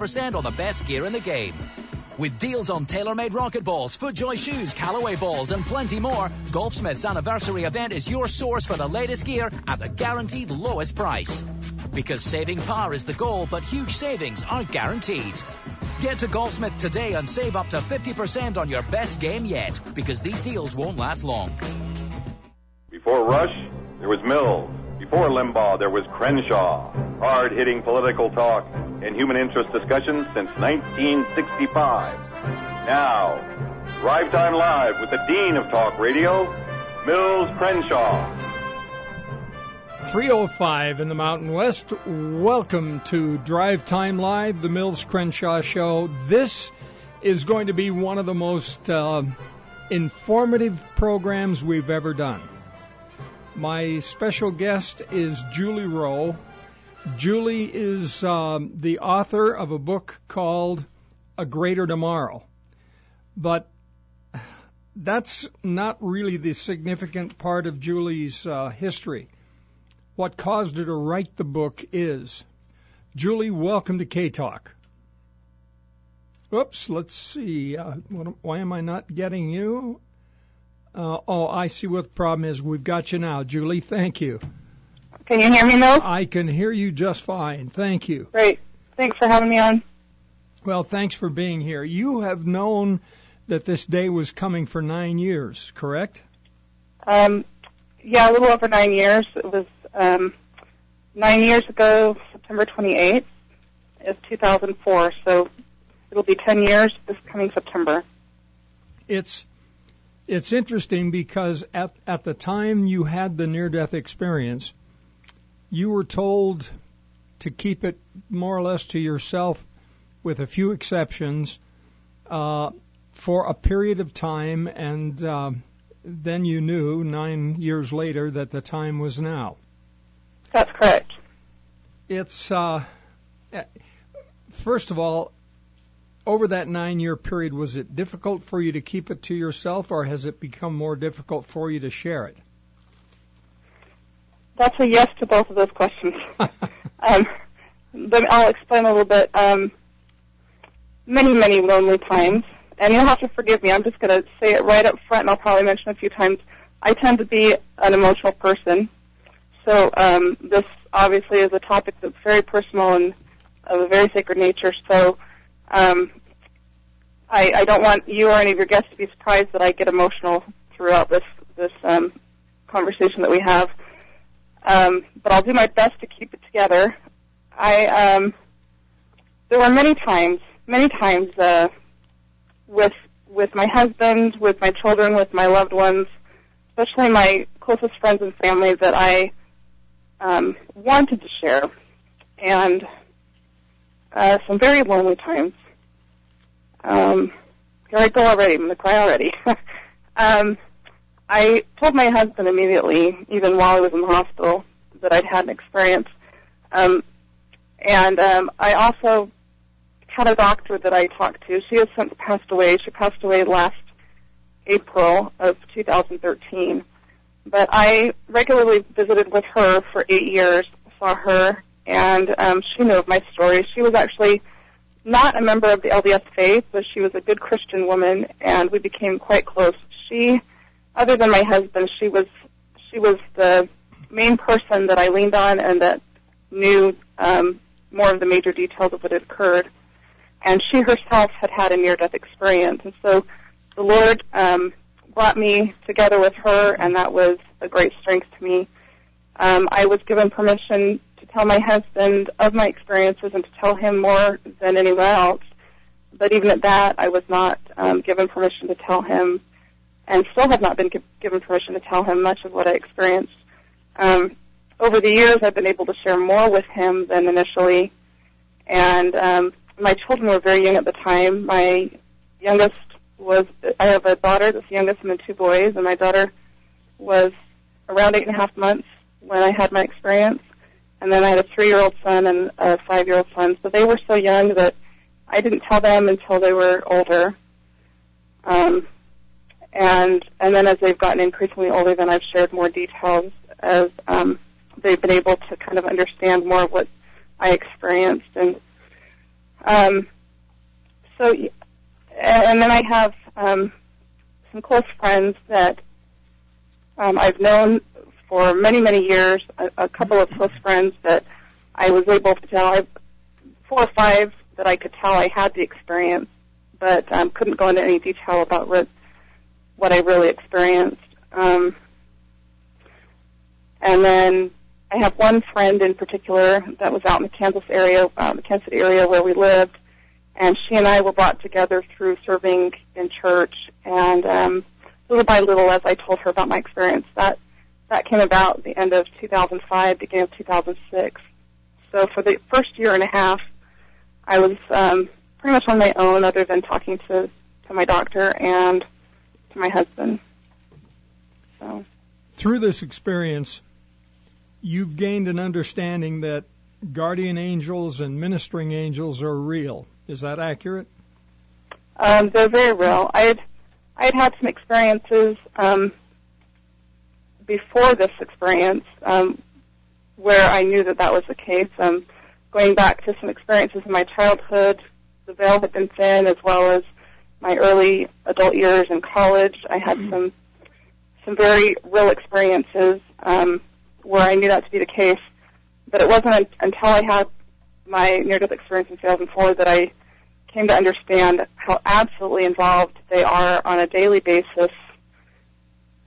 25% on the best gear in the game. With deals on TaylorMade rocket balls, FootJoy shoes, Callaway balls, and plenty more, Golfsmith's anniversary event is your source for the latest gear at the guaranteed lowest price. Because saving power is the goal, but huge savings aren't guaranteed. Get to Golfsmith today and save up to 50% on your best game yet, because these deals won't last long. Before Rush, there was Mills. Before Limbaugh, there was Crenshaw. Hard-hitting political talk and human interest discussions since 1965. Now, Drive Time Live with the Dean of Talk Radio, Mills Crenshaw. 3:05 in the Mountain West. Welcome to Drive Time Live, the Mills Crenshaw Show. This is going to be one of the most informative programs we've ever done. My special guest is Julie Rowe. Julie is the author of a book called A Greater Tomorrow. But that's not really the significant part of Julie's history. What caused her to write the book is. Julie, welcome to K-Talk. Oops, let's see. Why am I not getting you? I see what the problem is. We've got you now. Julie, thank you. Can you hear me, Mills? I can hear you just fine. Thank you. Great. Thanks for having me on. Well, thanks for being here. You have known that this day was coming for 9 years, correct? Yeah, a little over 9 years. It was 9 years ago, September 28th of 2004, so it'll be 10 years this coming September. It's interesting because at the time you had the near-death experience, you were told to keep it more or less to yourself with a few exceptions for a period of time, and then you knew 9 years later that the time was now. That's correct. It's, first of all, over that 9-year period, was it difficult for you to keep it to yourself, or has it become more difficult for you to share it? That's a yes to both of those questions. But I'll explain a little bit. Many, many lonely times. And you'll have to forgive me. I'm just going to say it right up front, and I'll probably mention a few times. I tend to be an emotional person. So this obviously is a topic that's very personal and of a very sacred nature. So I don't want you or any of your guests to be surprised that I get emotional throughout this conversation that we have. But I'll do my best to keep it together. There were many times with my husband, with my children, with my loved ones, especially my closest friends and family, that I wanted to share, and some very lonely times. Here I go already. I'm going to cry already. I told my husband immediately, even while I was in the hospital, that I'd had an experience. And I also had a doctor that I talked to. She has since passed away. She passed away last April of 2013. But I regularly visited with her for 8 years, saw her, and she knew of my story. She was actually not a member of the LDS faith, but she was a good Christian woman, and we became quite close. She, other than my husband, she was the main person that I leaned on and that knew more of the major details of what had occurred. And she herself had had a near-death experience. And so the Lord brought me together with her, and that was a great strength to me. I was given permission to tell my husband of my experiences and to tell him more than anyone else. But even at that, I was not given permission to tell him, and still have not been given permission to tell him much of what I experienced. Over the years, I've been able to share more with him than initially, and my children were very young at the time. My youngest I have a daughter that's the youngest, and then 2 boys, and my daughter was around 8.5 months when I had my experience, and then I had a 3-year-old son and a 5-year-old son, so they were so young that I didn't tell them until they were older. And then as they've gotten increasingly older, then I've shared more details as they've been able to kind of understand more of what I experienced. And And then I have some close friends that I've known for many, many years, a couple of close friends that I was able to tell, 4 or 5 that I could tell I had the experience, but couldn't go into any detail about what I really experienced. And then I have one friend in particular that was out in the Kansas City area where we lived, and she and I were brought together through serving in church, and little by little, as I told her about my experience, that came about at the end of 2005, beginning of 2006. So for the first year and a half, I was pretty much on my own, other than talking to my doctor and to my husband. So through this experience, you've gained an understanding that guardian angels and ministering angels are real. Is that accurate? They're very real. I had had some experiences before this experience where I knew that was the case. Going back to some experiences in my childhood, the veil had been thin, as well as my early adult years in college. I had some very real experiences where I knew that to be the case. But it wasn't until I had my near-death experience in 2004 that I came to understand how absolutely involved they are on a daily basis,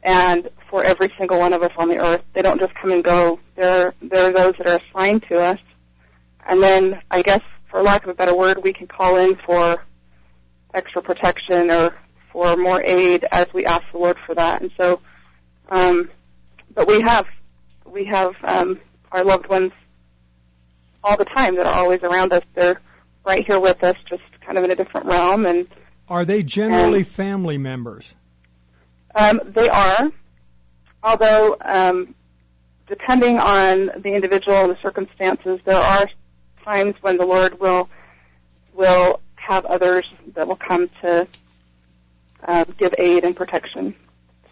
and for every single one of us on the earth. They don't just come and go. There are those that are assigned to us. And then, I guess, for lack of a better word, we can call in for extra protection or for more aid as we ask the Lord for that. And so, but we have our loved ones all the time that are always around us. They're right here with us, just kind of in a different realm. And are they generally family members? They are, although depending on the individual and the circumstances, there are times when the Lord will have others that will come to give aid and protection.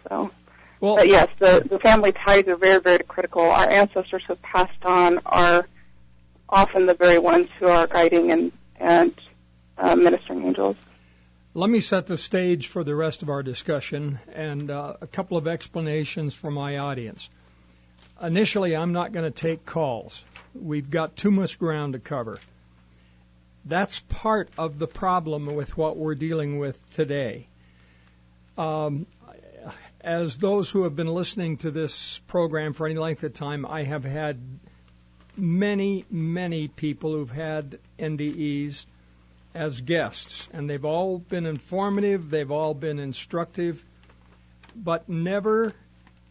So, but yes, the family ties are very, very critical. Our ancestors who have passed on are often the very ones who are guiding and ministering angels. Let me set the stage for the rest of our discussion and a couple of explanations for my audience. Initially, I'm not going to take calls. We've got too much ground to cover. That's part of the problem with what we're dealing with today. As those who have been listening to this program for any length of time, I have had many, many people who've had NDEs as guests, and they've all been informative, they've all been instructive, but never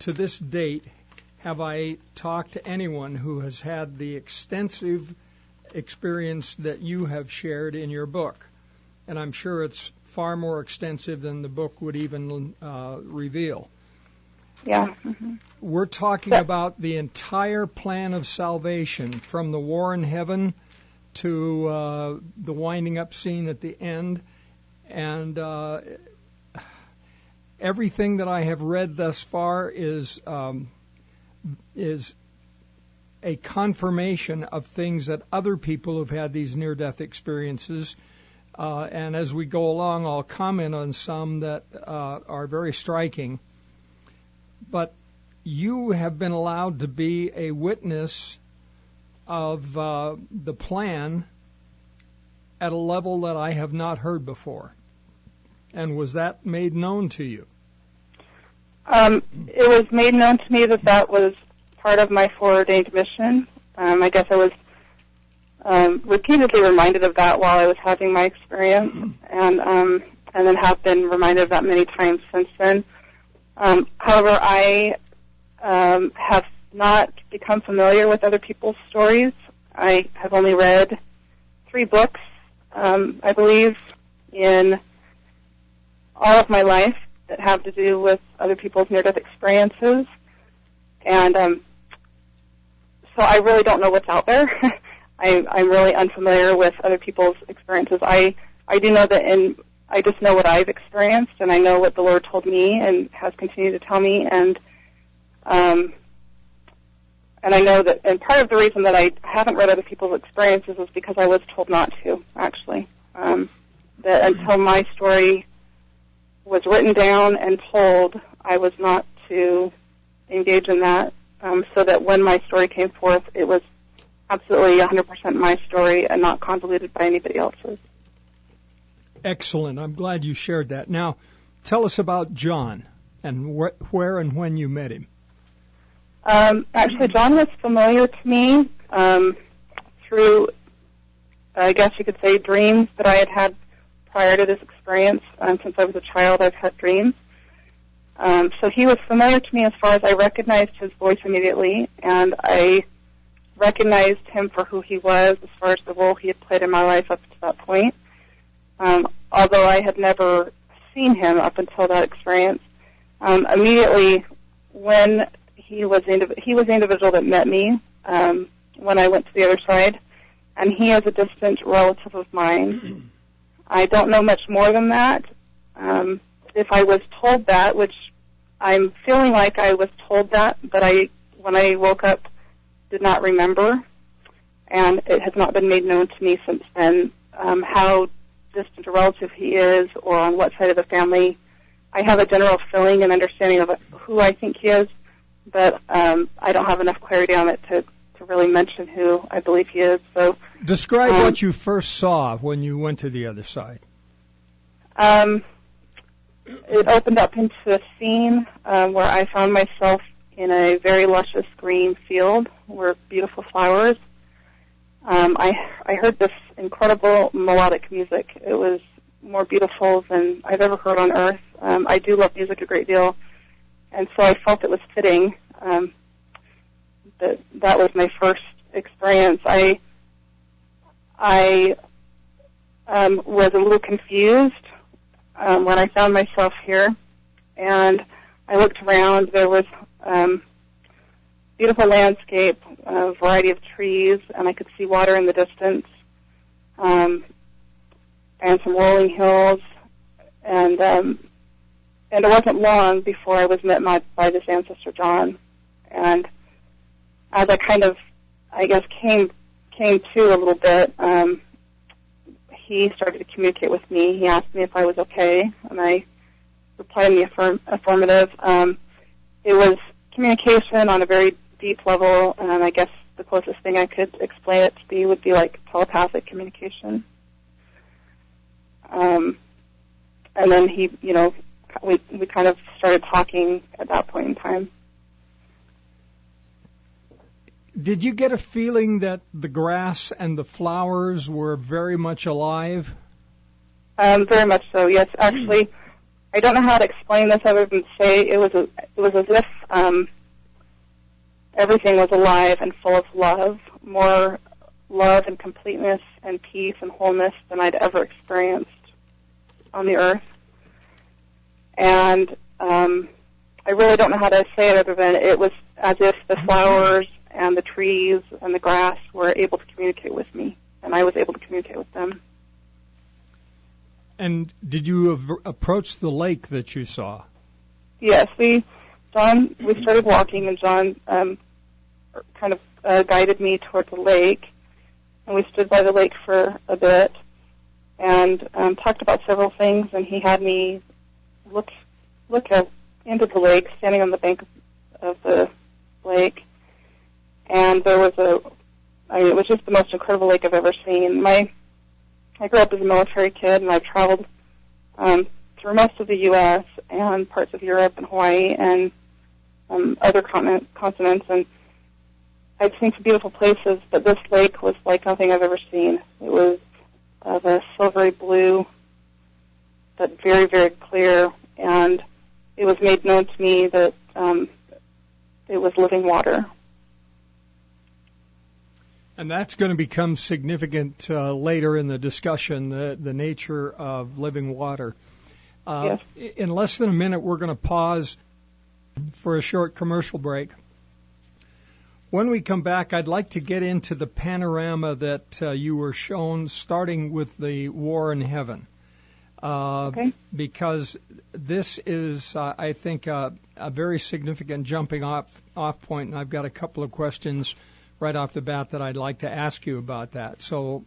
to this date have I talked to anyone who has had the extensive experience that you have shared in your book. And I'm sure it's far more extensive than the book would even reveal. Yeah. Mm-hmm. We're talking about the entire plan of salvation, from the war in heaven to the winding up scene at the end, and everything that I have read thus far is a confirmation of things that other people who've had these near-death experiences, and as we go along, I'll comment on some that are very striking. But you have been allowed to be a witness of the plan at a level that I have not heard before. And was that made known to you? It was made known to me that was part of my foreordained mission. I guess I was repeatedly reminded of that while I was having my experience, and then have been reminded of that many times since then. However, I have not become familiar with other people's stories. I have only read 3 books, I believe, in all of my life that have to do with other people's near-death experiences. And so I really don't know what's out there. I'm really unfamiliar with other people's experiences. I do know that I just know what I've experienced, and I know what the Lord told me and has continued to tell me, and I And I know that, and part of the reason that I haven't read other people's experiences is because I was told not to, actually. That until my story was written down and told, I was not to engage in that, so that when my story came forth, it was absolutely 100% my story and not convoluted by anybody else's. Excellent. I'm glad you shared that. Now, tell us about John and where and when you met him. Actually, John was familiar to me through, I guess you could say, dreams that I had had prior to this experience. Since I was a child, I've had dreams. So he was familiar to me as far as I recognized his voice immediately, and I recognized him for who he was as far as the role he had played in my life up to that point. Although I had never seen him up until that experience, immediately when he was the individual that met me when I went to the other side, and he is a distant relative of mine. I don't know much more than that. If I was told that, which I'm feeling like I was told that, but when I woke up, did not remember, and it has not been made known to me since then how distant a relative he is or on what side of the family. I have a general feeling and understanding of who I think he is, but I don't have enough clarity on it to really mention who I believe he is. So, describe what you first saw when you went to the other side. It opened up into a scene where I found myself in a very luscious green field where beautiful flowers. I heard this incredible melodic music. It was more beautiful than I've ever heard on earth. I do love music a great deal, and so I felt it was fitting that was my first experience. I was a little confused when I found myself here, and I looked around. There was beautiful landscape, a variety of trees, and I could see water in the distance, and some rolling hills, and it wasn't long before I was met by this ancestor John, and as I kind of, I guess, came to a little bit, he started to communicate with me. He asked me if I was okay, and I replied in the affirmative. It was communication on a very deep level, and I guess the closest thing I could explain it to be would be like telepathic communication. And then he, we kind of started talking at that point in time. Did you get a feeling that the grass and the flowers were very much alive? Very much so, yes. Actually, I don't know how to explain this other than say it was as if everything was alive and full of love, more love and completeness and peace and wholeness than I'd ever experienced on the earth. And I really don't know how to say it other than it was as if the flowers and the trees and the grass were able to communicate with me, and I was able to communicate with them. And did you approach the lake that you saw? Yes, we started walking, and John kind of guided me toward the lake, and we stood by the lake for a bit and talked about several things, and he had me look into the lake, standing on the bank of the lake, and there was it was just the most incredible lake I've ever seen. I grew up as a military kid, and I've traveled through most of the U.S. and parts of Europe and Hawaii and other continents, and I've seen some beautiful places, but this lake was like nothing I've ever seen. It was of a silvery blue, but very, very clear, and it was made known to me that it was living water. And that's going to become significant later in the discussion, the nature of living water. Yes. In less than a minute, we're going to pause for a short commercial break. When we come back, I'd like to get into the panorama that you were shown, starting with the war in heaven. Okay. Because this is, I think, a very significant jumping off point, and I've got a couple of questions right off the bat that I'd like to ask you about that. So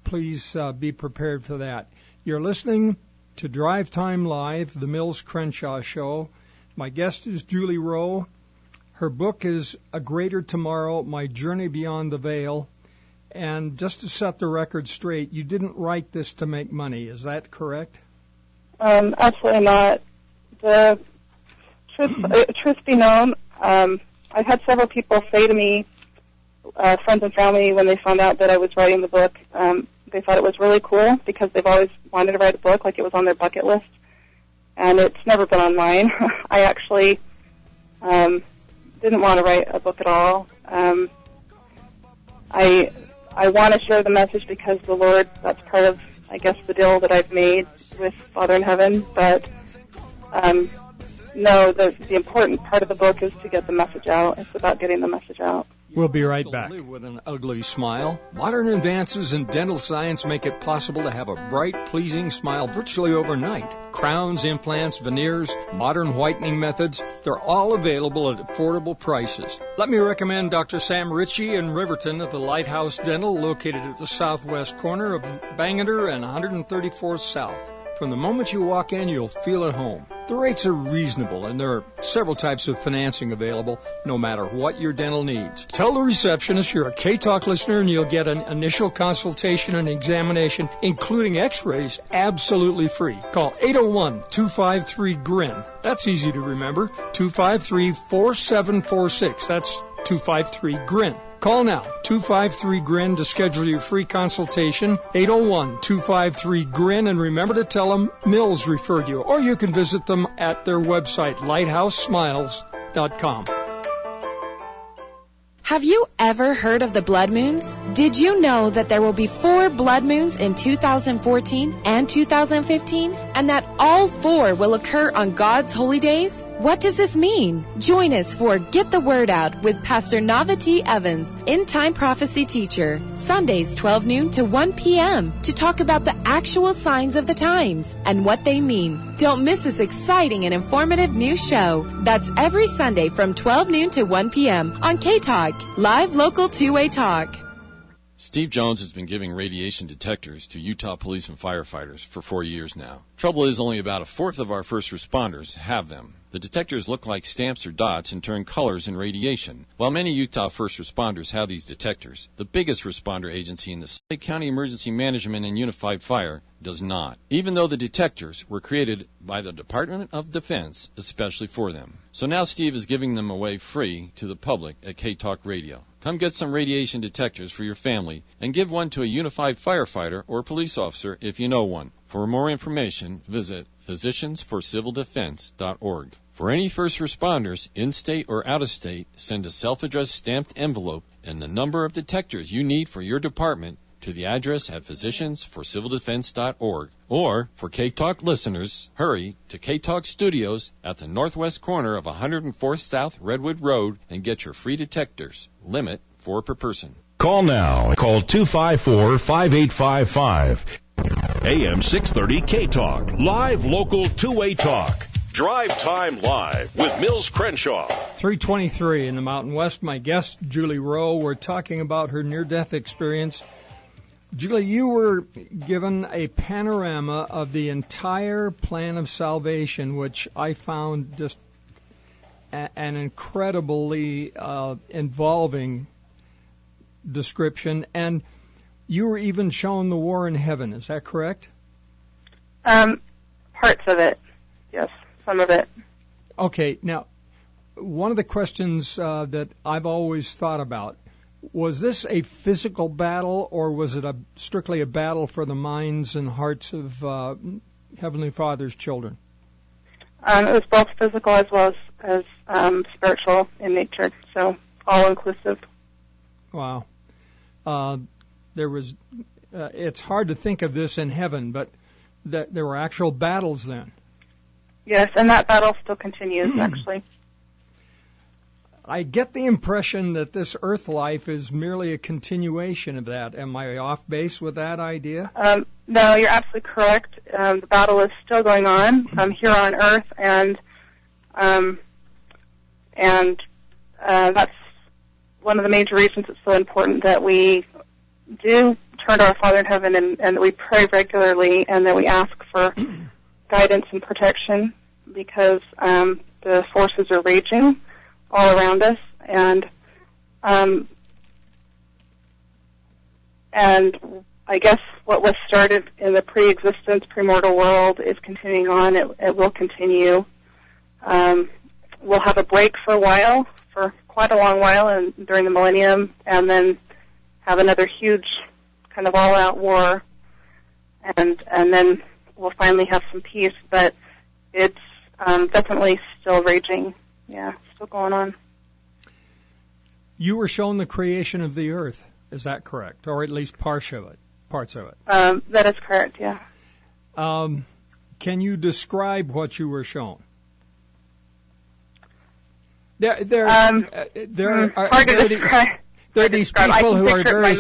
please be prepared for that. You're listening to Drive Time Live, the Mills Crenshaw Show. My guest is Julie Rowe. Her book is A Greater Tomorrow, My Journey Beyond the Veil. And just to set the record straight, you didn't write this to make money. Is that correct? Absolutely not. The truth be known, I've had several people say to me, friends and family, when they found out that I was writing the book, they thought it was really cool because they've always wanted to write a book, like it was on their bucket list. And it's never been on mine. I actually didn't want to write a book at all. I want to share the message because the Lord, that's part of, I guess, the deal that I've made with Father in Heaven. But, no, the important part of the book is to get the message out. It's about getting the message out. We'll be right back. Live with an ugly smile. Modern advances in dental science make it possible to have a bright, pleasing smile virtually overnight. Crowns, implants, veneers, modern whitening methods, they're all available at affordable prices. Let me recommend Dr. Sam Ritchie in Riverton at the Lighthouse Dental, located at the southwest corner of Bangerter and 134th South. From the moment you walk in, you'll feel at home. The rates are reasonable, and there are several types of financing available, no matter what your dental needs. Tell the receptionist you're a K-Talk listener, and you'll get an initial consultation and examination, including x-rays, absolutely free. Call 801-253-GRIN. That's easy to remember. 253-4746. That's 253-GRIN. Call now, 253-GRIN, to schedule your free consultation, 801-253-GRIN, and remember to tell them Mills referred you, or you can visit them at their website, lighthousesmiles.com. Have you ever heard of the blood moons? Did you know that there will be 4 blood moons in 2014 and 2015, and that all 4 will occur on God's holy days? What does this mean? Join us for Get the Word Out with Pastor Navati Evans, End-Time Prophecy Teacher, Sundays 12 noon to 1 p.m. to talk about the actual signs of the times and what they mean. Don't miss this exciting and informative new show. That's every Sunday from 12 noon to 1 p.m. on K-Talk, live local two-way talk. Steve Jones has been giving radiation detectors to Utah police and firefighters for 4 years now. Trouble is, only about a fourth of our first responders have them. The detectors look like stamps or dots and turn colors in radiation. While many Utah first responders have these detectors, the biggest responder agency in the Salt County Emergency Management and Unified Fire does not, even though the detectors were created by the Department of Defense especially for them. So now Steve is giving them away free to the public at K-Talk Radio. Come get some radiation detectors for your family and give one to a unified firefighter or police officer if you know one. For more information, visit physiciansforcivildefense.org. For any first responders, in-state or out-of-state, send a self-addressed stamped envelope and the number of detectors you need for your department to the address at physiciansforcivildefense.org. Or, for K-Talk listeners, hurry to K-Talk Studios at the northwest corner of 104th South Redwood Road and get your free detectors. Limit 4 per person. Call now. Call 254-5855. AM 630 K-Talk. Live local two-way talk. Drive Time Live with Mills Crenshaw. 323 in the Mountain West. My guest, Julie Rowe. We're talking about her near-death experience. Julie, you were given a panorama of the entire plan of salvation, which I found just an incredibly involving description. And you were even shown the war in heaven. Is that correct? Parts of it, yes. Some of it. Okay. Now, one of the questions that I've always thought about, was this a physical battle, or was it strictly a battle for the minds and hearts of Heavenly Father's children? It was both physical as well as spiritual in nature, so all-inclusive. Wow. It's hard to think of this in heaven, but there were actual battles then. Yes, and that battle still continues, actually. I get the impression that this Earth life is merely a continuation of that. Am I off base with that idea? No, you're absolutely correct. The battle is still going on here on Earth, and that's one of the major reasons it's so important that we do turn to our Father in Heaven and that we pray regularly and that we ask for guidance and protection, because the forces are raging all around us, and I guess what was started in the pre-existence, premortal world is continuing on. It will continue. We'll have a break for a while, for quite a long while, and during the millennium, and then have another huge kind of all-out war, and then we'll finally have some peace. But it's definitely still raging. Yeah, still going on. You were shown the creation of the Earth. Is that correct, or at least parts of it? That is correct. Yeah. Can you describe what you were shown? There are these people who are very.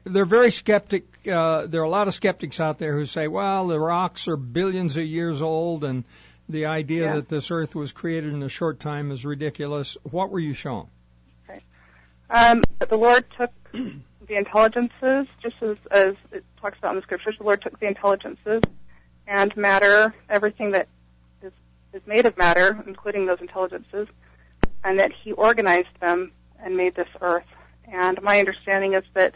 They're very skeptic. There are a lot of skeptics out there who say, "Well, the rocks are billions of years old, and the idea that this Earth was created in a short time is ridiculous." What were you shown? Okay. The Lord took the intelligences, just as it talks about in the Scriptures. The Lord took the intelligences and matter, everything that is made of matter, including those intelligences, and that He organized them and made this Earth. And my understanding is that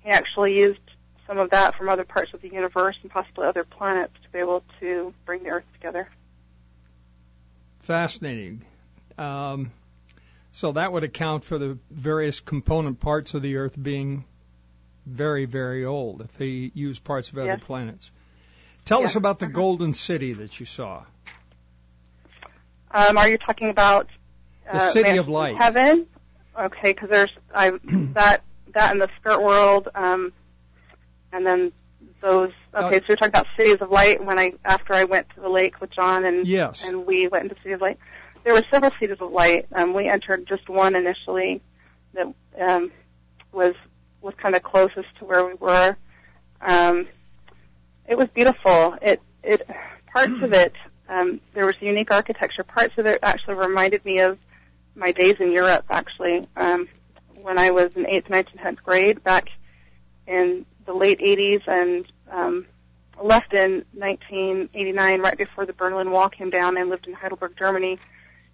He actually used some of that from other parts of the universe and possibly other planets to be able to bring the Earth together. Fascinating. So that would account for the various component parts of the Earth being very, very old, if He used parts of other planets. Tell us about the Golden City that you saw. Are you talking about the City of Light? Heaven? Okay, because there's that in the skirt world, and then those. Okay, so you're talking about cities of light. After I went to the lake with John and we went into City of Light, there were several cities of light. We entered just one initially that was kind of closest to where we were. It was beautiful. Parts of it, there was unique architecture. Parts of it actually reminded me of my days in Europe, actually, when I was in 8th, 9th, and 10th grade back in the late 80s, and left in 1989, right before the Berlin Wall came down, and lived in Heidelberg, Germany.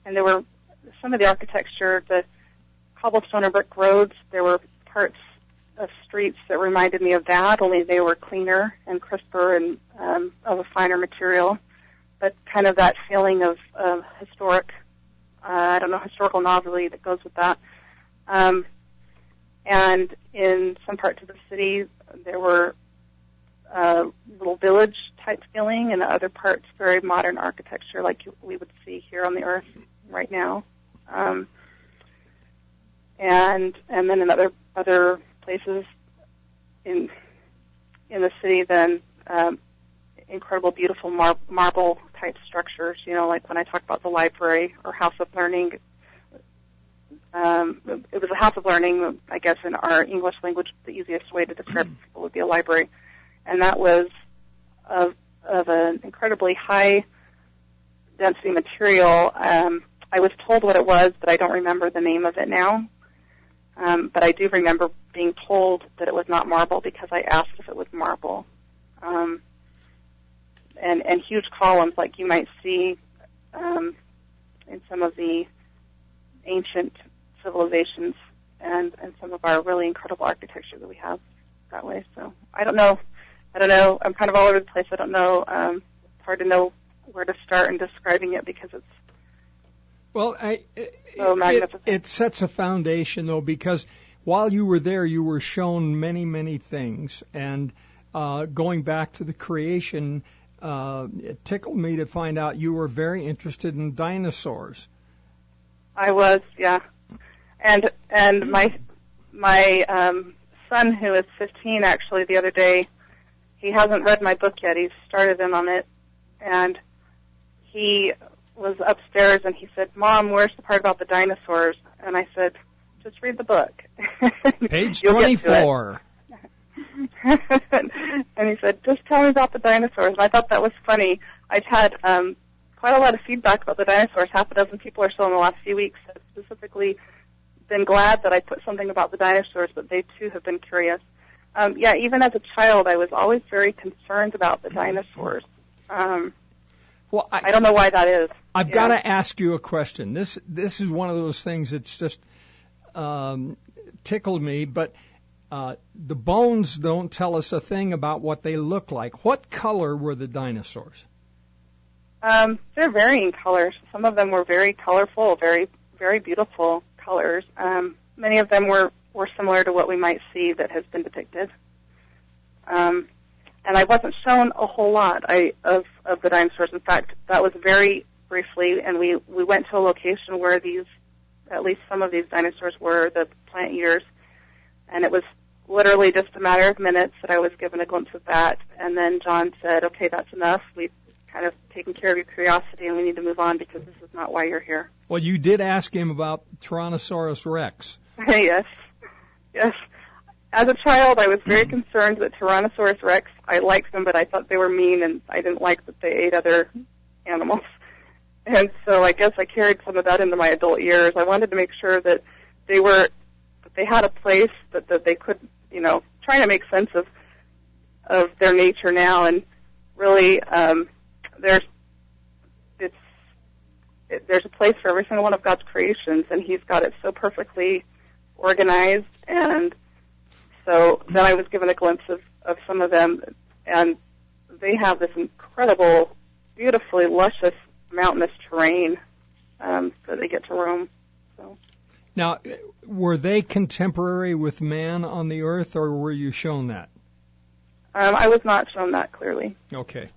And there were some of the architecture, the cobblestone or brick roads, there were parts of streets that reminded me of that, only they were cleaner and crisper and of a finer material, but kind of that feeling of historic, historical novelty that goes with that. And in some parts of the city, there were little village-type feeling, and other parts very modern architecture like we would see here on the Earth right now. And then in other places in the city, then incredible, beautiful marble-type structures, like when I talk about the library or House of Learning. It was a house of learning, I guess, in our English language. The easiest way to describe it would be a library, and that was of an incredibly high density material. I was told what it was, but I don't remember the name of it now. But I do remember being told that it was not marble because I asked if it was marble. And huge columns like you might see in some of the ancient civilizations and some of our really incredible architecture that we have that way. So I don't know. I'm kind of all over the place. I don't know. It's hard to know where to start in describing it because it's so magnificent. It sets a foundation, though, because while you were there, you were shown many, many things. And going back to the creation, it tickled me to find out you were very interested in dinosaurs. I was, yeah. And my son, who is 15, actually, the other day, he hasn't read my book yet. He's started in on it, and he was upstairs, and he said, "Mom, where's the part about the dinosaurs?" And I said, "Just read the book." Page 24. And he said, "Just tell me about the dinosaurs." And I thought that was funny. I've had quite a lot of feedback about the dinosaurs. Half a dozen people or so in the last few weeks have specifically been glad that I put something about the dinosaurs, but they too have been curious. Yeah, even as a child, I was always very concerned about the dinosaurs. Well, I don't know why that is. I've got to ask you a question. This is one of those things that's just tickled me, but the bones don't tell us a thing about what they look like. What color were the dinosaurs? They're varying colors. Some of them were very colorful, very, very beautiful colors. Many of them were similar to what we might see that has been depicted. And I wasn't shown a whole lot of the dinosaurs. In fact, that was very briefly, and we went to a location where at least some of these dinosaurs were, the plant eaters, and it was literally just a matter of minutes that I was given a glimpse of that. And then John said, "Okay, that's enough. We've kind of taken care of your curiosity, and we need to move on because this is not why you're here." Well, you did ask him about Tyrannosaurus Rex. Yes. As a child, I was very concerned that Tyrannosaurus Rex, I liked them, but I thought they were mean, and I didn't like that they ate other animals. And so I guess I carried some of that into my adult years. I wanted to make sure that they had a place, that they could, trying to make sense of their nature now. And really, there's a place for every single one of God's creations, and He's got it so perfectly organized. And so then I was given a glimpse of some of them, and they have this incredible, beautifully luscious mountainous terrain that they get to roam. So. Now, were they contemporary with man on the earth, or were you shown that? I was not shown that clearly. Okay,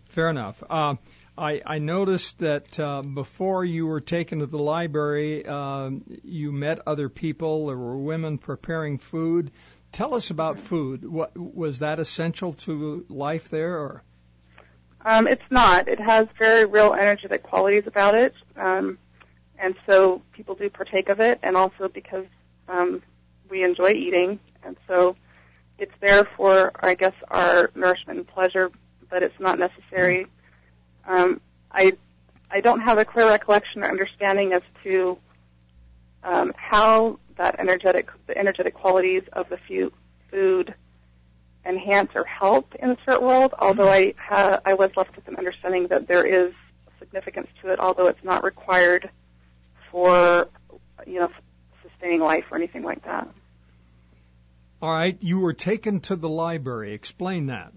fair enough. I noticed that before you were taken to the library, you met other people. There were women preparing food. Tell us about food. What was that essential to life there, or? It's not. It has very real energetic qualities about it, and so people do partake of it, and also because we enjoy eating, and so it's there for, I guess, our nourishment and pleasure, but it's not necessary. I don't have a clear recollection or understanding as to how the energetic qualities of the food enhance or help in the spirit world, although I was left with an understanding that there is significance to it, although it's not required for, sustaining life or anything like that. All right, you were taken to the library. Explain that.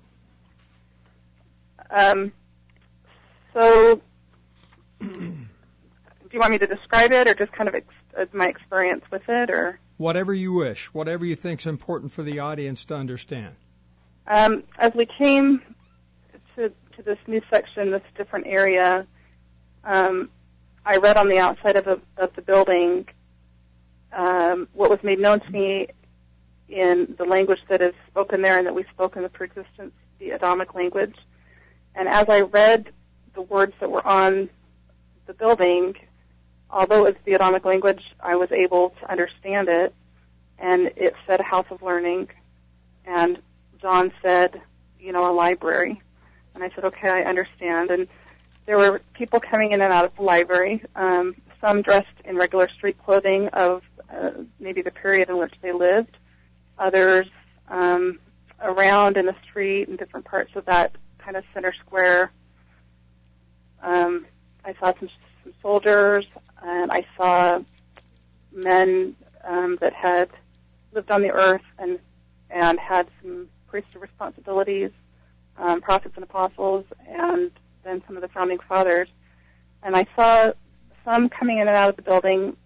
So, do you want me to describe it, or just kind of my experience with it, or? Whatever you wish, whatever you think is important for the audience to understand. As we came to this new section, this different area, I read on the outside of the building what was made known to me in the language that is spoken there and that we spoke in the pre-existence, the Adamic language. And as I read the words that were on the building, although it's the Adamic language, I was able to understand it, and it said House of Learning, and John said, a library. And I said, okay, I understand. And there were people coming in and out of the library, some dressed in regular street clothing of maybe the period in which they lived, others around in the street in different parts of that kind of center square. I saw some soldiers, and I saw men that had lived on the earth and had some priestly responsibilities, prophets and apostles, and then some of the founding fathers. And I saw some coming in and out of the building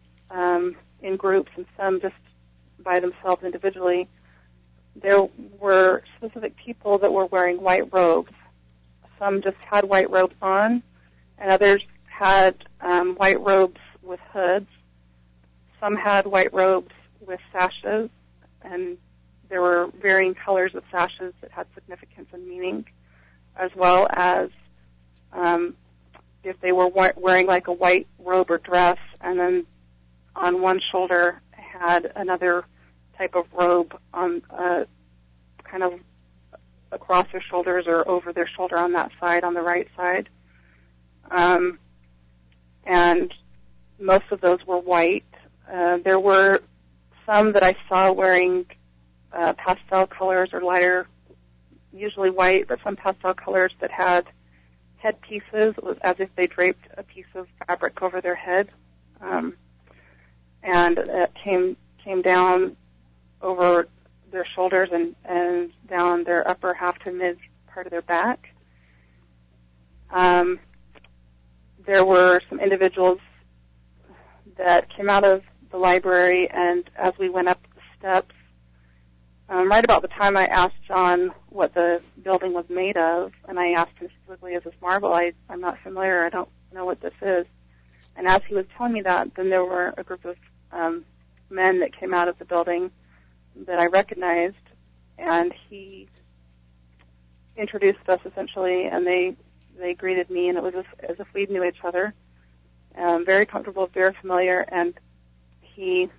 in groups, and some just by themselves individually. There were specific people that were wearing white robes. Some just had white robes on, and others had white robes with hoods. Some had white robes with sashes, and there were varying colors of sashes that had significance and meaning, as well as if they were wearing like a white robe or dress, and then on one shoulder had another type of robe on kind of across their shoulders or over their shoulder on that side, on the right side. And most of those were white. There were some that I saw wearing pastel colors or lighter, usually white, but some pastel colors that had headpieces. It was as if they draped a piece of fabric over their head. And it came down over their shoulders and down their upper half to mid part of their back. There were some individuals that came out of the library, and as we went up the steps, right about the time I asked John what the building was made of, and I asked him specifically, is this marble? I'm not familiar. I don't know what this is. And as he was telling me that, then there were a group of men that came out of the building that I recognized, and he introduced us essentially, and they greeted me, and it was as if we knew each other. Very comfortable, very familiar, and he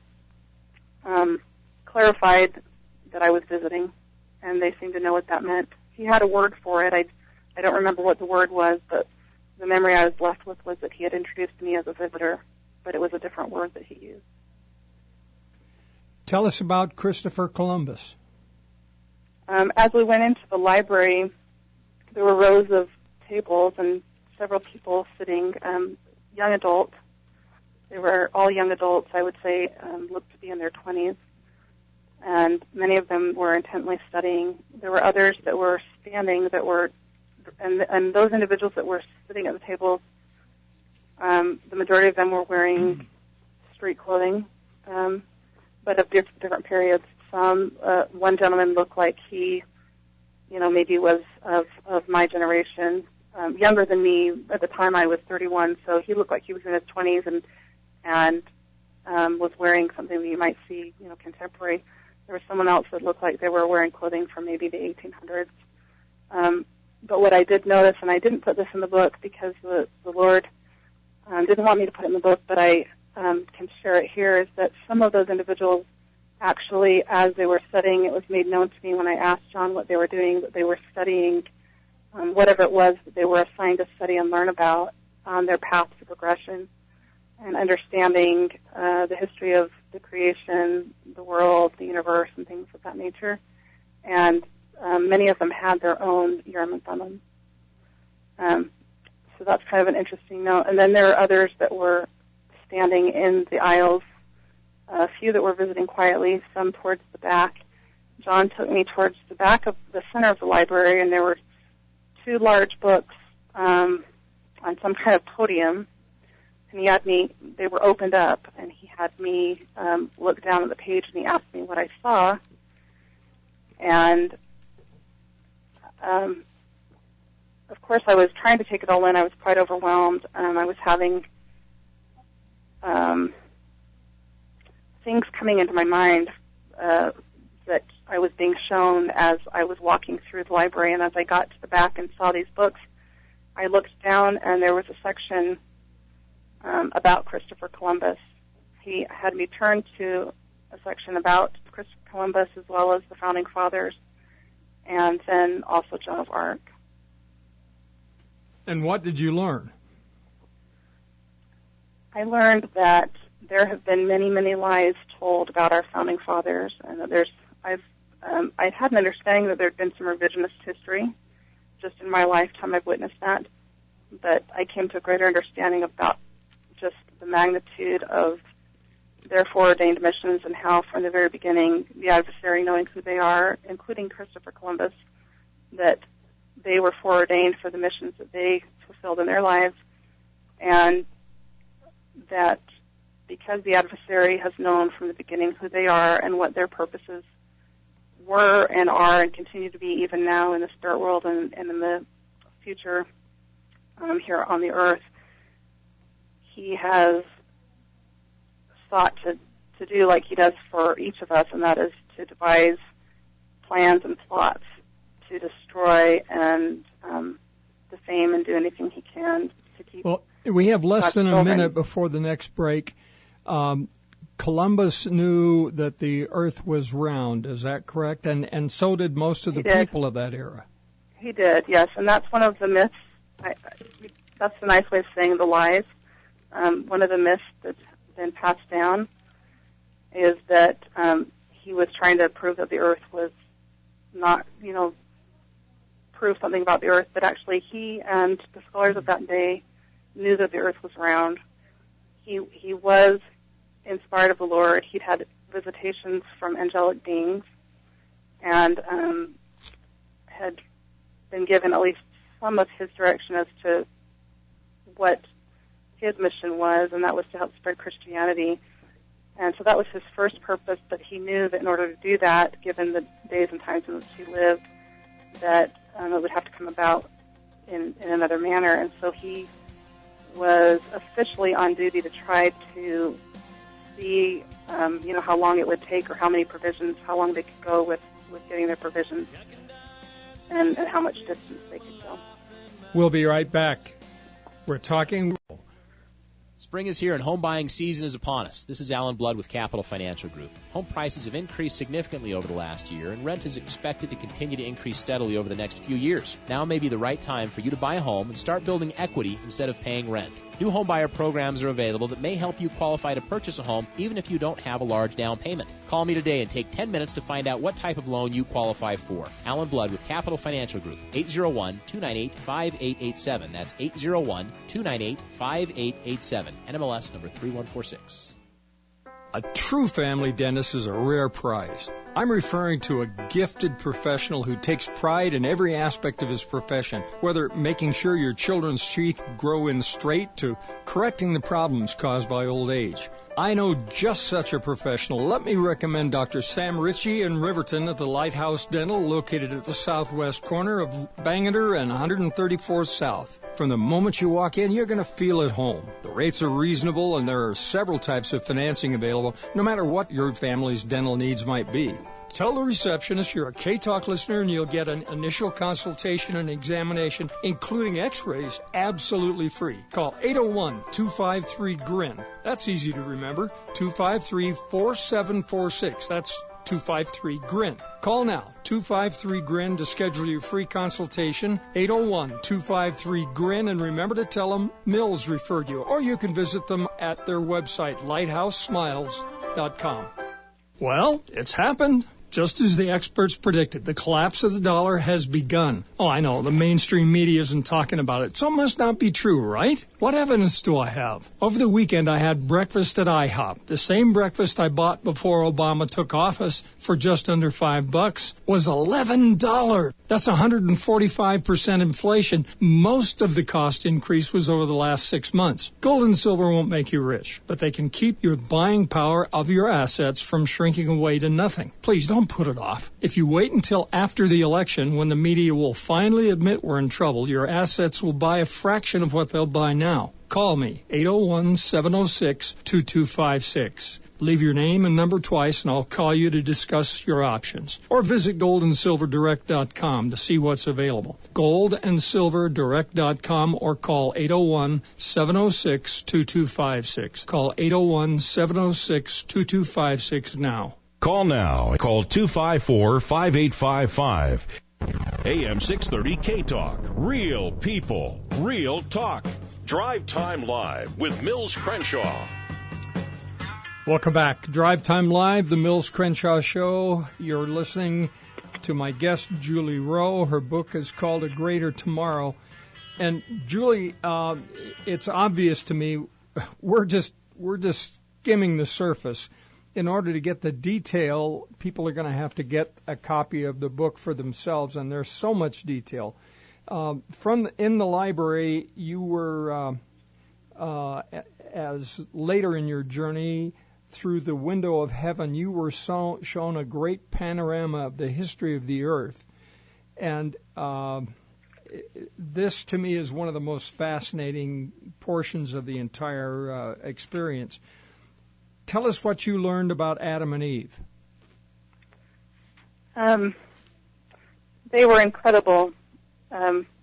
clarified that I was visiting, and they seemed to know what that meant. He had a word for it. I don't remember what the word was, but the memory I was left with was that he had introduced me as a visitor, but it was a different word that he used. Tell us about Christopher Columbus. As we went into the library, there were rows of tables and several people sitting, young adults. They were all young adults, I would say, looked to be in their 20s, and many of them were intently studying. There were others that were standing that were, and those individuals that were sitting at the table, the majority of them were wearing street clothing, but of different periods. One gentleman looked like he, maybe was of my generation, younger than me. At the time I was 31, so he looked like he was in his 20s and was wearing something that you might see, contemporary. There was someone else that looked like they were wearing clothing from maybe the 1800s. But what I did notice, and I didn't put this in the book because the Lord didn't want me to put it in the book, but I can share it here, is that some of those individuals actually, as they were studying, it was made known to me when I asked John what they were doing, that they were studying whatever it was that they were assigned to study and learn about on their path to progression and understanding the history of the creation, the world, the universe, and things of that nature. And many of them had their own Urim and Thummim. So that's kind of an interesting note. And then there are others that were standing in the aisles, a few that were visiting quietly, some towards the back. John took me towards the back of the center of the library, and there were two large books on some kind of podium, and he had me, they were opened up, and he had me look down at the page, and he asked me what I saw. And of course, I was trying to take it all in. I was quite overwhelmed. I was having things coming into my mind that I was being shown as I was walking through the library. And as I got to the back and saw these books, I looked down, and there was a section about Christopher Columbus. He had me turn to a section about Christopher Columbus as well as the Founding Fathers, and then also Joan of Arc. And what did you learn? I learned that there have been many, many lies told about our Founding Fathers, and that I've had an understanding that there had been some revisionist history. Just in my lifetime, I've witnessed that. But I came to a greater understanding about just the magnitude of their foreordained missions and how, from the very beginning, the adversary, knowing who they are, including Christopher Columbus, that they were foreordained for the missions that they fulfilled in their lives, and that because the adversary has known from the beginning who they are and what their purposes were and are and continue to be even now in the spirit world and in the future here on the earth, he has sought to do like he does for each of us, and that is to devise plans and plots to destroy and defame and do anything he can to keep. Well, we have less God's than a children. minute before the next break. Columbus knew that the Earth was round. Is that correct? And so did most of the He did. people of that era. He did, yes, and that's one of the myths. That's a nice way of saying the lies. One of the myths that's been passed down is that he was trying to prove that the Earth was not, prove something about the Earth, but actually he and the scholars of that day knew that the Earth was round. He was inspired of the Lord. He'd had visitations from angelic beings and had been given at least some of his direction as to what his mission was, and that was to help spread Christianity. And so that was his first purpose, but he knew that in order to do that, given the days and times in which he lived, that it would have to come about in another manner. And so he was officially on duty to try to see, how long it would take or how many provisions, how long they could go with getting their provisions and how much distance they could go. We'll be right back. We're talking. Spring is here and home buying season is upon us. This is Alan Blood with Capital Financial Group. Home prices have increased significantly over the last year, and rent is expected to continue to increase steadily over the next few years. Now may be the right time for you to buy a home and start building equity instead of paying rent. New home buyer programs are available that may help you qualify to purchase a home even if you don't have a large down payment. Call me today and take 10 minutes to find out what type of loan you qualify for. Alan Blood with Capital Financial Group, 801-298-5887. That's 801-298-5887. NMLS number 3146. A true family dentist is a rare prize. I'm referring to a gifted professional who takes pride in every aspect of his profession, whether making sure your children's teeth grow in straight to correcting the problems caused by old age. I know just such a professional. Let me recommend Dr. Sam Ritchie in Riverton at the Lighthouse Dental, located at the southwest corner of Bangor and 134th South. From the moment you walk in, you're going to feel at home. The rates are reasonable, and there are several types of financing available, no matter what your family's dental needs might be. Tell the receptionist you're a K-Talk listener and you'll get an initial consultation and examination, including x-rays, absolutely free. Call 801-253-GRIN. That's easy to remember. 253-4746. That's 253-GRIN. Call now, 253-GRIN, to schedule your free consultation, 801-253-GRIN, and remember to tell them Mills referred you, or you can visit them at their website, lighthousesmiles.com. Well, it's happened. Just as the experts predicted, the collapse of the dollar has begun. Oh, I know, the mainstream media isn't talking about it, so it must not be true, right? What evidence do I have? Over the weekend, I had breakfast at IHOP. The same breakfast I bought before Obama took office for just under $5 was $11. That's 145% inflation. Most of the cost increase was over the last 6 months. Gold and silver won't make you rich, but they can keep your buying power of your assets from shrinking away to nothing. Please don't put it off. If you wait until after the election, when the media will finally admit we're in trouble, your assets will buy a fraction of what they'll buy now. Call me, 801-706-2256. Leave your name and number twice, and I'll call you to discuss your options. Or visit goldandsilverdirect.com to see what's available. Goldandsilverdirect.com, or call 801-706-2256. Call 801-706-2256 now. Call now. Call 254-5855. AM 630 K-Talk. Real people. Real talk. Drive Time Live with Mills Crenshaw. Welcome back. Drive Time Live, the Mills Crenshaw Show. You're listening to my guest, Julie Rowe. Her book is called A Greater Tomorrow. And Julie, it's obvious to me, we're just skimming the surface. In order to get the detail, people are going to have to get a copy of the book for themselves, and there's so much detail. In the library, you were, as later in your journey through the window of heaven, you were shown a great panorama of the history of the earth. And this, to me, is one of the most fascinating portions of the entire experience. Tell us what you learned about Adam and Eve. They were incredible.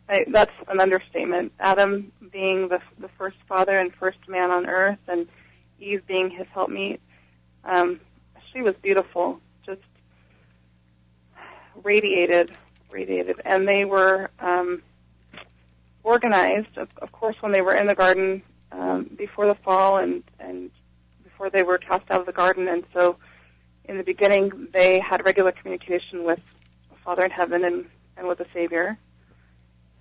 That's an understatement. Adam being the first father and first man on earth, and Eve being his helpmeet. She was beautiful, just radiated, and they were organized. Of course, when they were in the garden before the fall and before they were cast out of the garden, and so in the beginning they had regular communication with Father in heaven and with the Savior.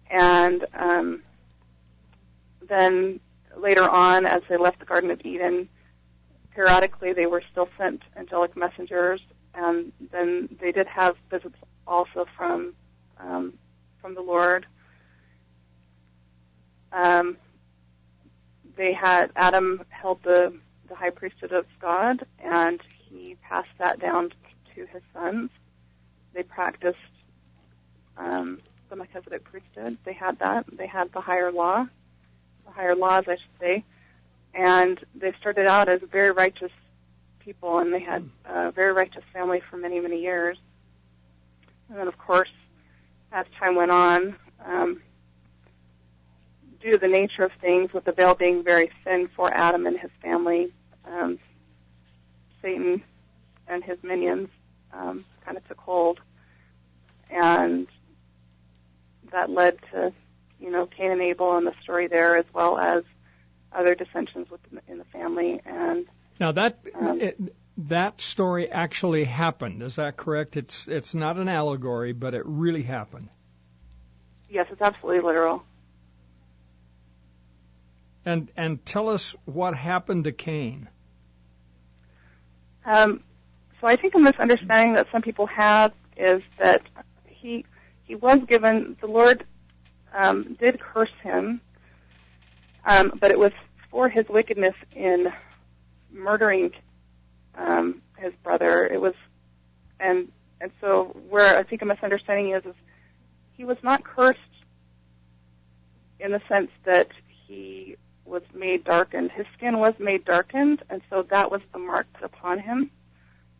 And then later on, as they left the Garden of Eden, periodically they were still sent angelic messengers, and then they did have visits also from the Lord. Adam held the high priesthood of God, and he passed that down to his sons. They practiced the Melchizedek priesthood. They had that. They had the higher laws, I should say. And they started out as very righteous people, and they had a very righteous family for many, many years. And then, of course, as time went on, due to the nature of things, with the veil being very thin for Adam and his family, Satan and his minions kind of took hold. And that led to, Cain and Abel and the story there, as well as other dissensions in the family. And now that story actually happened. Is that correct? It's not an allegory, but it really happened. Yes, it's absolutely literal. And tell us what happened to Cain. So I think a misunderstanding that some people have is that he was given, the Lord did curse him, but it was for his wickedness in murdering his brother. It was, and so where I think a misunderstanding is he was not cursed in the sense that he was made darkened. His skin was made darkened, and so that was the mark put upon him.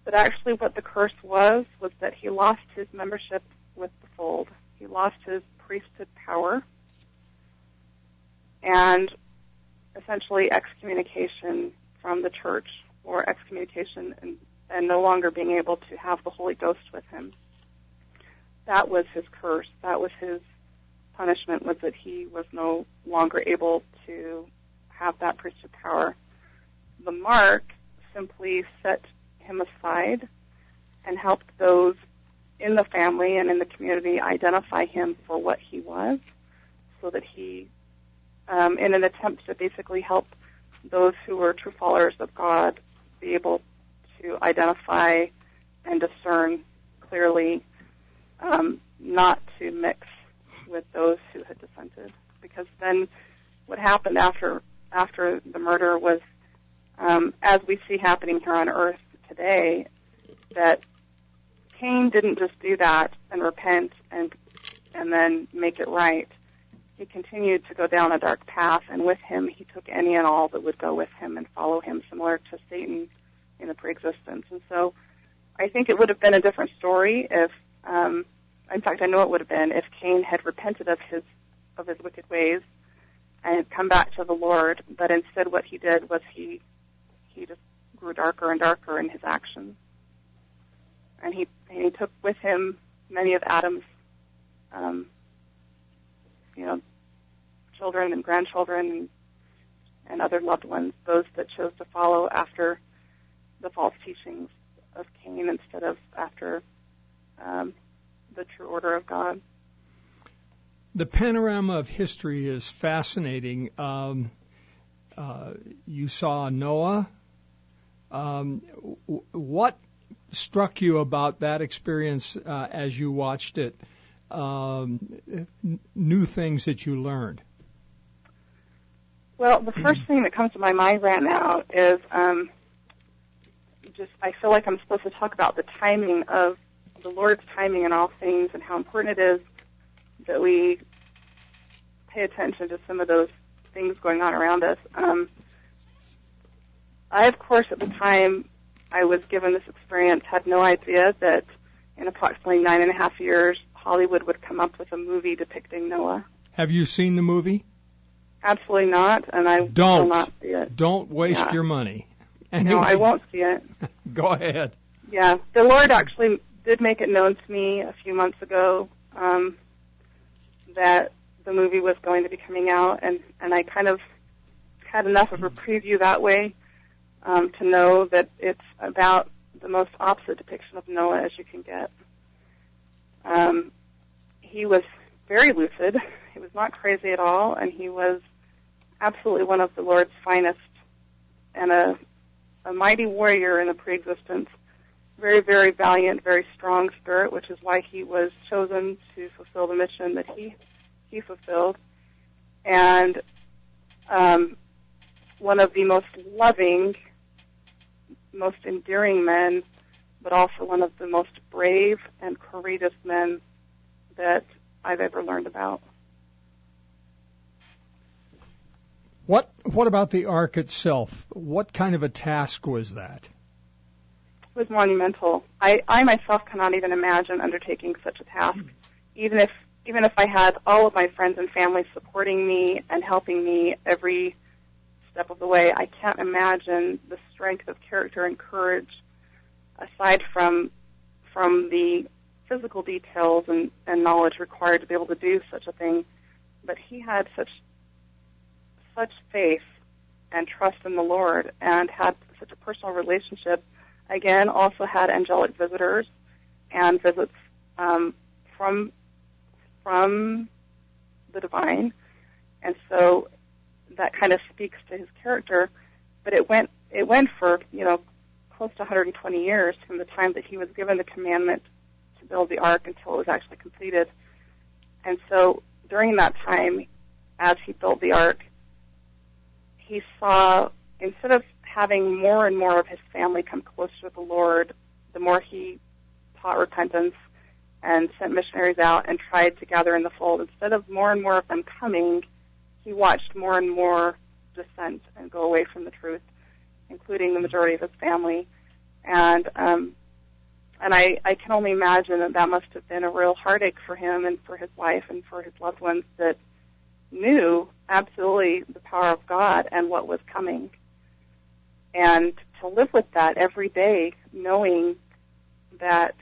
But actually what the curse was that he lost his membership with the fold. He lost his priesthood power, and essentially excommunication from the church, or excommunication and no longer being able to have the Holy Ghost with him. That was his curse. That was his punishment, was that he was no longer able to have that priesthood power. The mark simply set him aside and helped those in the family and in the community identify him for what he was, so that he, in an attempt to basically help those who were true followers of God be able to identify and discern clearly, not to mix with those who had dissented. Because then what happened after the murder was, as we see happening here on earth today, that Cain didn't just do that and repent and then make it right. He continued to go down a dark path, and with him he took any and all that would go with him and follow him, similar to Satan in the preexistence. And so I think it would have been a different story if, in fact, I know it would have been if Cain had repented of his wicked ways and had come back to the Lord. But instead, what he did was he just grew darker and darker in his actions, and he took with him many of Adam's, children and grandchildren and other loved ones, those that chose to follow after the false teachings of Cain instead of after the true order of God. The panorama of history is fascinating. You saw Noah. What struck you about that experience as you watched it? New things that you learned? Well, the first thing that comes to my mind right now is I feel like I'm supposed to talk about the timing of the Lord's timing in all things, and how important it is that we pay attention to some of those things going on around us. I, of course, at the time I was given this experience, had no idea that in approximately 9.5 years, Hollywood would come up with a movie depicting Noah Have you seen the movie? Absolutely not, and I will not see it. Don't waste your money. Anyway. No, I won't see it. Go ahead. Yeah, the Lord actually did make it known to me a few months ago that the movie was going to be coming out, and I kind of had enough of a preview that way to know that it's about the most opposite depiction of Noah as you can get. He was very lucid. He was not crazy at all, and he was absolutely one of the Lord's finest and a mighty warrior in the pre-existence. Very, very valiant, very strong spirit, which is why he was chosen to fulfill the mission that he fulfilled. And one of the most loving, most endearing men, but also one of the most brave and courageous men that I've ever learned about. What about the ark itself? What kind of a task was that? It was monumental. I myself cannot even imagine undertaking such a task. Even if I had all of my friends and family supporting me and helping me every step of the way, I can't imagine the strength of character and courage aside from the physical details and knowledge required to be able to do such a thing. But he had such faith and trust in the Lord and had such a personal relationship. Again, also had angelic visitors and visits from the divine, and so that kind of speaks to his character. But it went for close to 120 years from the time that he was given the commandment to build the ark until it was actually completed. And so during that time, as he built the ark, he saw, instead of having more and more of his family come closer to the Lord, the more he taught repentance and sent missionaries out and tried to gather in the fold. Instead of more and more of them coming, he watched more and more dissent and go away from the truth, including the majority of his family. And I can only imagine that must have been a real heartache for him and for his wife and for his loved ones that knew absolutely the power of God and what was coming. And to live with that every day, knowing that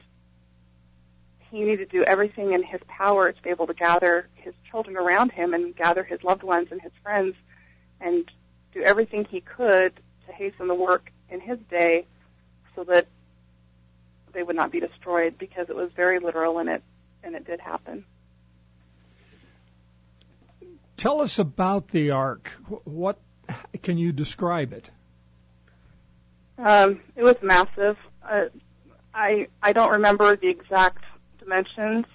he needed to do everything in his power to be able to gather his children around him and gather his loved ones and his friends and do everything he could to hasten the work in his day so that they would not be destroyed, because it was very literal and it did happen. Tell us about the ark. What can you describe it? It was massive. I don't remember the exact dimensions.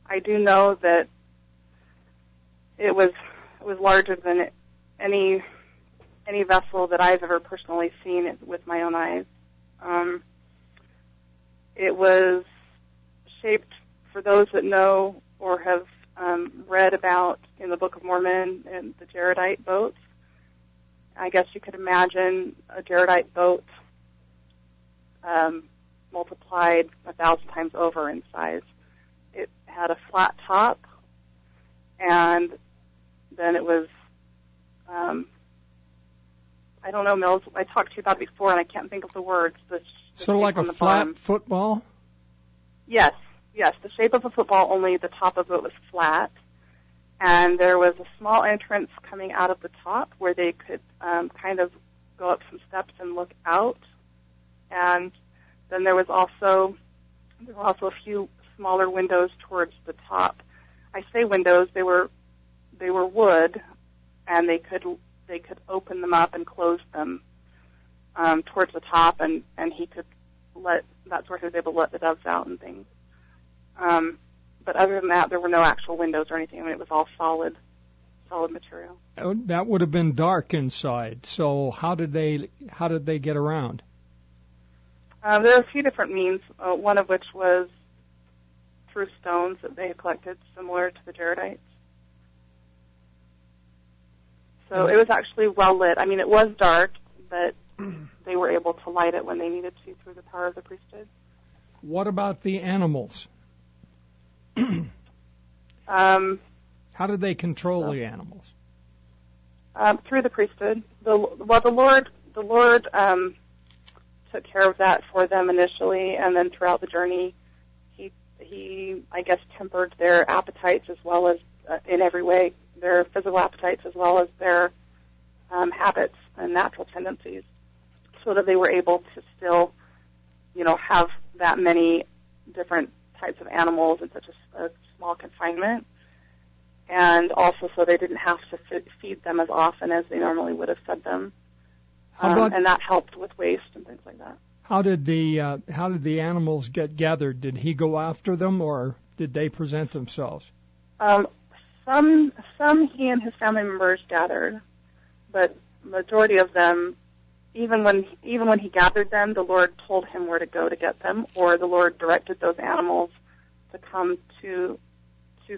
I do know that it was larger than any vessel that I've ever personally seen with my own eyes. It was shaped, for those that know or have read about in the Book of Mormon and the Jaredite boats. I guess you could imagine a Jaredite boat multiplied 1,000 times over in size. It had a flat top, and then it was, I don't know, Mills, I talked to you about it before, and I can't think of the words. Sort of like a flat football? Yes, the shape of a football, only the top of it was flat. And there was a small entrance coming out of the top where they could kind of go up some steps and look out. And then there were also a few smaller windows towards the top. I say windows; they were wood, and they could open them up and close them towards the top, and he could that's where he was able to let the doves out and things. But other than that, there were no actual windows or anything. I mean, it was all solid material. That would have been dark inside. So how did they get around? There are a few different means. One of which was through stones that they had collected, similar to the Jaredites. So it was actually well lit. I mean, it was dark, but they were able to light it when they needed to through the power of the priesthood. What about the animals? How did they control the animals? Through the priesthood. The Lord took care of that for them initially, and then throughout the journey, he I guess tempered their appetites as well as in every way, their physical appetites as well as their habits and natural tendencies, so that they were able to still, have that many different types of animals in such a small confinement, and also so they didn't have to feed them as often as they normally would have fed them, and that helped with waste and things like that. How did the animals get gathered? Did he go after them, or did they present themselves? Some he and his family members gathered, but majority of them, even when he gathered them, the Lord told him where to go to get them, or the Lord directed those animals to come to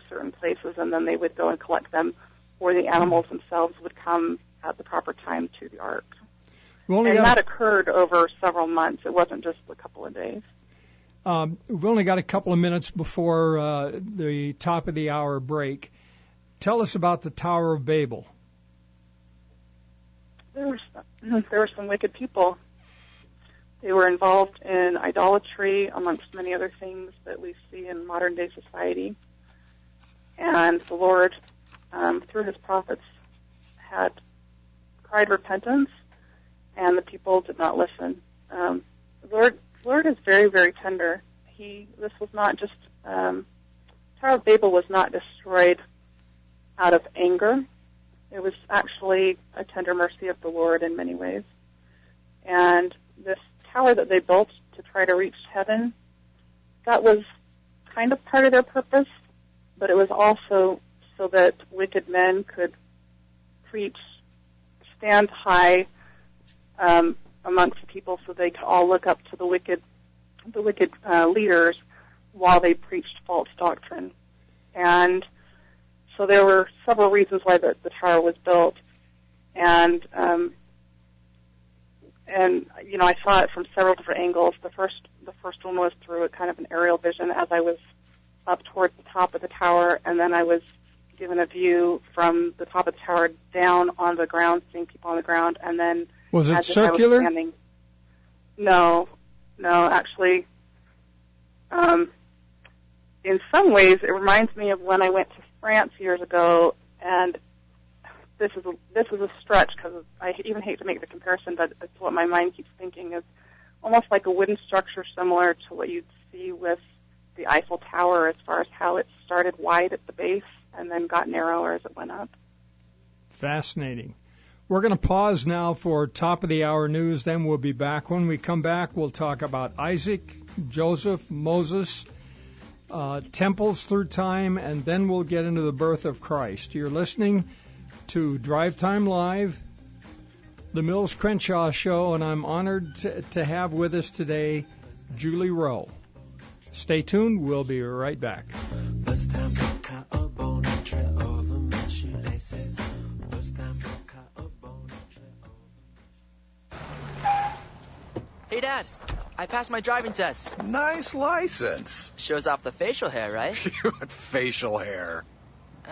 certain places, and then they would go and collect them, or the animals themselves would come at the proper time to the ark. And that occurred over several months. It wasn't just a couple of days. We've only got a couple of minutes before the top of the hour break. Tell us about the Tower of Babel. There were some wicked people. They were involved in idolatry, amongst many other things that we see in modern-day society. And the Lord, through his prophets, had cried repentance, and the people did not listen. The Lord is very, very tender. This was not just, Tower of Babel was not destroyed out of anger. It was actually a tender mercy of the Lord in many ways. And this tower that they built to try to reach heaven, that was kind of part of their purpose, but it was also so that wicked men could stand high amongst the people, so they could all look up to the wicked leaders while they preached false doctrine. And so there were several reasons why the tower was built, and I saw it from several different angles. The first one was through a kind of an aerial vision as I was up towards the top of the tower, and then I was given a view from the top of the tower down on the ground, seeing people on the ground, and then was it circular? No, actually. In some ways, it reminds me of when I went to France years ago, and this is a stretch because I even hate to make the comparison, but it's what my mind keeps thinking is almost like a wooden structure similar to what you'd see with the Eiffel Tower, as far as how it started wide at the base and then got narrower as it went up. Fascinating. We're going to pause now for top of the hour news, then we'll be back. When we come back, we'll talk about Isaac, Joseph, Moses, temples through time, and then we'll get into the birth of Christ. You're listening to Drive Time Live, the Mills Crenshaw Show, and I'm honored to have with us today Julie Rowe. Stay tuned. We'll be right back. Hey, Dad, I passed my driving test. Nice license. Shows off the facial hair, right? You had facial hair.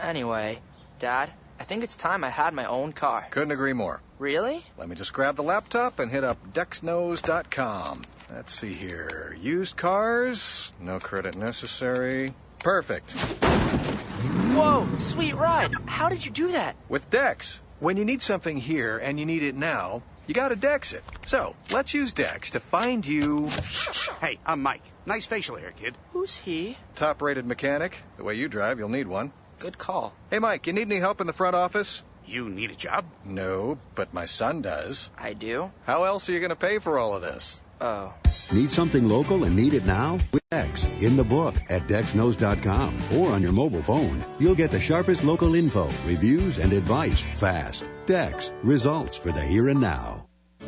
Anyway, Dad, I think it's time I had my own car. Couldn't agree more. Really? Let me just grab the laptop and hit up dexnose.com. Let's see here. Used cars, no credit necessary. Perfect. Whoa, sweet ride. How did you do that? With Dex. When you need something here and you need it now, you gotta Dex it. So, let's use Dex to find you... Hey, I'm Mike. Nice facial hair, kid. Who's he? Top-rated mechanic. The way you drive, you'll need one. Good call. Hey, Mike, you need any help in the front office? You need a job? No, but my son does. I do? How else are you gonna pay for all of this? Oh. Need something local and need it now? With Dex, in the book at DexKnows.com or on your mobile phone. You'll get the sharpest local info, reviews, and advice fast. Dex, results for the here and now.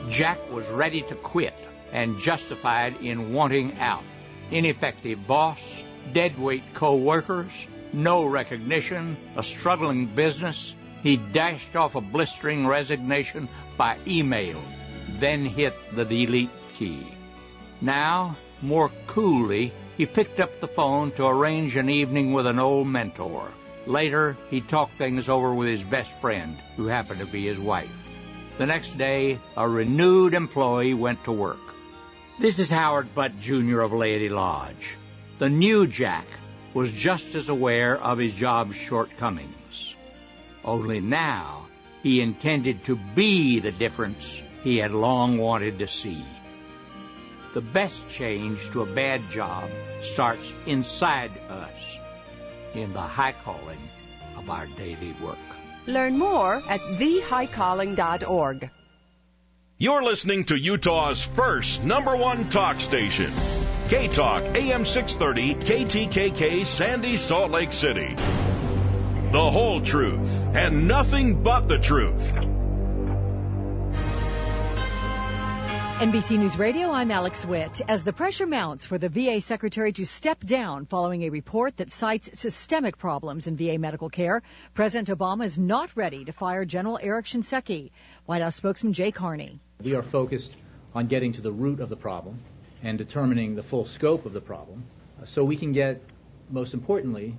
Jack was ready to quit and justified in wanting out. Ineffective boss, deadweight co-workers, no recognition, a struggling business. He dashed off a blistering resignation by email, then hit the delete key. Now, more coolly, he picked up the phone to arrange an evening with an old mentor. Later, he talked things over with his best friend, who happened to be his wife. The next day, a renewed employee went to work. This is Howard Butt, Jr. of Laity Lodge. The new Jack was just as aware of his job's shortcomings. Only now, he intended to be the difference he had long wanted to see. The best change to a bad job starts inside us, in the high calling of our daily work. Learn more at thehighcalling.org. You're listening to Utah's first #1 talk station. K-Talk, AM 630, KTKK, Sandy, Salt Lake City. The whole truth and nothing but the truth. NBC News Radio, I'm Alex Witt. As the pressure mounts for the VA Secretary to step down following a report that cites systemic problems in VA medical care, President Obama is not ready to fire General Eric Shinseki. White House spokesman Jay Carney. We are focused on getting to the root of the problem and determining the full scope of the problem so we can get, most importantly,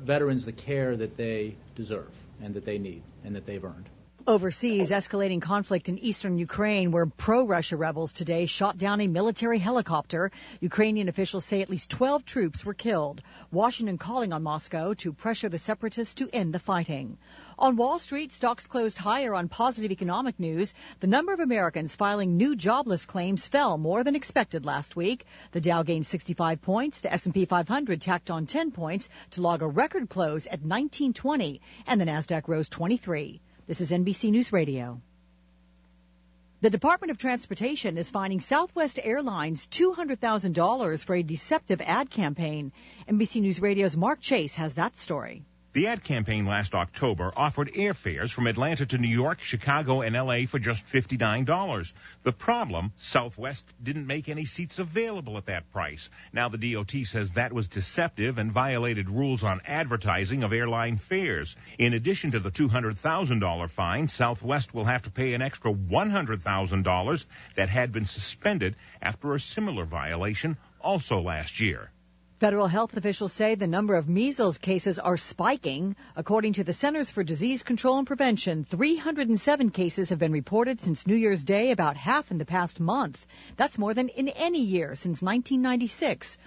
veterans the care that they deserve and that they need and that they've earned. Overseas, escalating conflict in eastern Ukraine, where pro-Russia rebels today shot down a military helicopter. Ukrainian officials say at least 12 troops were killed. Washington calling on Moscow to pressure the separatists to end the fighting. On Wall Street, stocks closed higher on positive economic news. The number of Americans filing new jobless claims fell more than expected last week. The Dow gained 65 points. The S&P 500 tacked on 10 points to log a record close at 1920, and the Nasdaq rose 23. This is NBC News Radio. The Department of Transportation is fining Southwest Airlines $200,000 for a deceptive ad campaign. NBC News Radio's Mark Chase has that story. The ad campaign last October offered airfares from Atlanta to New York, Chicago, and L.A. for just $59. The problem, Southwest didn't make any seats available at that price. Now the DOT says that was deceptive and violated rules on advertising of airline fares. In addition to the $200,000 fine, Southwest will have to pay an extra $100,000 that had been suspended after a similar violation also last year. Federal health officials say the number of measles cases are spiking. According to the Centers for Disease Control and Prevention, 307 cases have been reported since New Year's Day, about half in the past month. That's more than in any year since 1996.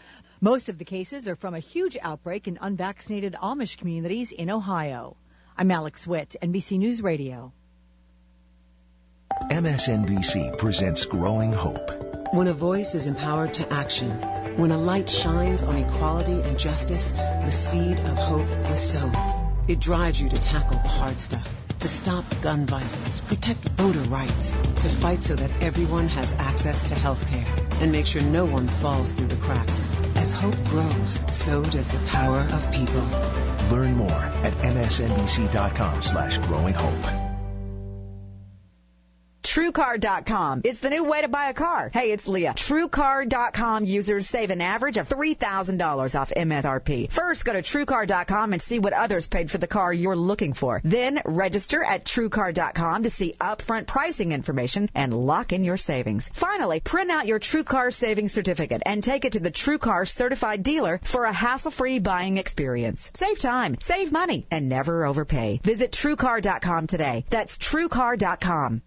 Most of the cases are from a huge outbreak in unvaccinated Amish communities in Ohio. I'm Alex Witt, NBC News Radio. MSNBC presents Growing Hope. When a voice is empowered to action, when a light shines on equality and justice, the seed of hope is sown. It drives you to tackle the hard stuff, to stop gun violence, protect voter rights, to fight so that everyone has access to health care, and make sure no one falls through the cracks. As hope grows, so does the power of people. Learn more at msnbc.com/growinghope. TrueCar.com. It's the new way to buy a car. Hey, it's Leah. TrueCar.com users save an average of $3,000 off MSRP. First, go to TrueCar.com and see what others paid for the car you're looking for. Then, register at TrueCar.com to see upfront pricing information and lock in your savings. Finally, print out your TrueCar savings certificate and take it to the TrueCar certified dealer for a hassle-free buying experience. Save time, save money, and never overpay. Visit TrueCar.com today. That's TrueCar.com.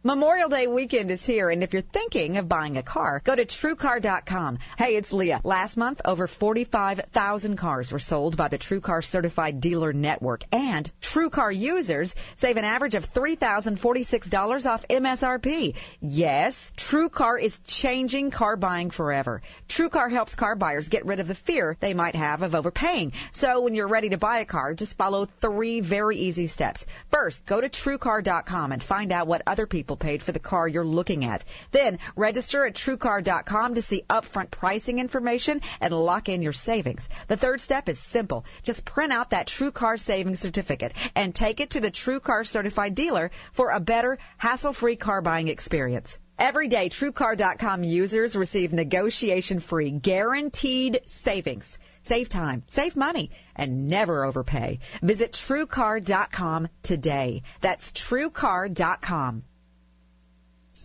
Memorial Day weekend is here, and if you're thinking of buying a car, go to TrueCar.com. Hey, it's Leah. Last month, over 45,000 cars were sold by the TrueCar Certified Dealer Network, and TrueCar users save an average of $3,046 off MSRP. Yes, TrueCar is changing car buying forever. TrueCar helps car buyers get rid of the fear they might have of overpaying. So when you're ready to buy a car, just follow 3 very easy steps. First, go to TrueCar.com and find out what other people paid for the car you're looking at. Then register at TrueCar.com to see upfront pricing information and lock in your savings. The third step is simple. Just print out that TrueCar savings certificate and take it to the TrueCar certified dealer for a better, hassle-free car buying experience. Every day, TrueCar.com users receive negotiation-free, guaranteed savings. Save time, save money, and never overpay. Visit TrueCar.com today. That's TrueCar.com.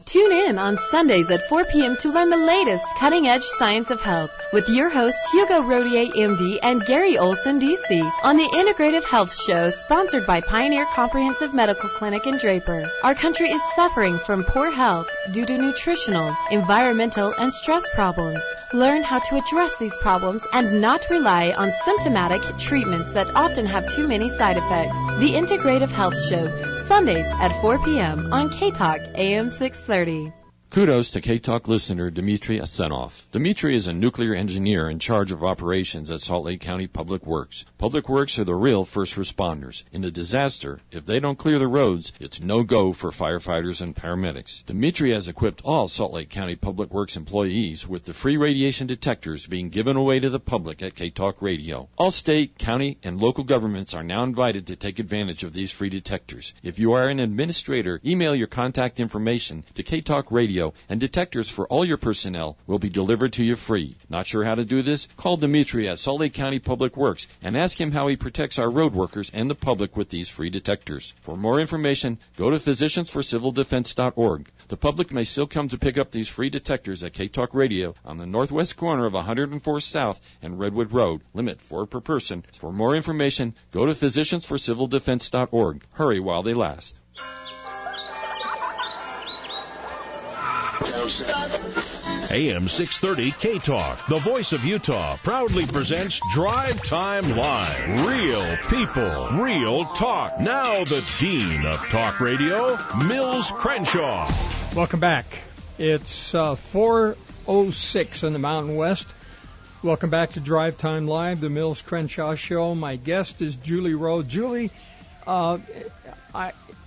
Tune in on Sundays at 4 p.m. to learn the latest cutting-edge science of health with your hosts Hugo Rodier, MD, and Gary Olson, DC, on the Integrative Health Show sponsored by Pioneer Comprehensive Medical Clinic in Draper. Our country is suffering from poor health due to nutritional, environmental, and stress problems. Learn how to address these problems and not rely on symptomatic treatments that often have too many side effects. The Integrative Health Show, Sundays at 4 p.m. on K-Talk AM 630. Kudos to K-Talk listener Dmitry Asenov. Dmitry is a nuclear engineer in charge of operations at Salt Lake County Public Works. Public Works are the real first responders. In a disaster, if they don't clear the roads, it's no-go for firefighters and paramedics. Dmitry has equipped all Salt Lake County Public Works employees with the free radiation detectors being given away to the public at K-Talk Radio. All state, county, and local governments are now invited to take advantage of these free detectors. If you are an administrator, email your contact information to K-Talk Radio, and detectors for all your personnel will be delivered to you free. Not sure how to do this? Call Dimitri at Salt Lake County Public Works and ask him how he protects our road workers and the public with these free detectors. For more information, go to physiciansforcivildefense.org. The public may still come to pick up these free detectors at K-Talk Radio on the northwest corner of 104 South and Redwood Road. Limit 4 per person. For more information, go to physiciansforcivildefense.org. Hurry while they last. AM 630 K-Talk, the voice of Utah, proudly presents Drive Time Live. Real people, real talk. Now the Dean of Talk Radio, Mills Crenshaw. Welcome back. It's 4:06 in the Mountain West. Welcome back to Drive Time Live, the Mills Crenshaw Show. My guest is Julie Rowe. Julie,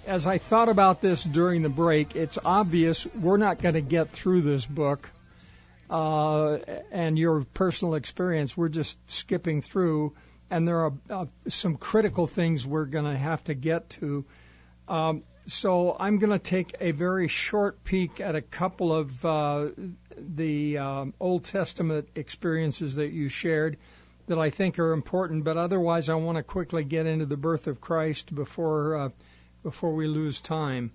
as I thought about this during the break, it's obvious we're not going to get through this book and your personal experience. We're just skipping through, and there are some critical things we're going to have to get to. So I'm going to take a very short peek at a couple of the Old Testament experiences that you shared that I think are important, but otherwise I want to quickly get into the birth of Christ before we lose time.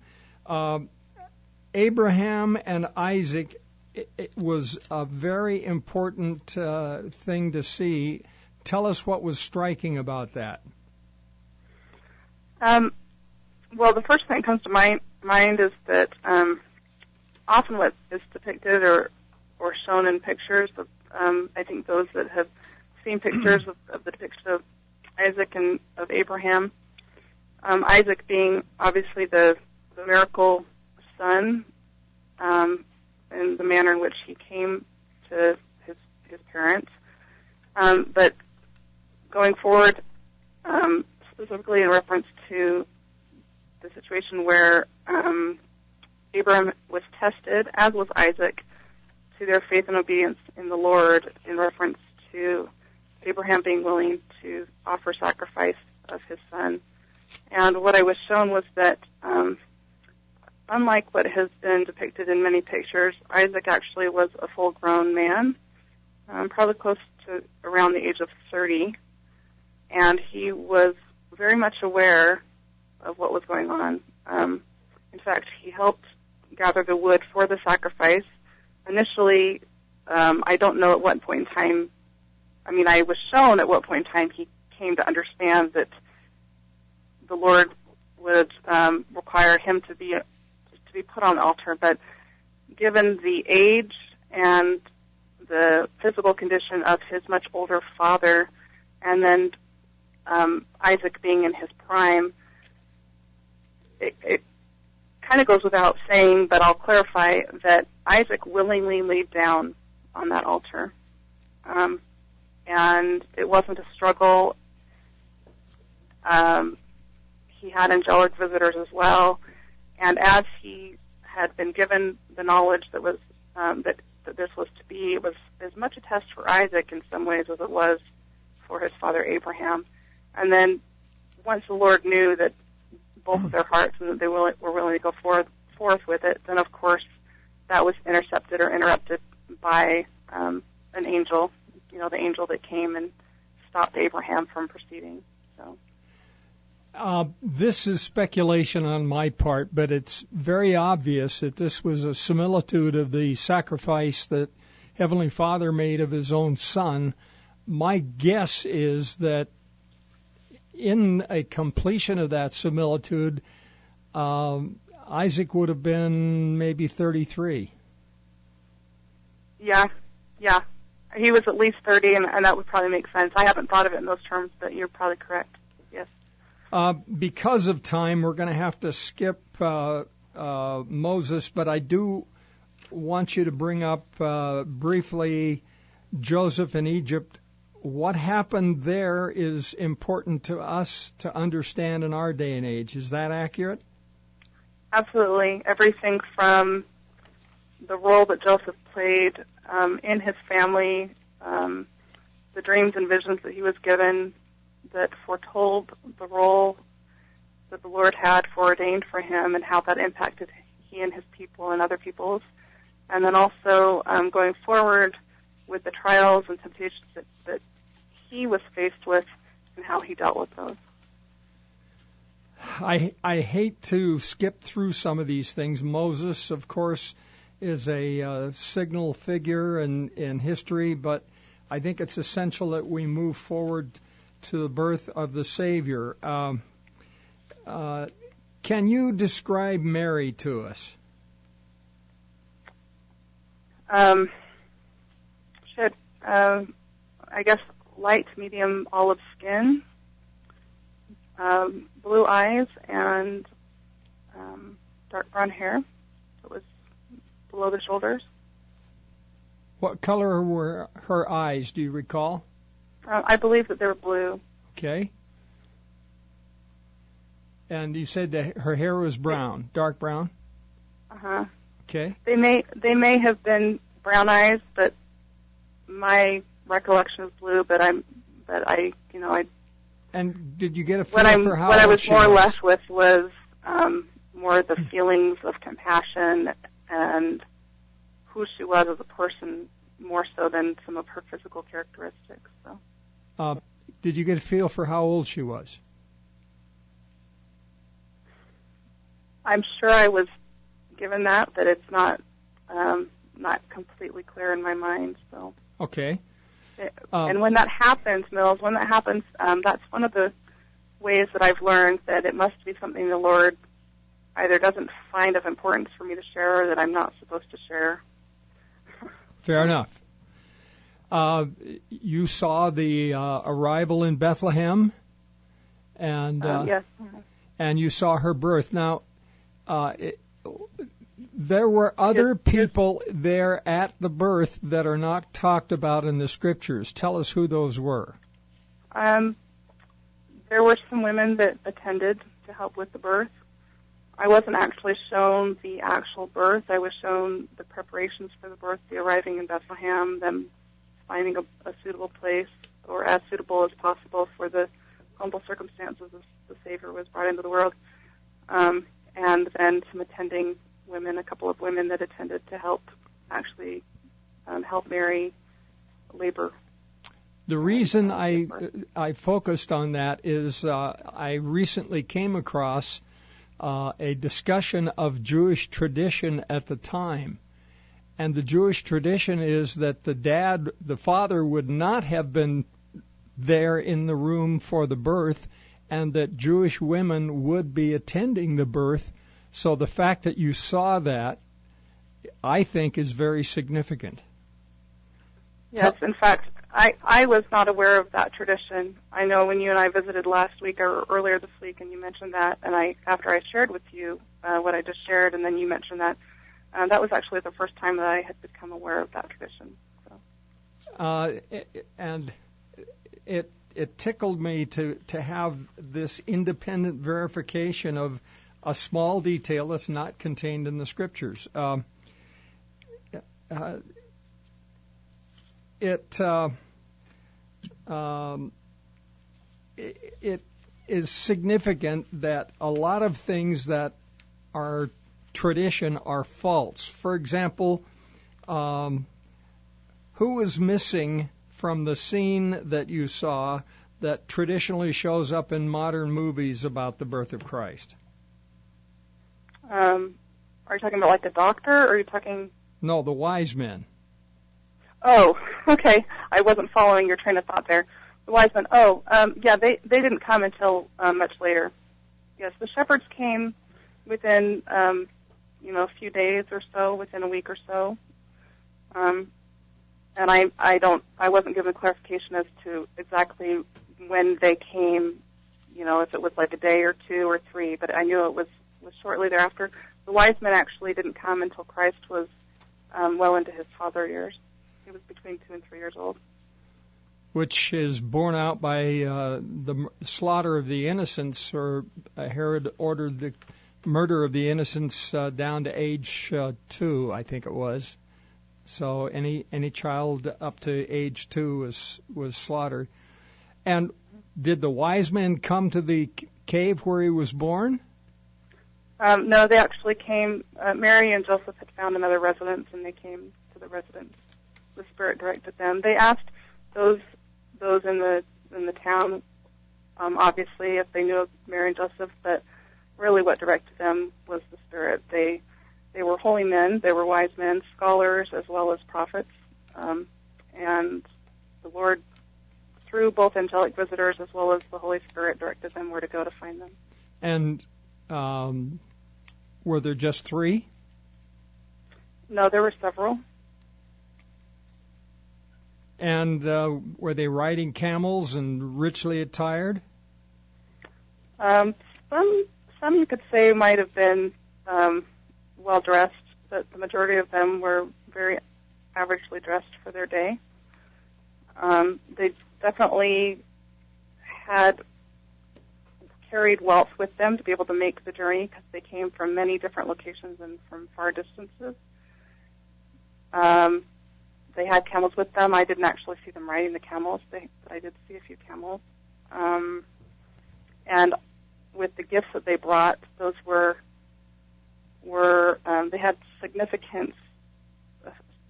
Abraham and Isaac, it was a very important thing to see. Tell us what was striking about that. Well, the first thing that comes to my mind is that often what is depicted or shown in pictures, I think those that have seen pictures of the depiction of Isaac and of Abraham, Isaac being obviously the miracle son, and the manner in which he came to his parents. But going forward, specifically in reference to the situation where Abraham was tested, as was Isaac, to their faith and obedience in the Lord, in reference to Abraham being willing to offer sacrifice of his son. And what I was shown was that, unlike what has been depicted in many pictures, Isaac actually was a full-grown man, probably close to around the age of 30, and he was very much aware of what was going on. In fact, he helped gather the wood for the sacrifice. Initially, I don't know at what point in time, I was shown at what point in time he came to understand that the Lord would require him to be put on the altar, but given the age and the physical condition of his much older father, and then Isaac being in his prime, it kind of goes without saying, but I'll clarify that Isaac willingly laid down on that altar. And it wasn't a struggle. He had angelic visitors as well. And as he had been given the knowledge that was that this was to be, it was as much a test for Isaac in some ways as it was for his father Abraham. And then once the Lord knew that both of their hearts and that they were willing to go forth with it, then of course that was intercepted or interrupted by an angel, the angel that came and stopped Abraham from proceeding. So This is speculation on my part, but it's very obvious that this was a similitude of the sacrifice that Heavenly Father made of His own Son. My guess is that in a completion of that similitude, Isaac would have been maybe 33. Yeah. He was at least 30, and that would probably make sense. I haven't thought of it in those terms, but you're probably correct. Yes. Because of time, we're going to have to skip Moses, but I do want you to bring up briefly Joseph in Egypt. What happened there is important to us to understand in our day and age. Is that accurate? Absolutely. Everything from the role that Joseph played in his family, the dreams and visions that he was given that foretold the role that the Lord had foreordained for him and how that impacted he and his people and other peoples. And then also going forward with the trials and temptations that he was faced with and how he dealt with those. I hate to skip through some of these things. Moses, of course, is a signal figure in history, but I think it's essential that we move forward to the birth of the Savior. Can you describe Mary to us? I guess light to medium olive skin, blue eyes, and dark brown hair. It was below the shoulders. What color were her eyes, do you recall? I believe that they were blue. Okay. And you said that her hair was brown, dark brown? Uh-huh. Okay. They may have been brown eyes, but my recollection is blue, but I. And did you get a feel for how what I was she more was? left with was more the feelings of compassion and who she was as a person, more so than some of her physical characteristics. So. Did you get a feel for how old she was? I'm sure I was given that, but it's not completely clear in my mind. So. Okay. And when that happens, Mills, that's one of the ways that I've learned that it must be something the Lord either doesn't find of importance for me to share or that I'm not supposed to share. Fair enough. You saw the arrival in Bethlehem, and yes. And you saw her birth. Now, there were other people there at the birth that are not talked about in the Scriptures. Tell us who those were. There were some women that attended to help with the birth. I wasn't actually shown the actual birth. I was shown the preparations for the birth, the arriving in Bethlehem, them finding a suitable place, or as suitable as possible for the humble circumstances of the Savior was brought into the world. And then some attending women, a couple of women that attended to help actually help Mary labor. The reason I focused on that is I recently came across a discussion of Jewish tradition at the time. And the Jewish tradition is that the father would not have been there in the room for the birth, and that Jewish women would be attending the birth. So the fact that you saw that, I think, is very significant. Yes, in fact, I was not aware of that tradition. I know when you and I visited last week or earlier this week, and you mentioned that, and after I shared with you what I just shared, and then you mentioned that, that was actually the first time that I had become aware of that tradition. So. And it tickled me to have this independent verification of a small detail that's not contained in the Scriptures. It is significant that a lot of things that are tradition are false. For example, who was missing from the scene that you saw that traditionally shows up in modern movies about the birth of Christ? Are you talking about like the doctor, or are you talking... No, the wise men. Oh, okay. I wasn't following your train of thought there. The wise men. Yeah, they didn't come until much later. Yes, the shepherds came within, a few days or so, within a week or so. And I wasn't given clarification as to exactly when they came, if it was like a day or 2 or 3, but I knew it was shortly thereafter. The wise men actually didn't come until Christ was well into his toddler years. He was between 2 and 3 years old. Which is borne out by the slaughter of the innocents, or Herod ordered the murder of the innocents down to age 2, I think it was. So any child up to age 2 was slaughtered. And did the wise men come to the cave where he was born? No, they actually came. Mary and Joseph had found another residence, and they came to the residence. The Spirit directed them. They asked those in the town, obviously, if they knew of Mary and Joseph, but really what directed them was the Spirit. They were holy men, they were wise men, scholars as well as prophets, and the Lord, through both angelic visitors as well as the Holy Spirit, directed them where to go to find them. And were there just 3? No, there were several. And were they riding camels and richly attired? Some you could say might have been well dressed, but the majority of them were very averagely dressed for their day. They definitely had carried wealth with them to be able to make the journey, because they came from many different locations and from far distances. They had camels with them. I didn't actually see them riding the camels, but I did see a few camels. And with the gifts that they brought, those were they had significance,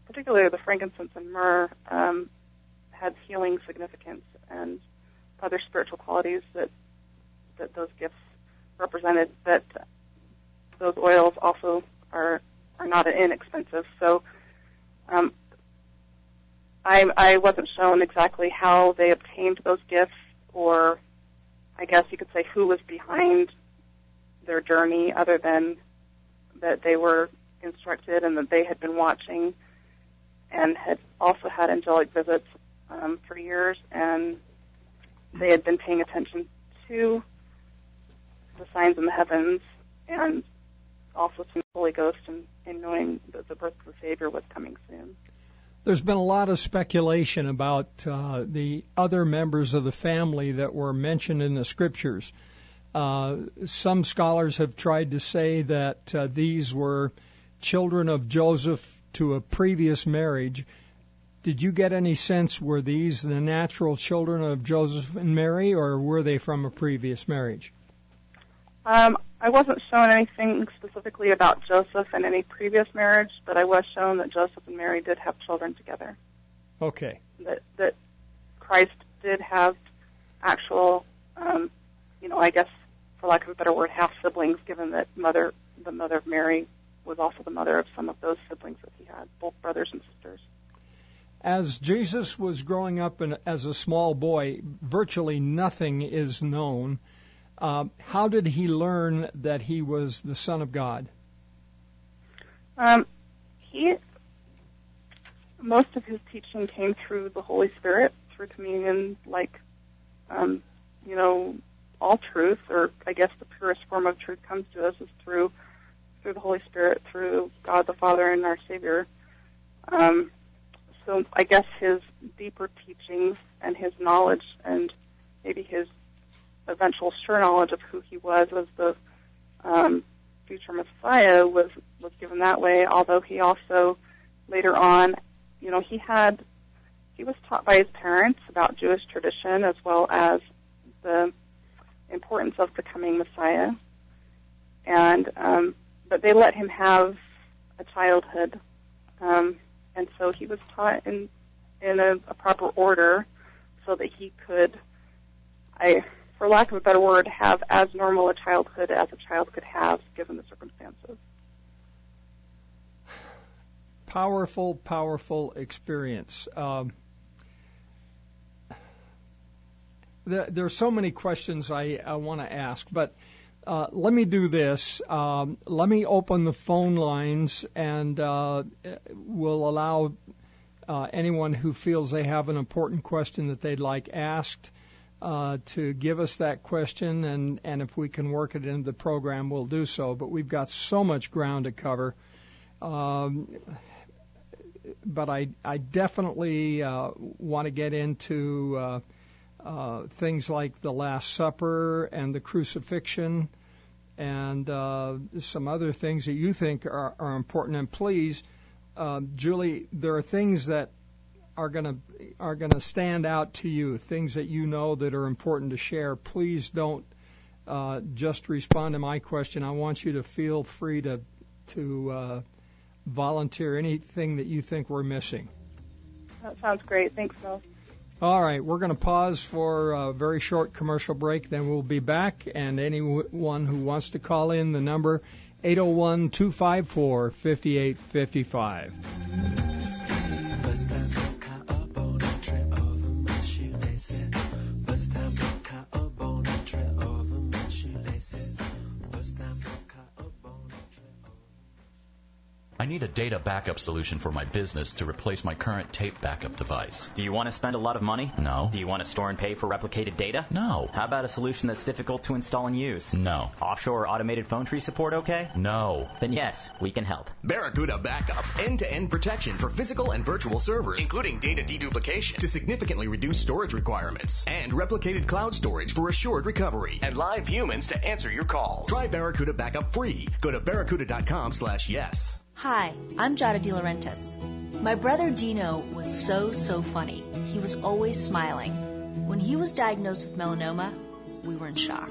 particularly the frankincense and myrrh had healing significance and other spiritual qualities that those gifts represented. That those oils also are not inexpensive. So I wasn't shown exactly how they obtained those gifts, or I guess you could say who was behind their journey, other than that they were instructed and that they had been watching and had also had angelic visits for years, and they had been paying attention to the signs in the heavens and also to the Holy Ghost and knowing that the birth of the Savior was coming soon. There's been a lot of speculation about the other members of the family that were mentioned in the Scriptures. Some scholars have tried to say that these were children of Joseph to a previous marriage. Did you get any sense, were these the natural children of Joseph and Mary, or were they from a previous marriage? I wasn't shown anything specifically about Joseph and any previous marriage, but I was shown that Joseph and Mary did have children together. Okay. That Christ did have actual, I guess, for lack of a better word, half-siblings, given that the mother of Mary was also the mother of some of those siblings that he had, both brothers and sisters. As Jesus was growing up as a small boy, virtually nothing is known. How did he learn that he was the Son of God? Most of his teaching came through the Holy Spirit, through communion, like, all truth, or I guess the purest form of truth comes to us is through the Holy Spirit, through God the Father and our Savior. So I guess his deeper teachings and his knowledge and maybe his eventual sure knowledge of who he was as the future Messiah was given that way, although he also later on, he was taught by his parents about Jewish tradition as well as the importance of the coming Messiah. And but they let him have a childhood, and so he was taught in a proper order so that he could for lack of a better word, have as normal a childhood as a child could have given the circumstances. Powerful, powerful experience. There are so many questions I want to ask, but let me do this. Let me open the phone lines, and we'll allow anyone who feels they have an important question that they'd like asked to give us that question, and if we can work it into the program, we'll do so. But we've got so much ground to cover. But I definitely want to get into things like the Last Supper and the crucifixion and some other things that you think are important. And please, Julie, there are things that are going to stand out to you, things that you know that are important to share. Please don't just respond to my question. I want you to feel free to volunteer anything that you think we're missing. That sounds great. Thanks, Bill. All right, we're going to pause for a very short commercial break, then we'll be back, and anyone who wants to call in, the number 801-254-5855. I need a data backup solution for my business to replace my current tape backup device. Do you want to spend a lot of money? No. Do you want to store and pay for replicated data? No. How about a solution that's difficult to install and use? No. Offshore or automated phone tree support okay? No. Then yes, we can help. Barracuda Backup. End-to-end protection for physical and virtual servers, including data deduplication to significantly reduce storage requirements, and replicated cloud storage for assured recovery, and live humans to answer your calls. Try Barracuda Backup free. Go to barracuda.com/yes. Hi, I'm Jada De Laurentiis. My brother Dino was so funny. He was always smiling. When he was diagnosed with melanoma, we were in shock.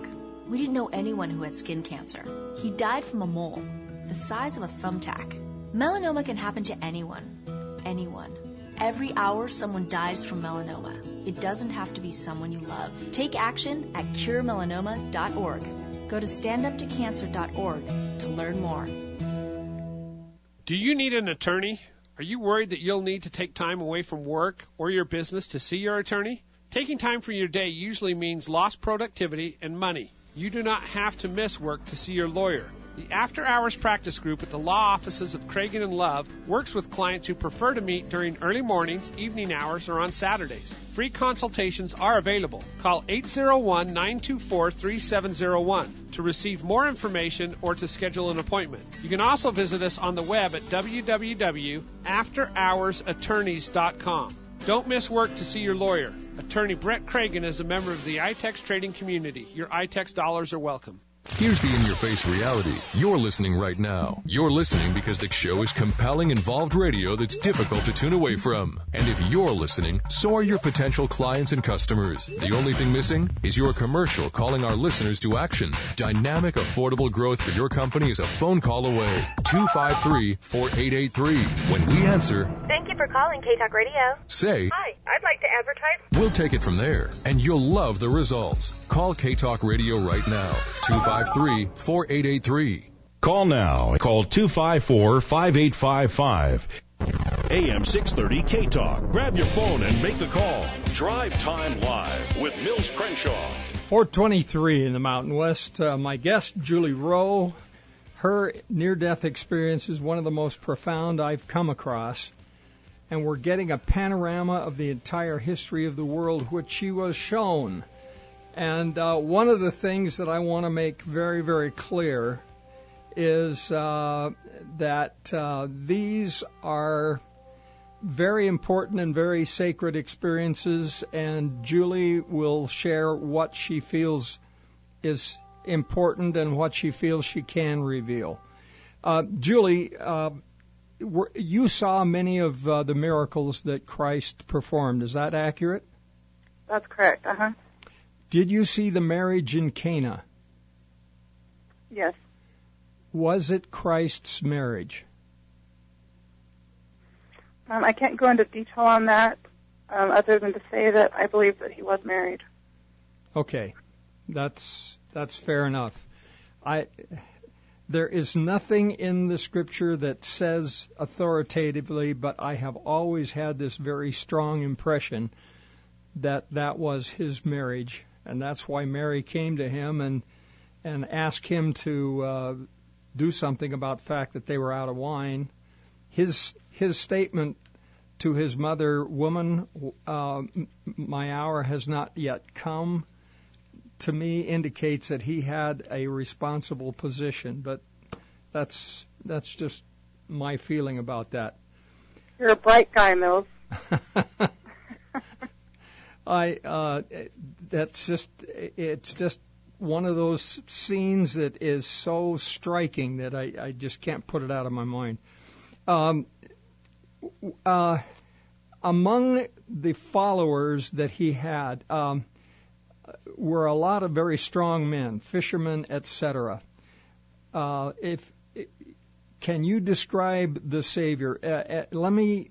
We didn't know anyone who had skin cancer. He died from a mole, the size of a thumbtack. Melanoma can happen to anyone. Anyone. Every hour, someone dies from melanoma. It doesn't have to be someone you love. Take action at curemelanoma.org. Go to standuptocancer.org to learn more. Do you need an attorney? Are you worried that you'll need to take time away from work or your business to see your attorney? Taking time from your day usually means lost productivity and money. You do not have to miss work to see your lawyer. The After Hours Practice Group at the law offices of Cragen & Love works with clients who prefer to meet during early mornings, evening hours, or on Saturdays. Free consultations are available. Call 801-924-3701 to receive more information or to schedule an appointment. You can also visit us on the web at www.afterhoursattorneys.com. Don't miss work to see your lawyer. Attorney Brett Cragen is a member of the iTex trading community. Your iTex dollars are welcome. Here's the in-your-face reality. You're listening right now. You're listening because the show is compelling, involved radio that's difficult to tune away from. And if you're listening, so are your potential clients and customers. The only thing missing is your commercial calling our listeners to action. Dynamic, affordable growth for your company is a phone call away. 253-4883. When we answer, thank you for calling K-Talk Radio. Say, hi, I'd like to advertise. We'll take it from there, and you'll love the results. Call K-Talk Radio right now. 253-4883. Call now. Call 254-5855. AM 630 K-Talk. Grab your phone and make the call. Drive Time Live with Mills Crenshaw. 423 in the Mountain West. My guest, Julie Rowe. Her near-death experience is one of the most profound I've come across. And we're getting a panorama of the entire history of the world, which she was shown. And one of the things that I want to make very, very clear is that these are very important and very sacred experiences, and Julie will share what she feels is important and what she feels she can reveal. Julie, you saw many of the miracles that Christ performed. Is that accurate? That's correct. Uh-huh. Did you see the marriage in Cana? Yes. Was it Christ's marriage? I can't go into detail on that, other than to say that I believe that he was married. Okay, that's fair enough. There is nothing in the Scripture that says authoritatively, but I have always had this very strong impression that that was his marriage, and that's why Mary came to him and asked him to do something about the fact that they were out of wine. His statement to his mother, "Woman, my hour has not yet come," to me indicates that he had a responsible position, but that's just my feeling about that. You're a bright guy, Mills. It's just one of those scenes that is so striking that I just can't put it out of my mind. Among the followers that he had were a lot of very strong men, fishermen, etc. Can you describe the Savior? Let me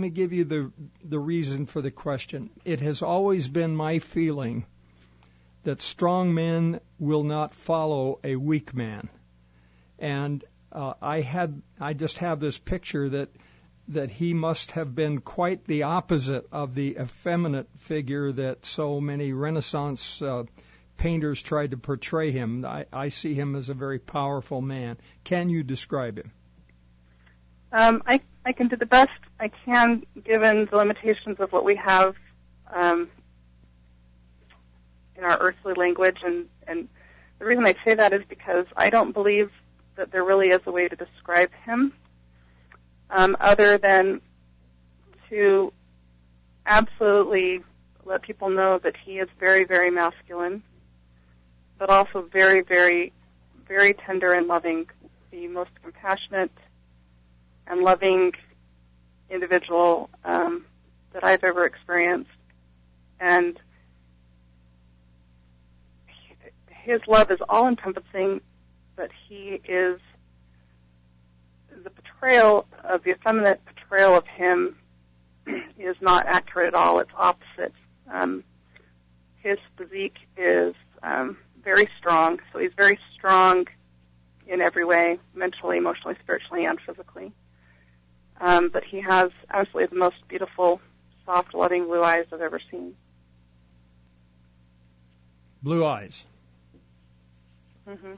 give you the reason for the question. It has always been my feeling that strong men will not follow a weak man, and I just have this picture that he must have been quite the opposite of the effeminate figure that so many Renaissance painters tried to portray him. I see him as a very powerful man. Can you describe him? I can do the best I can, given the limitations of what we have in our earthly language, and the reason I say that is because I don't believe that there really is a way to describe him other than to absolutely let people know that he is very, very masculine, but also very, very, very tender and loving, the most compassionate and loving individual that I've ever experienced. And his love is all-encompassing, but he is the portrayal of the effeminate portrayal of him is not accurate at all. It's opposite. His physique is very strong, so he's very strong in every way, mentally, emotionally, spiritually, and physically. But he has absolutely the most beautiful, soft, loving blue eyes I've ever seen. Blue eyes. Mm-hmm.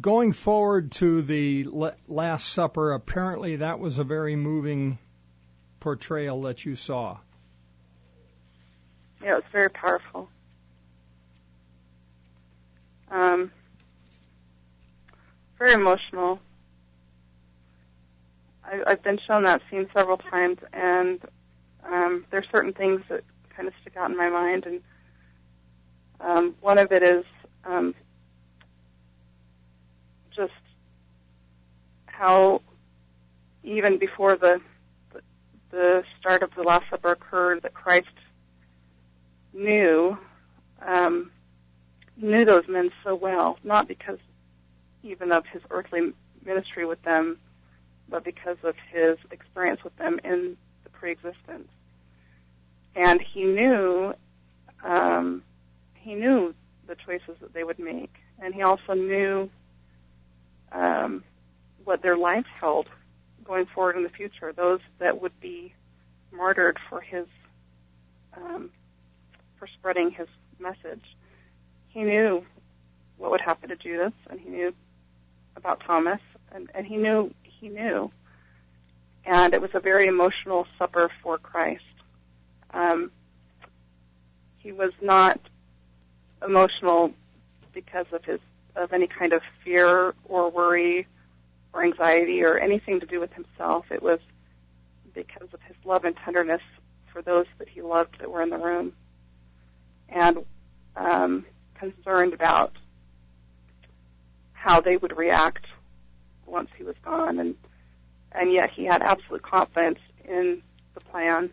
Going forward to the Last Supper, apparently that was a very moving portrayal that you saw. Yeah, it was very powerful. Very emotional. I've been shown that scene several times, and there's certain things that kind of stick out in my mind, and one of it is just how even before the start of the Last Supper occurred, that Christ knew those men so well, not because even of his earthly ministry with them, but because of his experience with them in the pre-existence. And he knew the choices that they would make, and he also knew what their lives held going forward in the future, those that would be martyred for his for spreading his message. He knew what would happen to Judas, and he knew about Thomas, and he knew, and it was a very emotional supper for Christ. He was not emotional because of any kind of fear or worry or anxiety or anything to do with himself. It was because of his love and tenderness for those that he loved that were in the room, and concerned about how they would react once he was gone. And yet he had absolute confidence in the plan,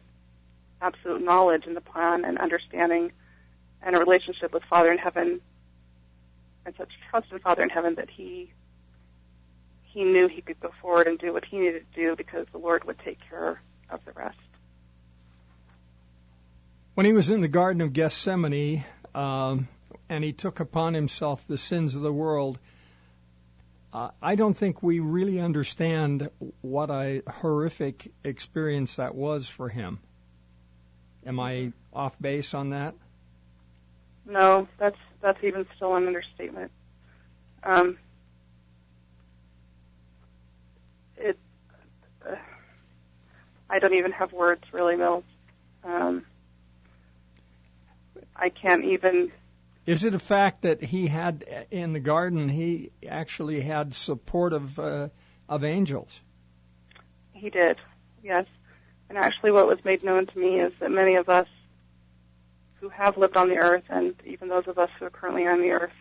absolute knowledge in the plan, and understanding, and a relationship with Father in heaven, and such trust in Father in heaven that he knew he could go forward and do what he needed to do because the Lord would take care of the rest. When he was in the Garden of Gethsemane, and he took upon himself the sins of the world, I don't think we really understand what a horrific experience that was for him. Am I off base on that? No, that's even still an understatement. I don't even have words, really, Mills. I can't even. Is it a fact that he had in the garden? He actually had support of angels. He did, yes. And actually, what was made known to me is that many of us who have lived on the earth, and even those of us who are currently on the earth,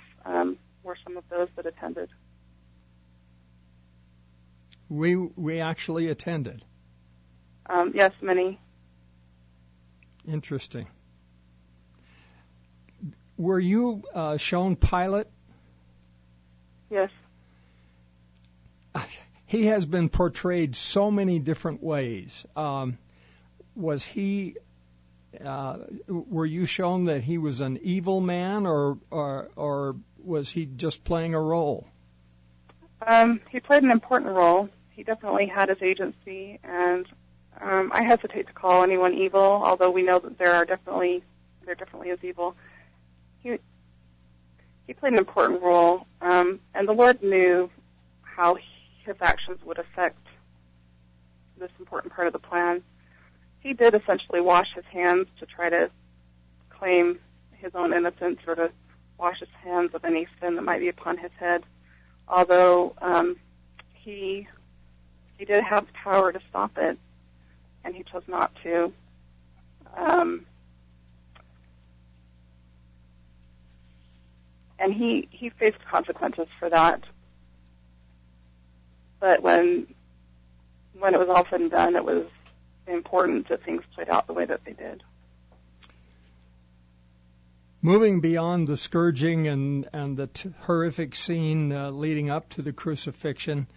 were some of those that attended. We actually attended. Yes, many. Interesting. Were you shown Pilate? Yes. He has been portrayed so many different ways. Was he? Were you shown that he was an evil man, or was he just playing a role? He played an important role. He definitely had his agency, and I hesitate to call anyone evil, although we know that there definitely is evil. He played an important role, and the Lord knew how his actions would affect this important part of the plan. He did essentially wash his hands to try to claim his own innocence, or to wash his hands of any sin that might be upon his head, although he did have the power to stop it, and he chose not to. And he faced consequences for that. But when it was all said and done, it was important that things played out the way that they did. Moving beyond the scourging and the horrific scene leading up to the crucifixion,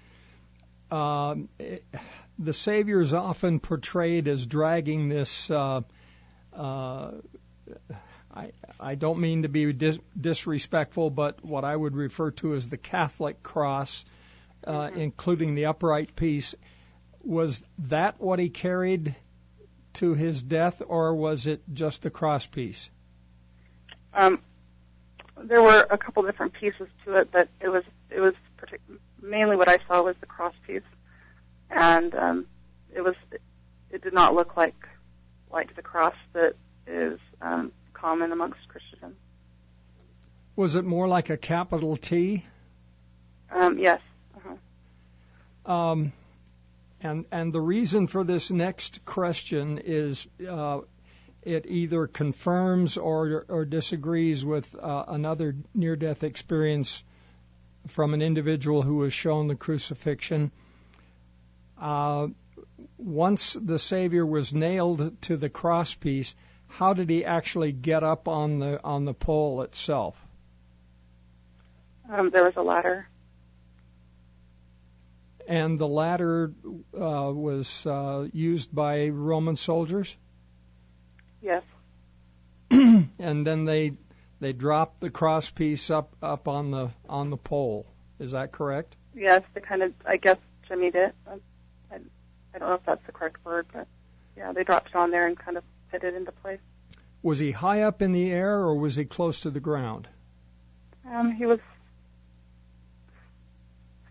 the Savior is often portrayed as dragging this. I don't mean to be disrespectful, but what I would refer to as the Catholic cross, including the upright piece. Was that what he carried to his death, or was it just the cross piece? There were a couple different pieces to it, but it was mainly what I saw was the cross piece, and it did not look like the cross that is common amongst Christians. Was it more like a capital T? Yes. And the reason for this next question is it either confirms or disagrees with another near-death experience from an individual who was shown the crucifixion. Once the Savior was nailed to the crosspiece, how did he actually get up on the pole itself? There was a ladder. And the ladder was used by Roman soldiers? Yes. And then they dropped the crosspiece up on the pole. Is that correct? Yes, they kind of, I guess, jimmied it. I don't know if that's the correct word, but yeah, they dropped it on there and kind of fit it into place. Was he high up in the air, or was he close to the ground? He was,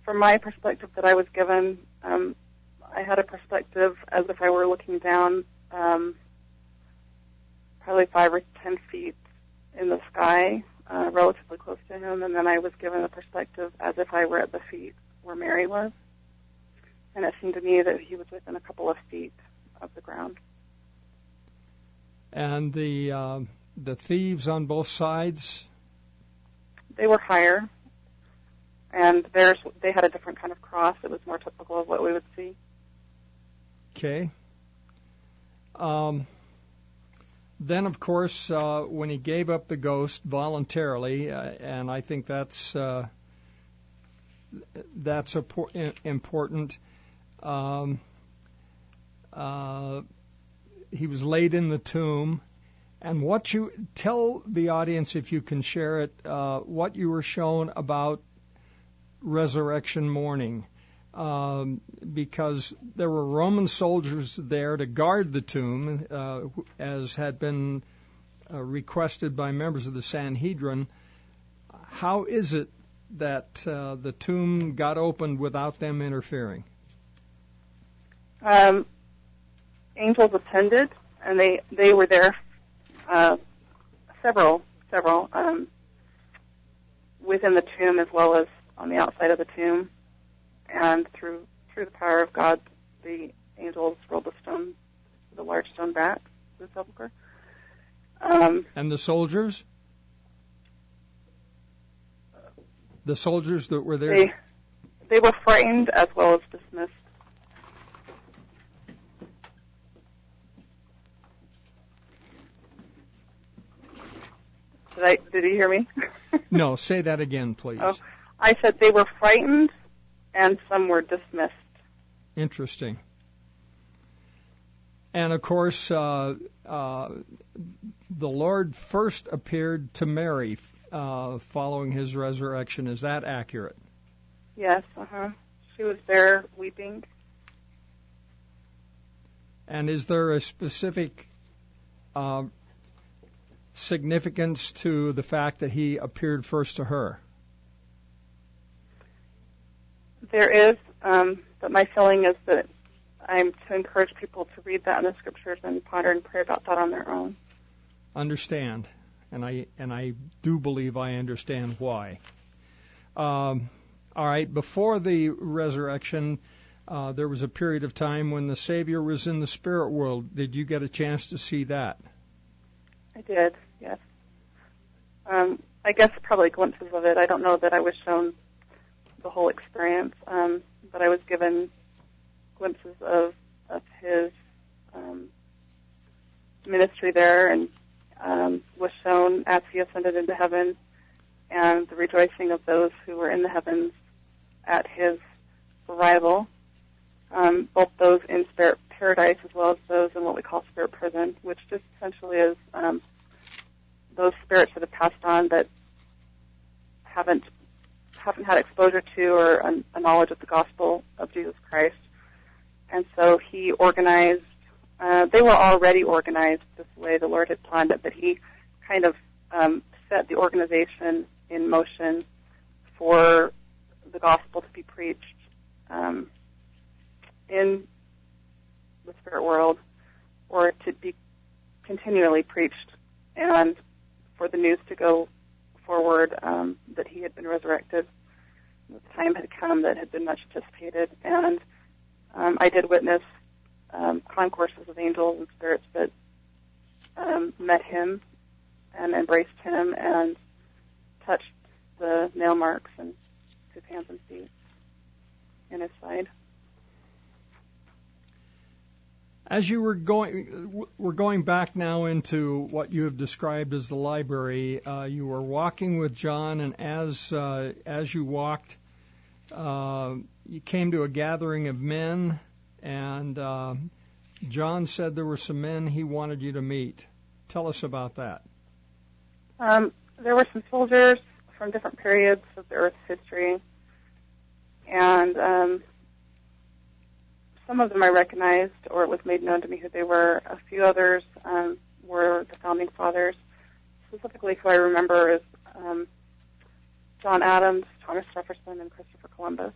from my perspective that I was given, I had a perspective as if I were looking down probably 5 or 10 feet in the sky, relatively close to him, and then I was given a perspective as if I were at the feet where Mary was. And it seemed to me that he was within a couple of feet of the ground. And the thieves on both sides? They were higher, and they had a different kind of cross. It was more typical of what we would see. Okay. Then, of course, when he gave up the ghost voluntarily, and I think that's important. He was laid in the tomb, And what you tell the audience, if you can share it, what you were shown about Resurrection Morning, because there were Roman soldiers there to guard the tomb, as had been requested by members of the Sanhedrin. How is it that the tomb got opened without them interfering? Angels attended, and they were there, several, within the tomb as well as on the outside of the tomb. And through the power of God, the angels rolled the large stone back to the sepulchre. And the soldiers? The soldiers that were there? They were frightened as well as dismissed. Did you hear me? No, say that again, please. Oh, I said they were frightened and some were dismissed. Interesting. And, of course, the Lord first appeared to Mary following his resurrection. Is that accurate? Yes, She was there weeping. And is there a specific significance to the fact that he appeared first to her? There is, but my feeling is that I'm to encourage people to read that in the scriptures and ponder and pray about that on their own. Understand, and I do believe I understand why. All right, before the resurrection, there was a period of time when the Savior was in the spirit world. Did you get a chance to see that? I did, yes. I guess probably glimpses of it. I don't know that I was shown the whole experience, but I was given glimpses of his ministry there, and was shown as he ascended into heaven, and the rejoicing of those who were in the heavens at his arrival, both those in spirit paradise as well as those in what we call spirit prison, which just essentially is those spirits that have passed on that haven't had exposure to or a knowledge of the gospel of Jesus Christ. And so he organized, they were already organized this way, the Lord had planned it, but he kind of set the organization in motion for the gospel to be preached in the spirit world, or to be continually preached, and for the news to go forward that he had been resurrected. The time had come that had been much anticipated, and I did witness concourses of angels and spirits that met him and embraced him and touched the nail marks and his hands and feet in his side. As you we're going back now into what you have described as the library. You were walking with John, and as you walked, you came to a gathering of men, and John said there were some men he wanted you to meet. Tell us about that. There were some soldiers from different periods of the Earth's history, and some of them I recognized, or it was made known to me who they were. A few others were the founding fathers. Specifically, who I remember is John Adams, Thomas Jefferson, and Christopher Columbus.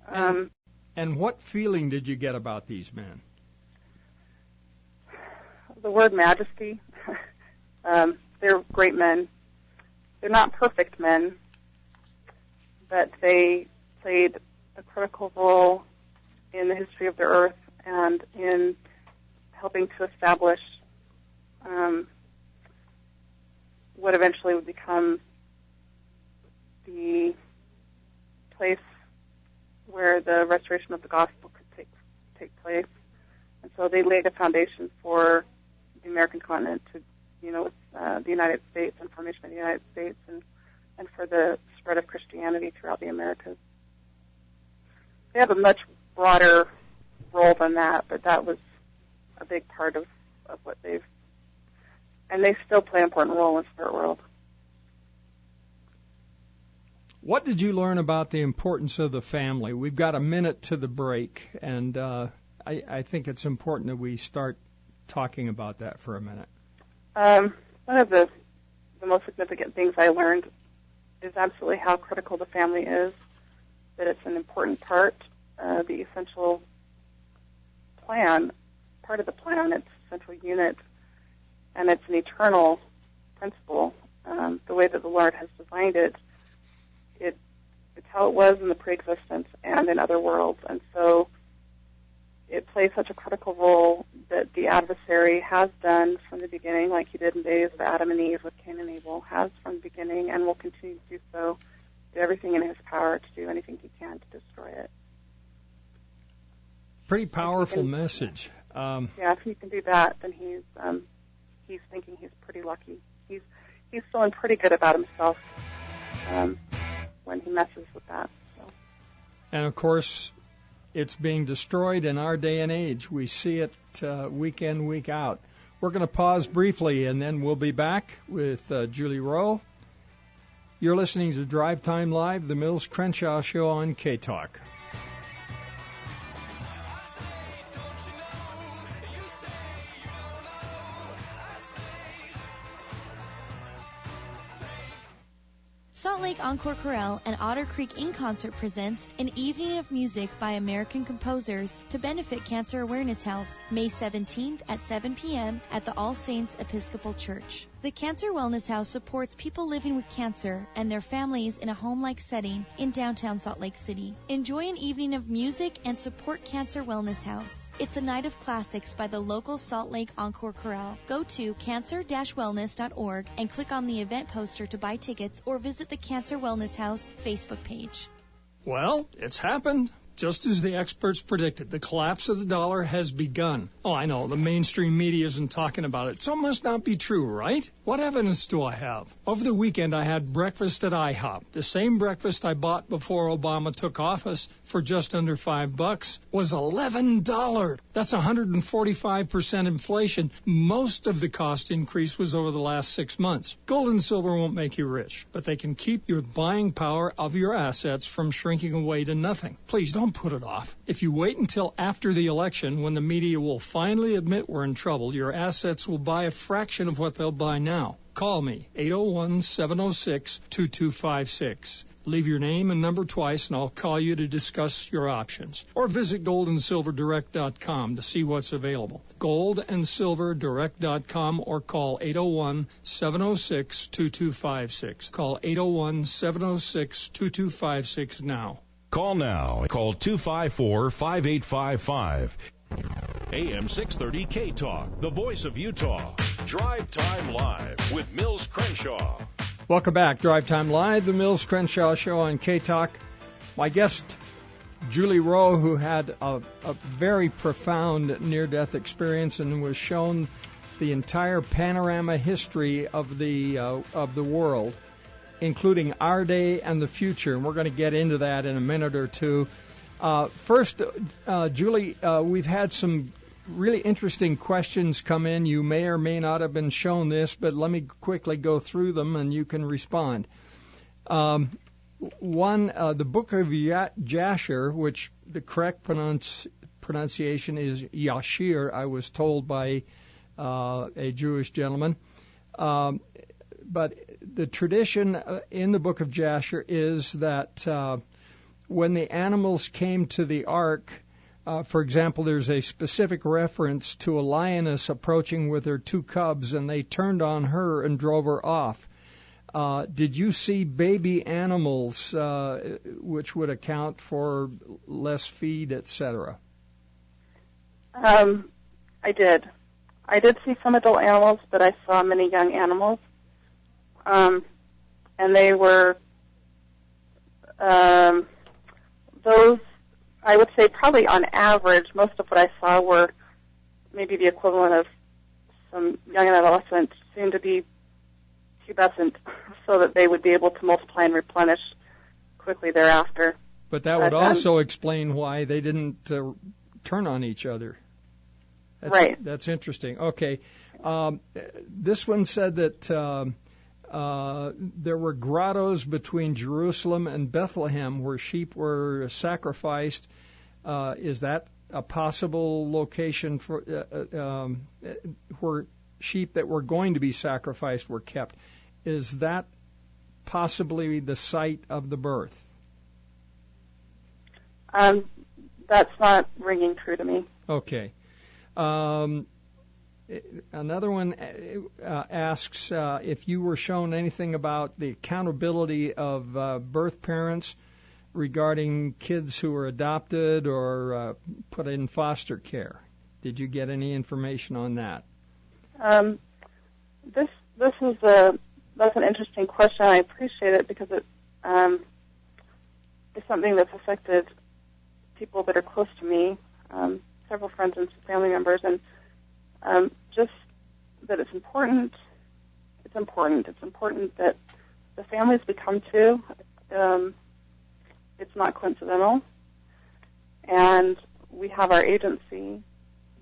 And what feeling did you get about these men? The word majesty. They're great men. They're not perfect men, but they played a critical role in the history of the earth and in helping to establish what eventually would become the place where the restoration of the gospel could take place. And so they laid a foundation for the American continent to, with the United States and formation of the United States, and for the spread of Christianity throughout the Americas. They have a much broader role than that, but that was a big part of what and they still play an important role in the spirit world. What did you learn about the importance of the family? We've got a minute to the break, and I think it's important that we start talking about that for a minute. One of the most significant things I learned is absolutely how critical the family is, that it's an important part, the essential plan, part of the plan, it's a central unit, and it's an eternal principle. The way that the Lord has designed it, it's how it was in the pre-existence and in other worlds, and so it plays such a critical role that the adversary has done from the beginning, like he did in the days of Adam and Eve with Cain and Abel, has from the beginning and will continue to do so, do everything in his power to do anything he can to destroy it. Pretty powerful message. Yeah, if he can do that, then he's thinking he's pretty lucky. He's feeling pretty good about himself when he messes with that. So. And of course, it's being destroyed in our day and age. We see it week in, week out. We're going to pause briefly, and then we'll be back with Julie Rowe. You're listening to Drive Time Live, the Mills Crenshaw Show on K-Talk. Salt Lake Encore Chorale and Otter Creek In Concert presents an evening of music by American composers to benefit Cancer Awareness House, May 17th at 7 p.m. at the All Saints Episcopal Church. The Cancer Wellness House supports people living with cancer and their families in a home-like setting in downtown Salt Lake City. Enjoy an evening of music and support Cancer Wellness House. It's a night of classics by the local Salt Lake Encore Chorale. Go to cancer-wellness.org and click on the event poster to buy tickets or visit the Cancer Wellness House Facebook page. Well, it's happened. Just as the experts predicted, the collapse of the dollar has begun. Oh, I know, the mainstream media isn't talking about it, so it must not be true, right? What evidence do I have? Over the weekend, I had breakfast at IHOP. The same breakfast I bought before Obama took office for just under $5 was $11. That's 145% inflation. Most of the cost increase was over the last 6 months. Gold and silver won't make you rich, but they can keep your buying power of your assets from shrinking away to nothing. Please don't put it off. If you wait until after the election, when the media will finally admit we're in trouble, your assets will buy a fraction of what they'll buy now. Call me, 801-706-2256. Leave your name and number twice, and I'll call you to discuss your options. Or visit goldandsilverdirect.com to see what's available. Goldandsilverdirect.com or call 801-706-2256. Call 801-706-2256 now. Call now. Call 254-5855. AM 630 K-Talk, the voice of Utah. Drive Time Live with Mills Crenshaw. Welcome back. Drive Time Live, the Mills Crenshaw Show on K-Talk. My guest, Julie Rowe, who had a very profound near-death experience and was shown the entire panorama history of the world, including our day and the future, and we're going to get into that in a minute or two. First, Julie, we've had some really interesting questions come in. You may or may not have been shown this, but let me quickly go through them and you can respond. One, the book of Jasher, which the correct pronunciation is Yashir, I was told by a Jewish gentleman. But the tradition in the book of Jasher is that when the animals came to the ark, for example, there's a specific reference to a lioness approaching with her 2 cubs, and they turned on her and drove her off. Did you see baby animals, which would account for less feed, etc.? I did. I did see some adult animals, but I saw many young animals. And they were, those, I would say probably on average, most of what I saw were maybe the equivalent of some young adolescents, soon to be pubescent, so that they would be able to multiply and replenish quickly thereafter. But that would also explain why they didn't turn on each other. Right. That's interesting. Okay. This one said that there were grottos between Jerusalem and Bethlehem where sheep were sacrificed. Is that a possible location for where sheep that were going to be sacrificed were kept? Is that possibly the site of the birth? That's not ringing true to me. Okay. Another one asks if you were shown anything about the accountability of birth parents regarding kids who were adopted or put in foster care. Did you get any information on that? That's an interesting question. I appreciate it because it is something that's affected people that are close to me, several friends and family members, and just that it's important. It's important. It's important that the families we come to, it's not coincidental, and we have our agency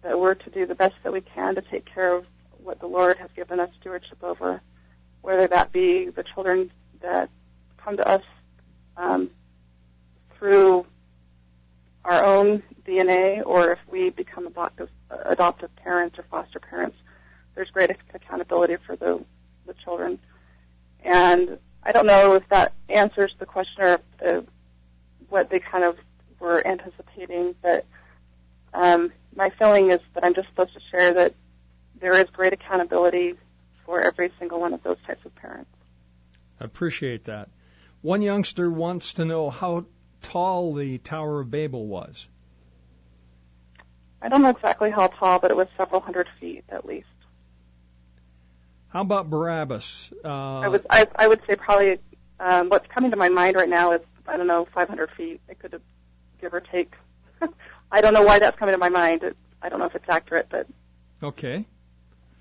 that we're to do the best that we can to take care of what the Lord has given us stewardship over, whether that be the children that come to us through our own DNA, or if we become adoptive parents or foster parents. There's great accountability for the children. And I don't know if that answers the question or what they kind of were anticipating, but my feeling is that I'm just supposed to share that there is great accountability for every single one of those types of parents. I appreciate that. One youngster wants to know how tall the Tower of Babel was. I don't know exactly how tall, but it was several hundred feet at least. How about Barabbas? I would say probably what's coming to my mind right now is, 500 feet. It could have, give or take. I don't know why that's coming to my mind. I don't know if it's accurate, but... Okay.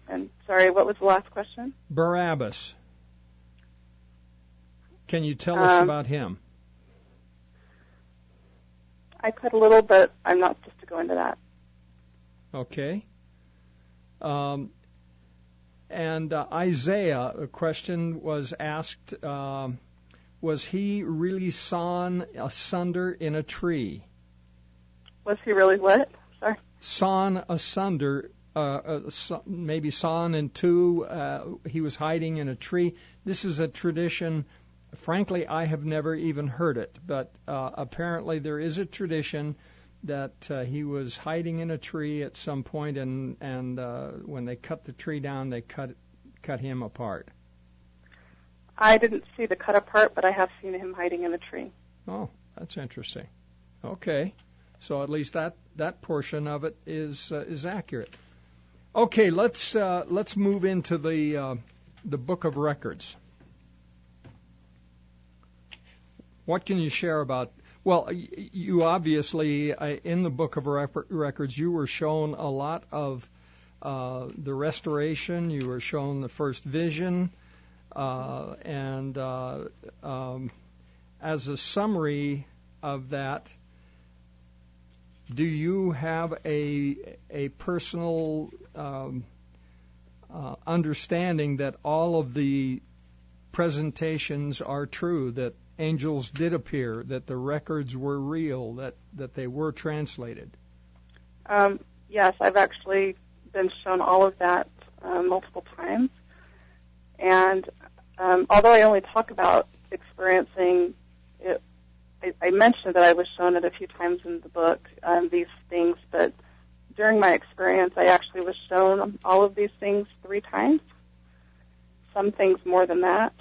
And sorry, what was the last question? Barabbas. Can you tell us about him? I could a little, but I'm not supposed to go into that. Okay. And Isaiah, a question was asked, was he really sawn asunder in a tree? Was he really what? Sorry. Sawn asunder, maybe sawn in two. He was hiding in a tree. This is a tradition. Frankly, I have never even heard it, but apparently there is a tradition that he was hiding in a tree at some point, and when they cut the tree down, they cut him apart. I didn't see the cut apart, but I have seen him hiding in a tree. Oh, that's interesting. Okay, so at least that portion of it is accurate. Okay, let's move into the Book of Records. What can you share about? Well, you obviously, in the Book of Records, you were shown a lot of the restoration. You were shown the first vision. And as a summary of that, do you have a personal understanding that all of the presentations are true, that angels did appear, that the records were real, that they were translated? Yes, I've actually been shown all of that multiple times. And although I only talk about experiencing it, I mentioned that I was shown it a few times in the book, these things, but during my experience, I actually was shown all of these things 3 times, some things more than that.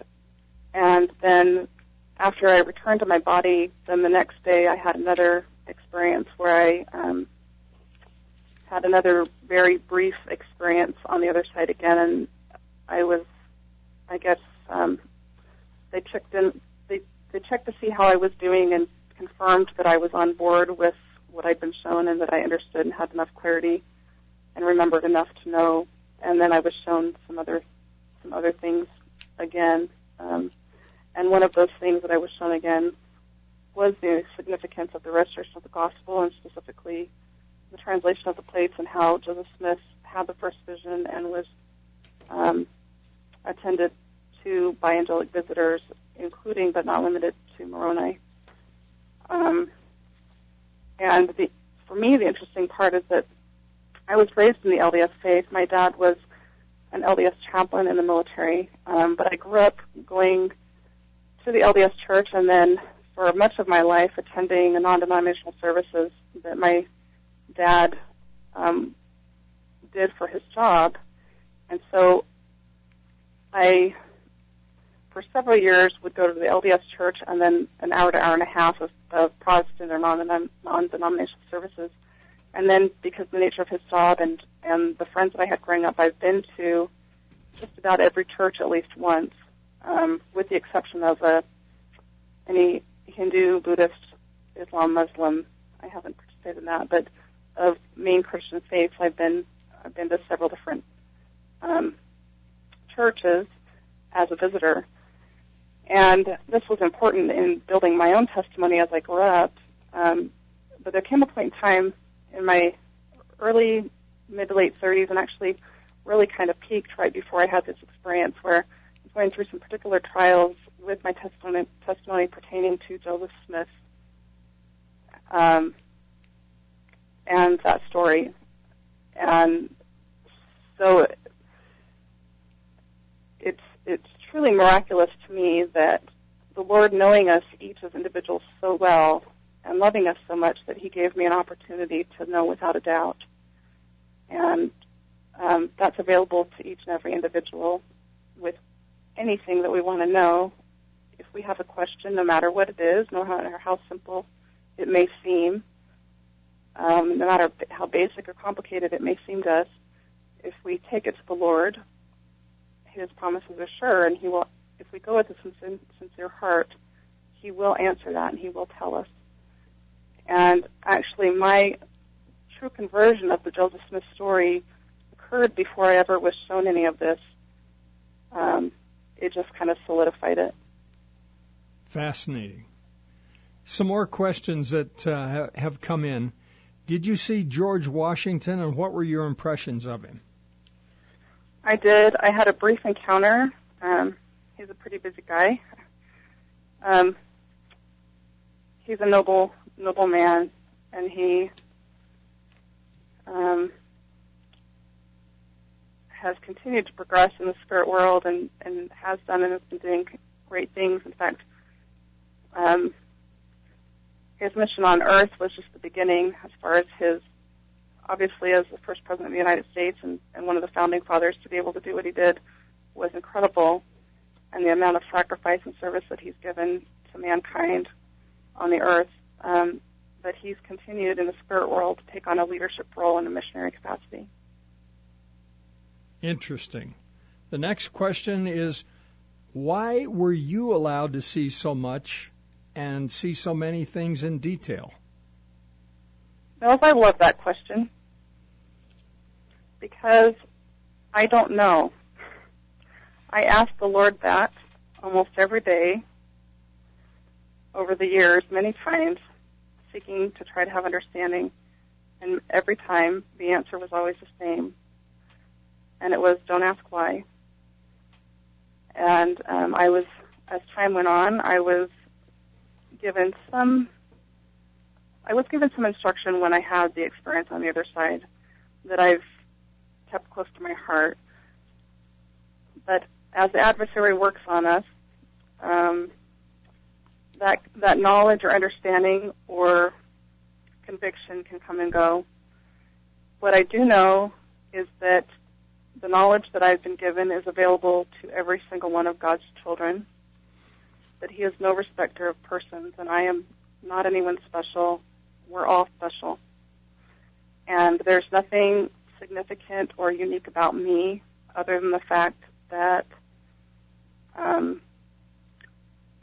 And then after I returned to my body, then the next day I had another experience where I had another very brief experience on the other side again, and I guess they checked to see how I was doing and confirmed that I was on board with what I'd been shown and that I understood and had enough clarity and remembered enough to know. And then I was shown some other things again. And one of those things that I was shown again was the significance of the restoration of the gospel, and specifically the translation of the plates and how Joseph Smith had the first vision and was attended to by angelic visitors, including but not limited to Moroni. And for me, the interesting part is that I was raised in the LDS faith. My dad was an LDS chaplain in the military, but I grew up going to the LDS church and then for much of my life attending non-denominational services that my dad did for his job. And so I, for several years, would go to the LDS church and then an hour to hour and a half of Protestant or non-denominational services. And then because of the nature of his job and the friends that I had growing up, I've been to just about every church at least once, with the exception of any Hindu, Buddhist, Islam, Muslim. I haven't participated in that, but of main Christian faiths, I've been to several different churches as a visitor. And this was important in building my own testimony as I grew up. But there came a point in time in my early, mid to late 30s, and actually really kind of peaked right before I had this experience where I was going through some particular trials with my testimony pertaining to Joseph Smith and that story. And so it's truly miraculous to me that the Lord, knowing us each as individuals so well and loving us so much, that He gave me an opportunity to know without a doubt. And that's available to each and every individual with anything that we want to know. If we have a question, no matter what it is, no matter how simple it may seem, no matter how basic or complicated it may seem to us, if we take it to the Lord, His promises are sure, and He will, if we go with a sincere heart, He will answer that and He will tell us. And actually, my true conversion of the Joseph Smith story occurred before I ever was shown any of this. It just kind of solidified it. Fascinating. Some more questions that have come in. Did you see George Washington, and what were your impressions of him? I did. I had a brief encounter. He's a pretty busy guy. He's a noble man, and he has continued to progress in the spirit world and has done and has been doing great things. In fact, his mission on Earth was just the beginning as far as his, obviously as the first president of the United States and one of the founding fathers, to be able to do what he did was incredible. And the amount of sacrifice and service that he's given to mankind on the Earth. But he's continued in the spirit world to take on a leadership role in a missionary capacity. Interesting. The next question is, why were you allowed to see so much and see so many things in detail? Well, I love that question because I don't know. I ask the Lord that almost every day over the years, many times, seeking to try to have understanding, and every time the answer was always the same, and it was, don't ask why. And I was, as time went on, I was given some instruction when I had the experience on the other side that I've kept close to my heart. But as the adversary works on us, that knowledge or understanding or conviction can come and go. What I do know is that the knowledge that I've been given is available to every single one of God's children, that He is no respecter of persons, and I am not anyone special. We're all special. And there's nothing significant or unique about me other than the fact that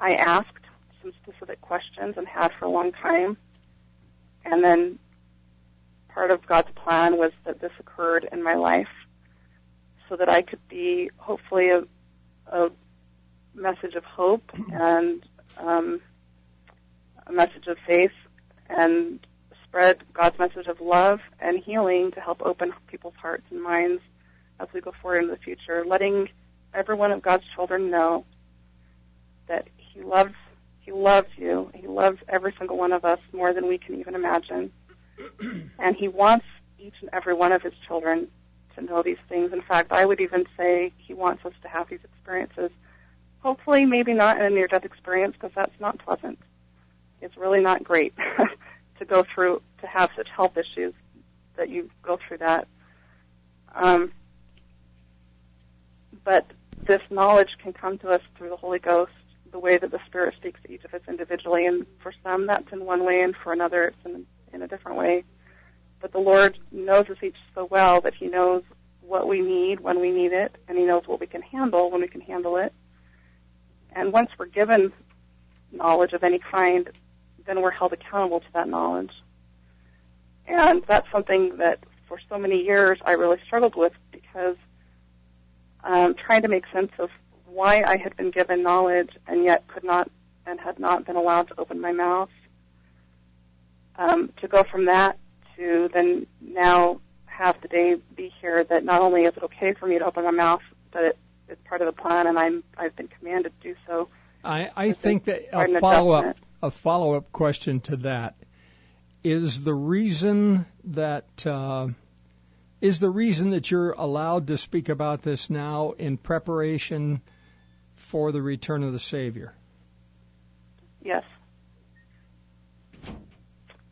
I asked some specific questions and had for a long time. And then part of God's plan was that this occurred in my life so that I could be hopefully a message of hope and a message of faith and spread God's message of love and healing to help open people's hearts and minds as we go forward into the future, letting every one of God's children know that He loves you. He loves every single one of us more than we can even imagine. And He wants each and every one of His children to know these things. In fact, I would even say He wants us to have these experiences. Hopefully, maybe not in a near-death experience, because that's not pleasant. It's really not great to go through, to have such health issues that you go through that. But this knowledge can come to us through the Holy Ghost, the way that the Spirit speaks to each of us individually. And for some, that's in one way, and for another, it's in a different way. But the Lord knows us each so well that He knows what we need when we need it, and He knows what we can handle when we can handle it. And once we're given knowledge of any kind, then we're held accountable to that knowledge. And that's something that for so many years I really struggled with, because trying to make sense of why I had been given knowledge and yet could not and had not been allowed to open my mouth. To go from that to then now have the day be here that not only is it okay for me to open my mouth, but it's part of the plan, and I've been commanded to do so. I think that a follow-up question to that is the reason that you're allowed to speak about this now in preparation for the return of the Savior. Yes.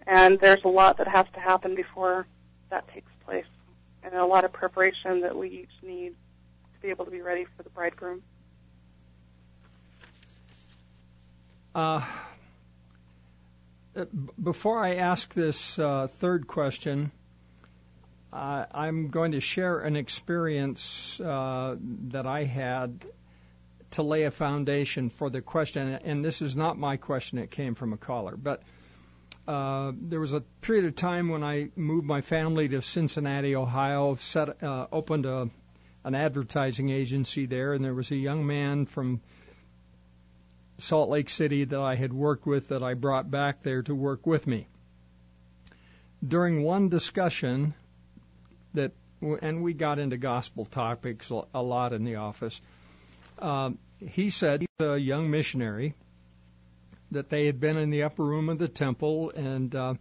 And there's a lot that has to happen before that takes place, and a lot of preparation that we each need to be able to be ready for the bridegroom. Before I ask this third question, I'm going to share an experience that I had to lay a foundation for the question, and this is not my question, it came from a caller, but there was a period of time when I moved my family to Cincinnati, Ohio, opened an advertising agency there, and there was a young man from Salt Lake City that I had worked with that I brought back there to work with me. During one discussion and we got into gospel topics a lot in the office, he said he's a young missionary, that they had been in the upper room of the temple, and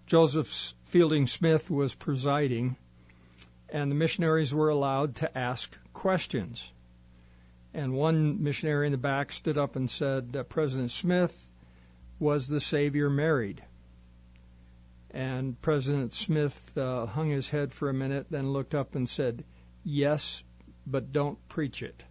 Joseph Fielding Smith was presiding, and the missionaries were allowed to ask questions. And one missionary in the back stood up and said, President Smith, was the Savior married? And President Smith hung his head for a minute, then looked up and said, yes, but don't preach it.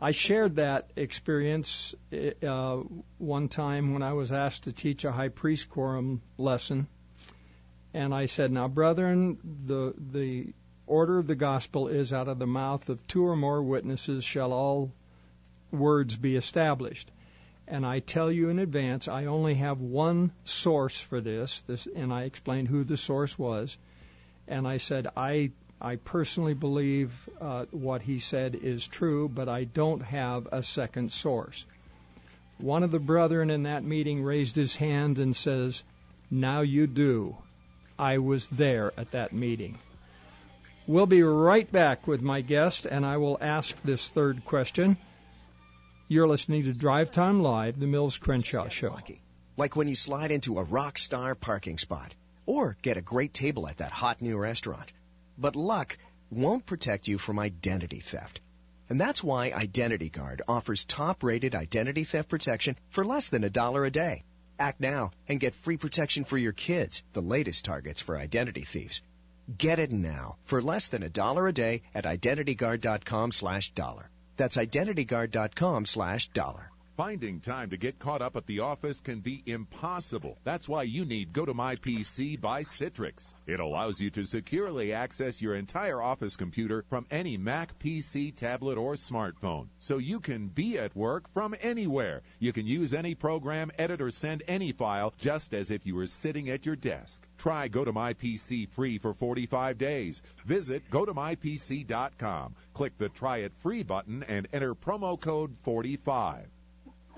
I shared that experience one time when I was asked to teach a high priest quorum lesson. And I said, now, brethren, the order of the gospel is out of the mouth of two or more witnesses shall all words be established. And I tell you in advance, I only have one source for this, and I explained who the source was. And I said, I personally believe what he said is true, but I don't have a second source. One of the brethren in that meeting raised his hand and says, now you do. I was there at that meeting. We'll be right back with my guest, and I will ask this third question. You're listening to Drive Time Live, the Mills Crenshaw Show. Like when you slide into a rock star parking spot, or get a great table at that hot new restaurant. But luck won't protect you from identity theft. And that's why Identity Guard offers top-rated identity theft protection for less than $1 a day. Act now and get free protection for your kids, the latest targets for identity thieves. Get it now for less than $1 a day at IdentityGuard.com/dollar. That's IdentityGuard.com/dollar. Finding time to get caught up at the office can be impossible. That's why you need Go to My PC by Citrix. It allows you to securely access your entire office computer from any Mac, PC, tablet, or smartphone. So you can be at work from anywhere. You can use any program, edit, or send any file just as if you were sitting at your desk. Try Go to My PC free for 45 days. Visit GoToMyPC.com. Click the Try It Free button and enter promo code 45.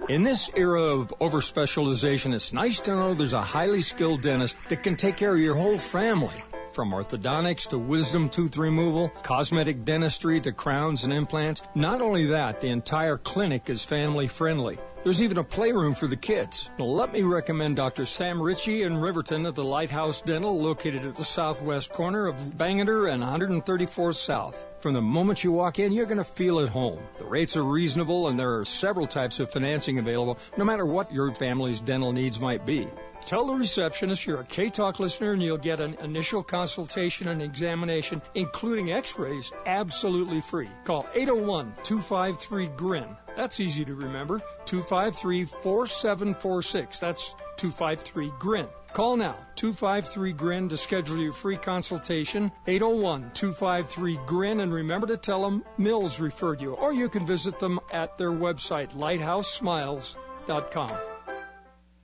In this era of overspecialization, it's nice to know there's a highly skilled dentist that can take care of your whole family. From orthodontics to wisdom tooth removal, cosmetic dentistry to crowns and implants. Not only that, the entire clinic is family friendly. There's even a playroom for the kids. Now, let me recommend Dr. Sam Ritchie in Riverton at the Lighthouse Dental, located at the southwest corner of Bangerter and 134th South. From the moment you walk in, you're going to feel at home. The rates are reasonable, and there are several types of financing available, no matter what your family's dental needs might be. Tell the receptionist you're a K-Talk listener and you'll get an initial consultation and examination, including x-rays, absolutely free. Call 801-253-GRIN. That's easy to remember. 253-4746. That's 253-GRIN. Call now, 253-GRIN, to schedule your free consultation, 801-253-GRIN, and remember to tell them Mills referred you, or you can visit them at their website, lighthousesmiles.com.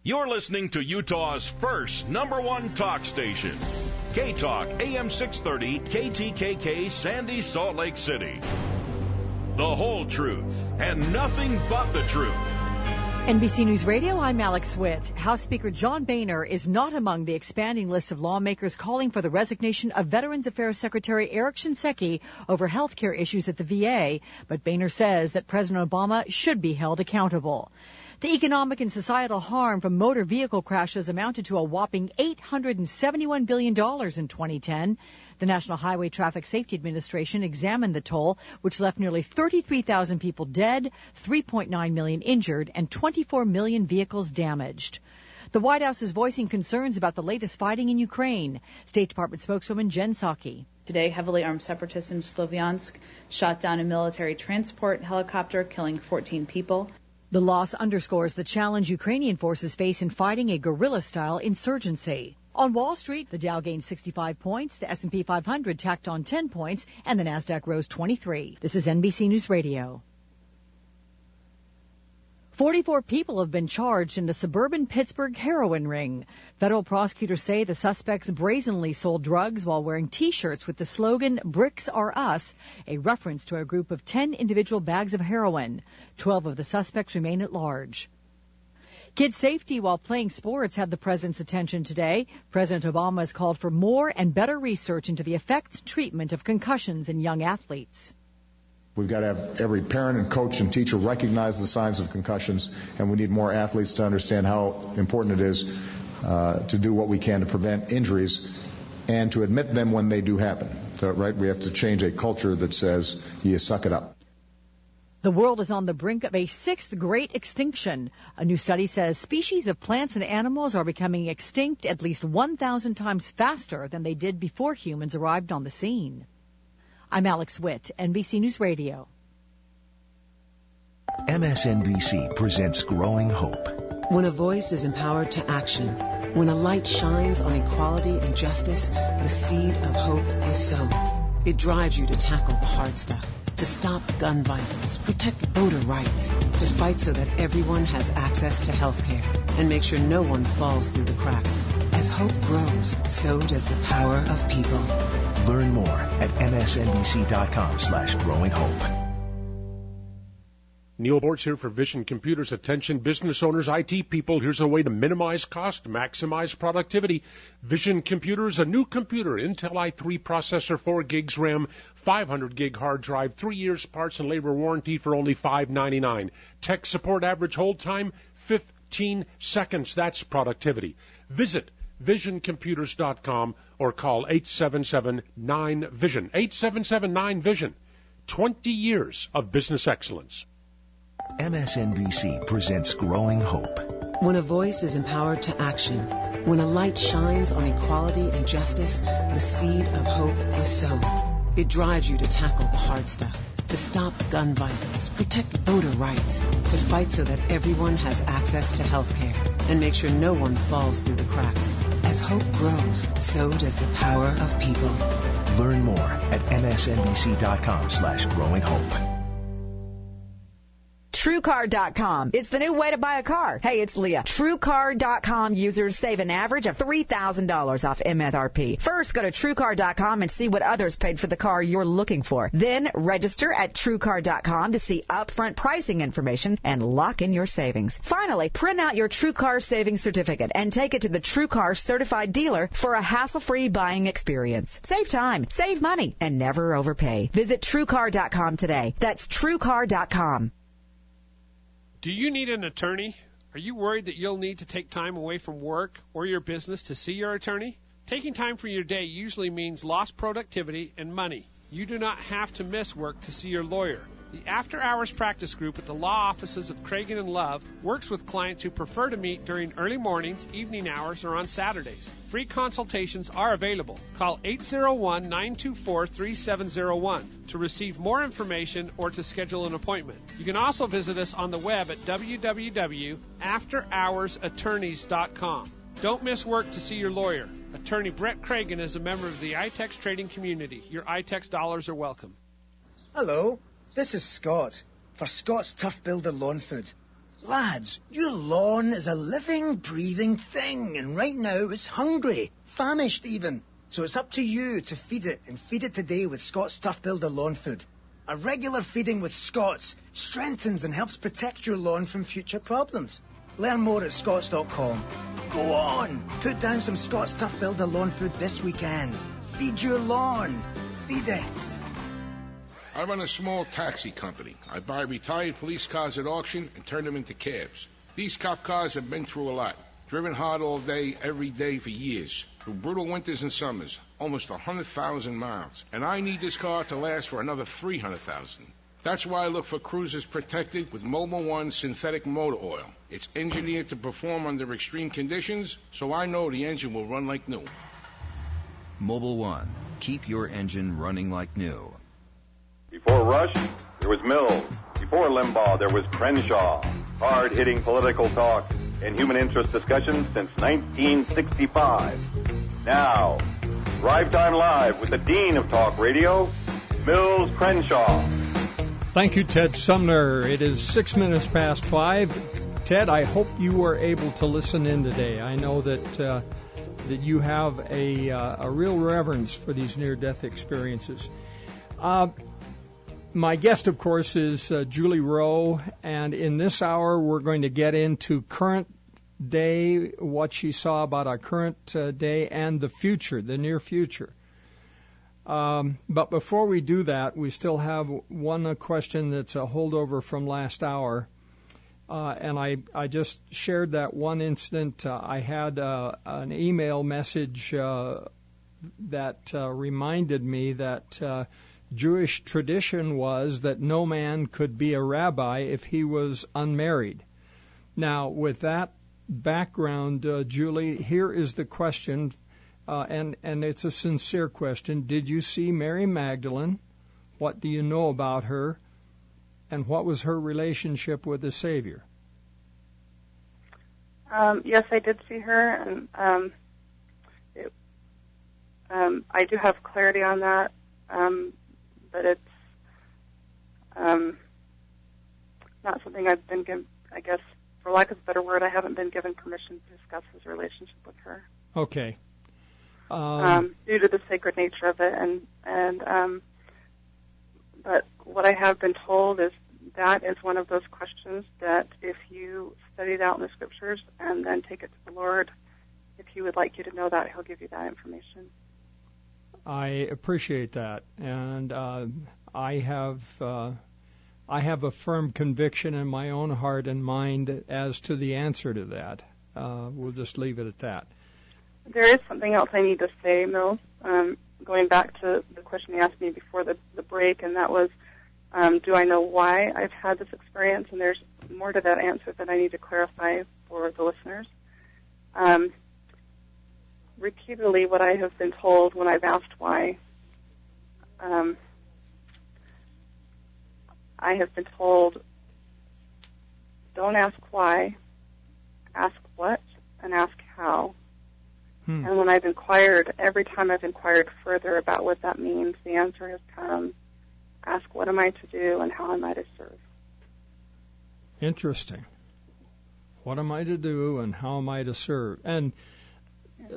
You're listening to Utah's first #1 talk station. K-Talk, AM 630, KTKK, Sandy, Salt Lake City. The whole truth and nothing but the truth. NBC News Radio, I'm Alex Witt. House Speaker John Boehner is not among the expanding list of lawmakers calling for the resignation of Veterans Affairs Secretary Eric Shinseki over health care issues at the VA, but Boehner says that President Obama should be held accountable. The economic and societal harm from motor vehicle crashes amounted to a whopping $871 billion in 2010. The National Highway Traffic Safety Administration examined the toll, which left nearly 33,000 people dead, 3.9 million injured, and 24 million vehicles damaged. The White House is voicing concerns about the latest fighting in Ukraine. State Department spokeswoman Jen Psaki. Today, heavily armed separatists in Sloviansk shot down a military transport helicopter, killing 14 people. The loss underscores the challenge Ukrainian forces face in fighting a guerrilla-style insurgency. On Wall Street, the Dow gained 65 points, the S&P 500 tacked on 10 points, and the Nasdaq rose 23. This is NBC News Radio. 44 people have been charged in the suburban Pittsburgh heroin ring. Federal prosecutors say the suspects brazenly sold drugs while wearing T-shirts with the slogan, "Bricks are us," a reference to a group of 10 individual bags of heroin. 12 of the suspects remain at large. Kids' safety while playing sports had the president's attention today. President Obama has called for more and better research into the effects and treatment of concussions in young athletes. We've got to have every parent and coach and teacher recognize the signs of concussions, and we need more athletes to understand how important it is to do what we can to prevent injuries and to admit them when they do happen. So, right, we have to change a culture that says, you suck it up. The world is on the brink of a sixth great extinction. A new study says species of plants and animals are becoming extinct at least 1,000 times faster than they did before humans arrived on the scene. I'm Alex Witt, NBC News Radio. MSNBC presents Growing Hope. When a voice is empowered to action, when a light shines on equality and justice, the seed of hope is sown. It drives you to tackle the hard stuff, to stop gun violence, protect voter rights, to fight so that everyone has access to health care, and make sure no one falls through the cracks. As hope grows, so does the power of people. Learn more at msnbc.com/growinghope. Neil Bortz here for Vision Computers. Attention business owners, IT people, here's a way to minimize cost, maximize productivity. Vision Computers, a new computer, Intel i3 processor, 4 gigs RAM, 500 gig hard drive, 3 years parts and labor warranty for only $599. Tech support average hold time, 15 seconds. That's productivity. Visit visioncomputers.com or call 877-9VISION. 877-9VISION. 20 years of business excellence. MSNBC presents Growing Hope. When a voice is empowered to action, when a light shines on equality and justice, the seed of hope is sown. It drives you to tackle the hard stuff, to stop gun violence, protect voter rights, to fight so that everyone has access to health care, and make sure no one falls through the cracks. As hope grows, so does the power of people. Learn more at msnbc.com/growinghope. TrueCar.com. It's the new way to buy a car. Hey, it's Leah. TrueCar.com users save an average of $3,000 off MSRP. First, go to TrueCar.com and see what others paid for the car you're looking for. Then, register at TrueCar.com to see upfront pricing information and lock in your savings. Finally, print out your TrueCar savings certificate and take it to the TrueCar certified dealer for a hassle-free buying experience. Save time, save money, and never overpay. Visit TrueCar.com today. That's TrueCar.com. Do you need an attorney? Are you worried that you'll need to take time away from work or your business to see your attorney? Taking time from your day usually means lost productivity and money. You do not have to miss work to see your lawyer. The After Hours Practice Group at the law offices of Cragen and Love works with clients who prefer to meet during early mornings, evening hours, or on Saturdays. Free consultations are available. Call 801-924-3701 to receive more information or to schedule an appointment. You can also visit us on the web at www.afterhoursattorneys.com. Don't miss work to see your lawyer. Attorney Brett Cragen is a member of the iTex trading community. Your iTex dollars are welcome. Hello. This is Scott, for Scott's Tough Builder Lawn Food. Lads, your lawn is a living, breathing thing, and right now it's hungry, famished even. So it's up to you to feed it, and feed it today with Scott's Tough Builder Lawn Food. A regular feeding with Scott's strengthens and helps protect your lawn from future problems. Learn more at scotts.com. Go on, put down some Scott's Tough Builder Lawn Food this weekend. Feed your lawn. Feed it. I run a small taxi company. I buy retired police cars at auction and turn them into cabs. These cop cars have been through a lot. Driven hard all day, every day for years. Through brutal winters and summers. Almost 100,000 miles. And I need this car to last for another 300,000. That's why I look for cruisers protected with Mobil 1 synthetic motor oil. It's engineered to perform under extreme conditions, so I know the engine will run like new. Mobil 1. Keep your engine running like new. Before Rush, there was Mills. Before Limbaugh, there was Crenshaw. Hard-hitting political talk and human interest discussions since 1965. Now, Drive Time Live with the Dean of Talk Radio, Mills Crenshaw. Thank you, Ted Sumner. It is 6 minutes past 5. Ted, I hope you were able to listen in today. I know that you have a real reverence for these near-death experiences. My guest, of course, is Julie Rowe, and in this hour we're going to get into current day, what she saw about our current day and the future, the near future. But before we do that, we still have one question that's a holdover from last hour, and I just shared that one incident. I had an email message that reminded me that Jewish tradition was that no man could be a rabbi if he was unmarried. Now, with that background, Julie, here is the question, and it's a sincere question. Did you see Mary Magdalene? What do you know about her? And what was her relationship with the Savior? Yes, I did see her, and I do have clarity on that. But it's not something I've been given, I guess, for lack of a better word, I haven't been given permission to discuss his relationship with her. Okay. Due to the sacred nature of it, but what I have been told is that is one of those questions that if you study it out in the scriptures and then take it to the Lord, if He would like you to know that, He'll give you that information. I appreciate that, and I have a firm conviction in my own heart and mind as to the answer to that. We'll just leave it at that. There is something else I need to say, Mills, going back to the question you asked me before the break, and that was, do I know why I've had this experience? And there's more to that answer that I need to clarify for the listeners. Repeatedly, what I have been told when I've asked why, I have been told, don't ask why, ask what, and ask how. And when I've inquired, every time I've inquired further about what that means, the answer has come, ask what am I to do and how am I to serve. Interesting. What am I to do and how am I to serve? And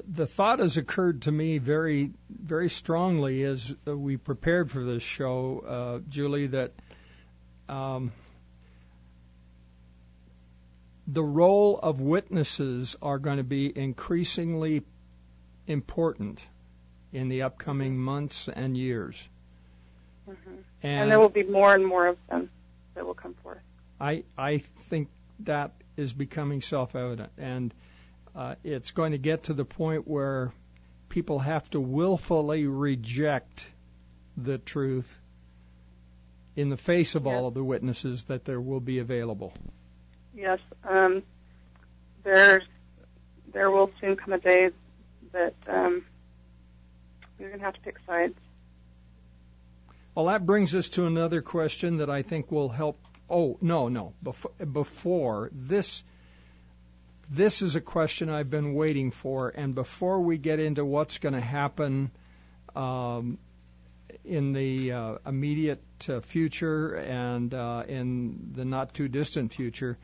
the thought has occurred to me very, very strongly as we prepared for this show, Julie, that the role of witnesses are going to be increasingly important in the upcoming months and years. Mm-hmm. And there will be more and more of them that will come forth. I think that is becoming self-evident, and it's going to get to the point where people have to willfully reject the truth in the face of all of the witnesses that there will be available. Yes, there will soon come a day that you're going to have to pick sides. Well, that brings us to another question that I think will help. Oh, no. Before this is a question I've been waiting for, and before we get into what's going to happen in the immediate future and in the not-too-distant future,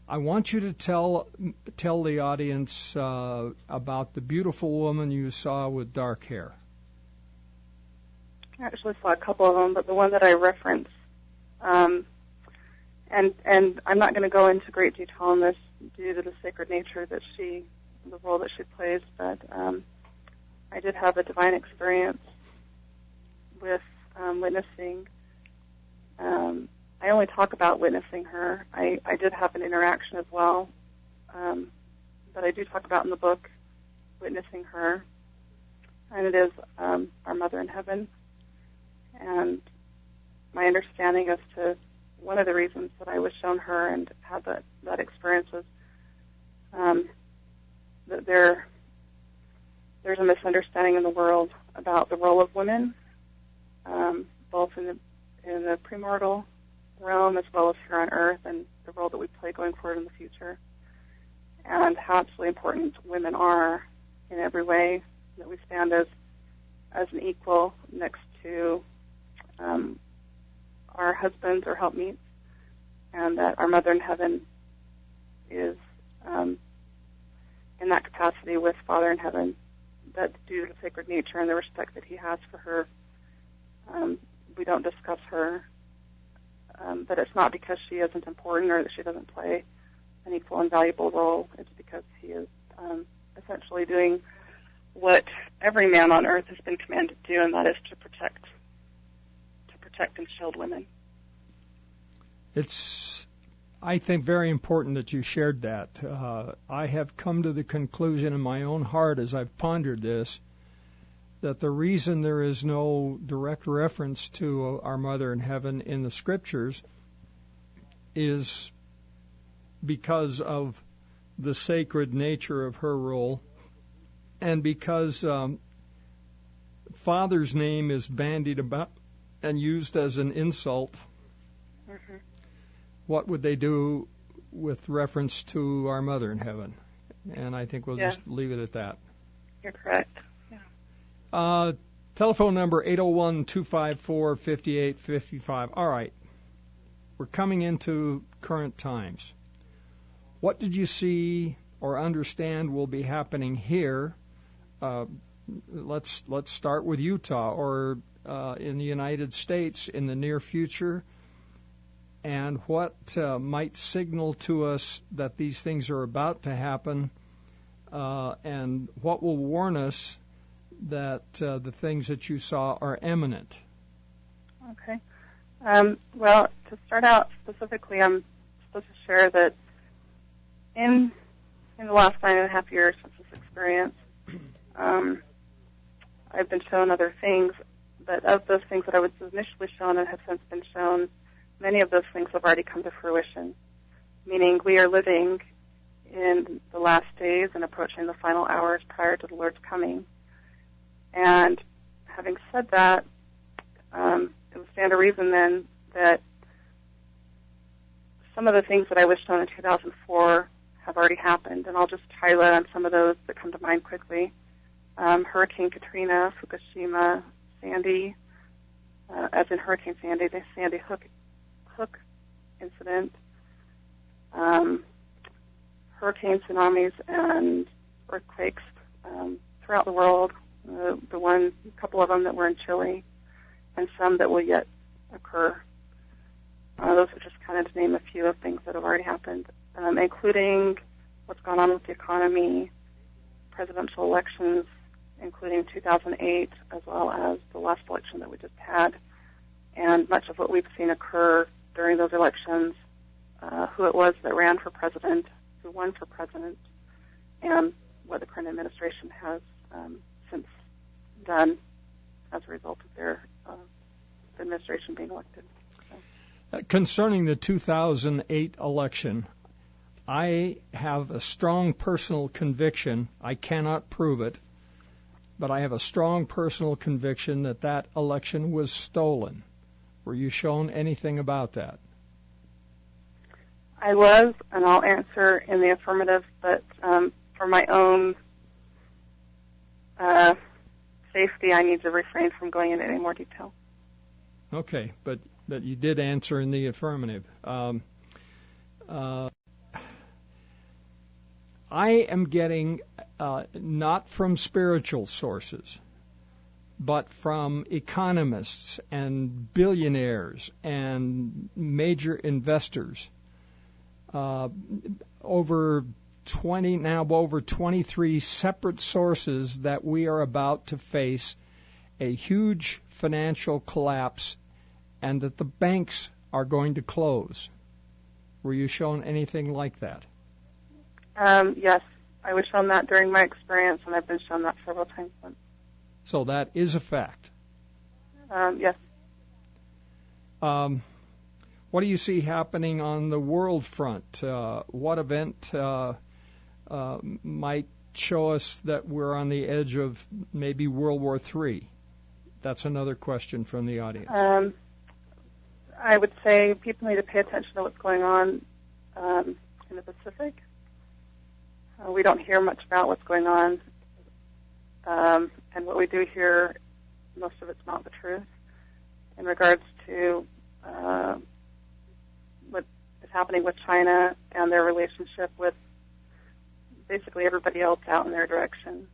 I want you to tell the audience about the beautiful woman you saw with dark hair. I actually saw a couple of them, but the one that I referenced, and I'm not going to go into great detail on this due to the sacred nature that the role that she plays, but I did have a divine experience with witnessing. I only talk about witnessing her. I did have an interaction as well, but I do talk about in the book witnessing her, and it is our Mother in Heaven. And my understanding as to one of the reasons that I was shown her and had that experience was that there's a misunderstanding in the world about the role of women, both in the premortal realm as well as here on Earth, and the role that we play going forward in the future, and how absolutely important women are in every way, that we stand as an equal next to our husbands or helpmeets, and that our Mother in Heaven is in that capacity with Father in Heaven, that due to the sacred nature and the respect that he has for her, we don't discuss her. But it's not because she isn't important or that she doesn't play an equal and valuable role. It's because he is essentially doing what every man on earth has been commanded to do, and that is to protect and shield women. It's, I think, very important that you shared that. I have come to the conclusion in my own heart as I've pondered this that the reason there is no direct reference to our Mother in Heaven in the Scriptures is because of the sacred nature of her role, and because Father's name is bandied about and used as an insult. Mm-hmm. What would they do with reference to our Mother in Heaven? And I think we'll just leave it at that. You're correct. Telephone number 801-254-5855. All right. We're coming into current times. What did you see or understand will be happening here? Let's start with Utah or in the United States in the near future, and what might signal to us that these things are about to happen, and what will warn us that the things that you saw are imminent. Okay. Well, to start out specifically, I'm supposed to share that in the last 9.5 years since this experience, I've been shown other things, but of those things that I was initially shown and have since been shown, many of those things have already come to fruition, meaning we are living in the last days and approaching the final hours prior to the Lord's coming. And having said that, it would stand to reason then that some of the things that I was shown in 2004 have already happened, and I'll just highlight on some of those that come to mind quickly. Hurricane Katrina, Fukushima, Sandy, as in Hurricane Sandy, the Sandy Hook incident, hurricanes, tsunamis, and earthquakes throughout the world. A couple of them that were in Chile, and some that will yet occur. Those are just kind of to name a few of things that have already happened, including what's gone on with the economy, presidential elections, including 2008, as well as the last election that we just had, and much of what we've seen occur during those elections, who it was that ran for president, who won for president, and what the current administration has since done as a result of their administration being elected. Concerning the 2008 election, I have a strong personal conviction, I cannot prove it, but I have a strong personal conviction that that election was stolen. Were you shown anything about that? I was, and I'll answer in the affirmative, but for my own safety, I need to refrain from going into any more detail. Okay, but you did answer in the affirmative. I am getting, not from spiritual sources, but from economists and billionaires and major investors, over 23 separate sources, that we are about to face a huge financial collapse and that the banks are going to close. Were you shown anything like that? Yes, I was shown that during my experience, and I've been shown that several times since. So that is a fact? Yes. What do you see happening on the world front? What event might show us that we're on the edge of maybe World War III? That's another question from the audience. I would say people need to pay attention to what's going on in the Pacific. We don't hear much about what's going on, and what we do hear, most of it's not the truth in regards to what is happening with China and their relationship with basically everybody else out in their direction.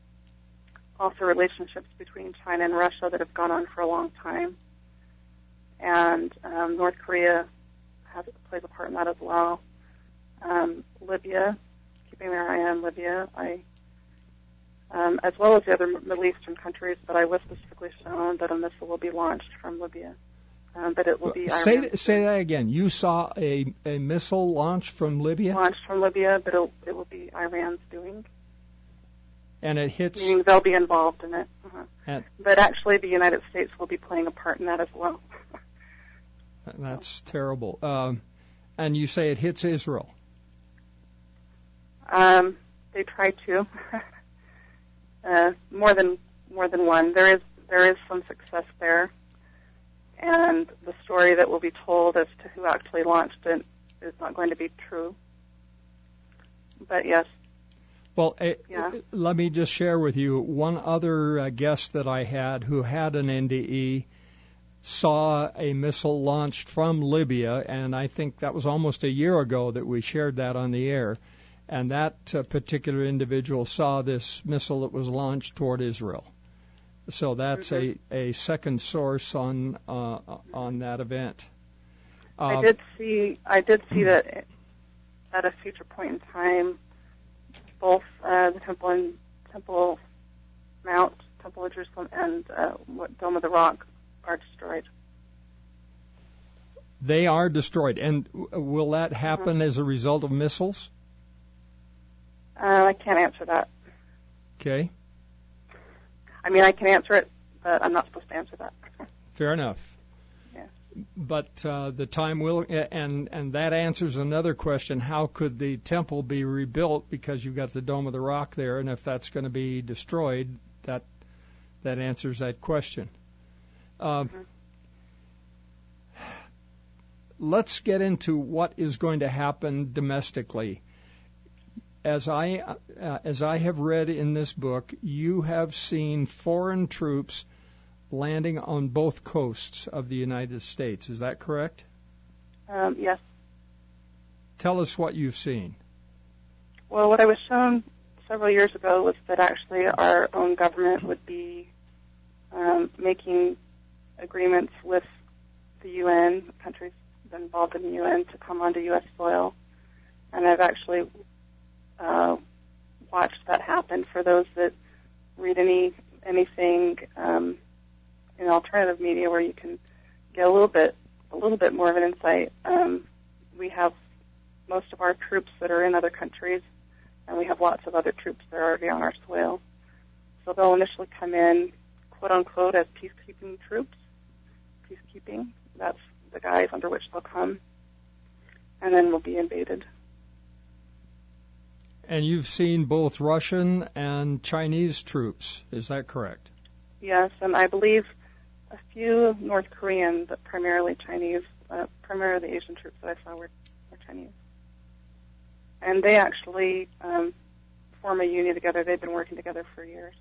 Also relationships between China and Russia that have gone on for a long time. And North Korea plays a part in that as well. Libya, keeping their eye on Libya, as well as the other Middle Eastern countries, but I was specifically shown that a missile will be launched from Libya. But it will be Iran. Say that again. You saw a missile launched from Libya? Launched from Libya, but it will be Iran's doing. And it hits... Meaning they'll be involved in it. But actually the United States will be playing a part in that as well. That's terrible. And you say it hits Israel? They try to. More than one. There is some success there, and the story that will be told as to who actually launched it is not going to be true. But yes. Well, let me just share with you one other guest that I had who had an NDE saw a missile launched from Libya, and I think that was almost a year ago that we shared that on the air. And that particular individual saw this missile that was launched toward Israel. So that's a second source on that event. I did see that at a future point in time, both the Temple Mount, Temple of Jerusalem, and Dome of the Rock are destroyed. They are destroyed, and will that happen as a result of missiles? I can't answer that. Okay. I mean, I can answer it, but I'm not supposed to answer that. Fair enough. Yeah. But the time will, and that answers another question: how could the temple be rebuilt? Because you've got the Dome of the Rock there, and if that's going to be destroyed, that answers that question. Let's get into what is going to happen domestically. As I have read in this book, you have seen foreign troops landing on both coasts of the United States. Is that correct? Yes. Tell us what you've seen. Well, what I was shown several years ago was that actually our own government would be making agreements with the UN, countries involved in the UN, to come onto U.S. soil. And I've actually watched that happen. For those that read anything in alternative media where you can get a little bit more of an insight, we have most of our troops that are in other countries, and we have lots of other troops that are already on our soil. So they'll initially come in, quote unquote, as peacekeeping troops. Peacekeeping, that's the guise under which they'll come, and then we'll be invaded. And you've seen both Russian and Chinese troops, is that correct? Yes, and I believe a few North Korean, but primarily Chinese, primarily the Asian troops that I saw were Chinese. And they actually form a union together. They've been working together for years.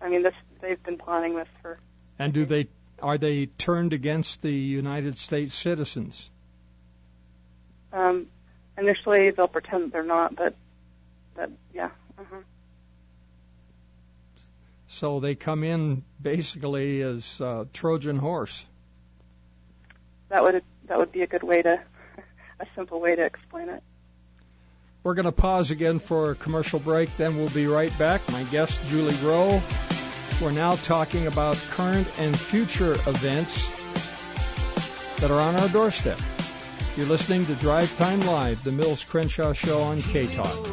I mean, they've been planning this for... And are they turned against the United States citizens? Initially, they'll pretend that they're not, but yeah. So they come in basically as Trojan horse. That would be a good way a simple way to explain it. We're going to pause again for a commercial break, then we'll be right back. My guest, Julie Rowe. We're now talking about current and future events that are on our doorstep. You're listening to Drive Time Live, the Mills Crenshaw Show on K-Talk.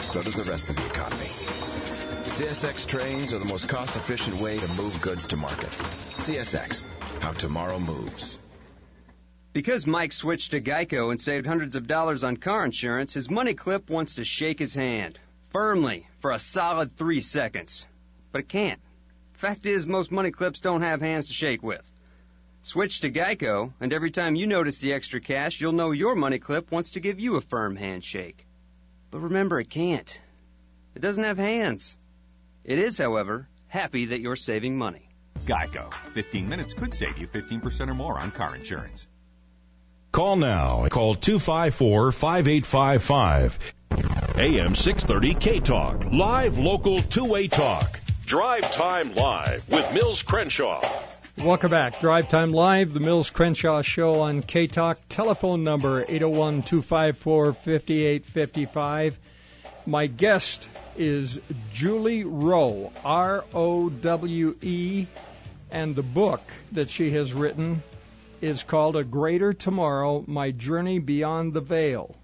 So does the rest of the economy. CSX trains are the most cost-efficient way to move goods to market. CSX, how tomorrow moves. Because Mike switched to Geico and saved hundreds of dollars on car insurance, his money clip wants to shake his hand, firmly, for a solid 3 seconds. But it can't. Fact is, most money clips don't have hands to shake with. Switch to Geico, and every time you notice the extra cash, you'll know your money clip wants to give you a firm handshake. But remember, it can't. It doesn't have hands. It is, however, happy that you're saving money. Geico. 15 minutes could save you 15% or more on car insurance. Call now. Call 254-5855. AM 630 K-Talk. Live local two-way talk. Drive Time Live with Mills Crenshaw. Welcome back. Drive Time Live, the Mills Crenshaw Show on K-Talk. Telephone number 801-254-5855. My guest is Julie Rowe, R-O-W-E, and the book that she has written is called A Greater Tomorrow, My Journey Beyond the Veil.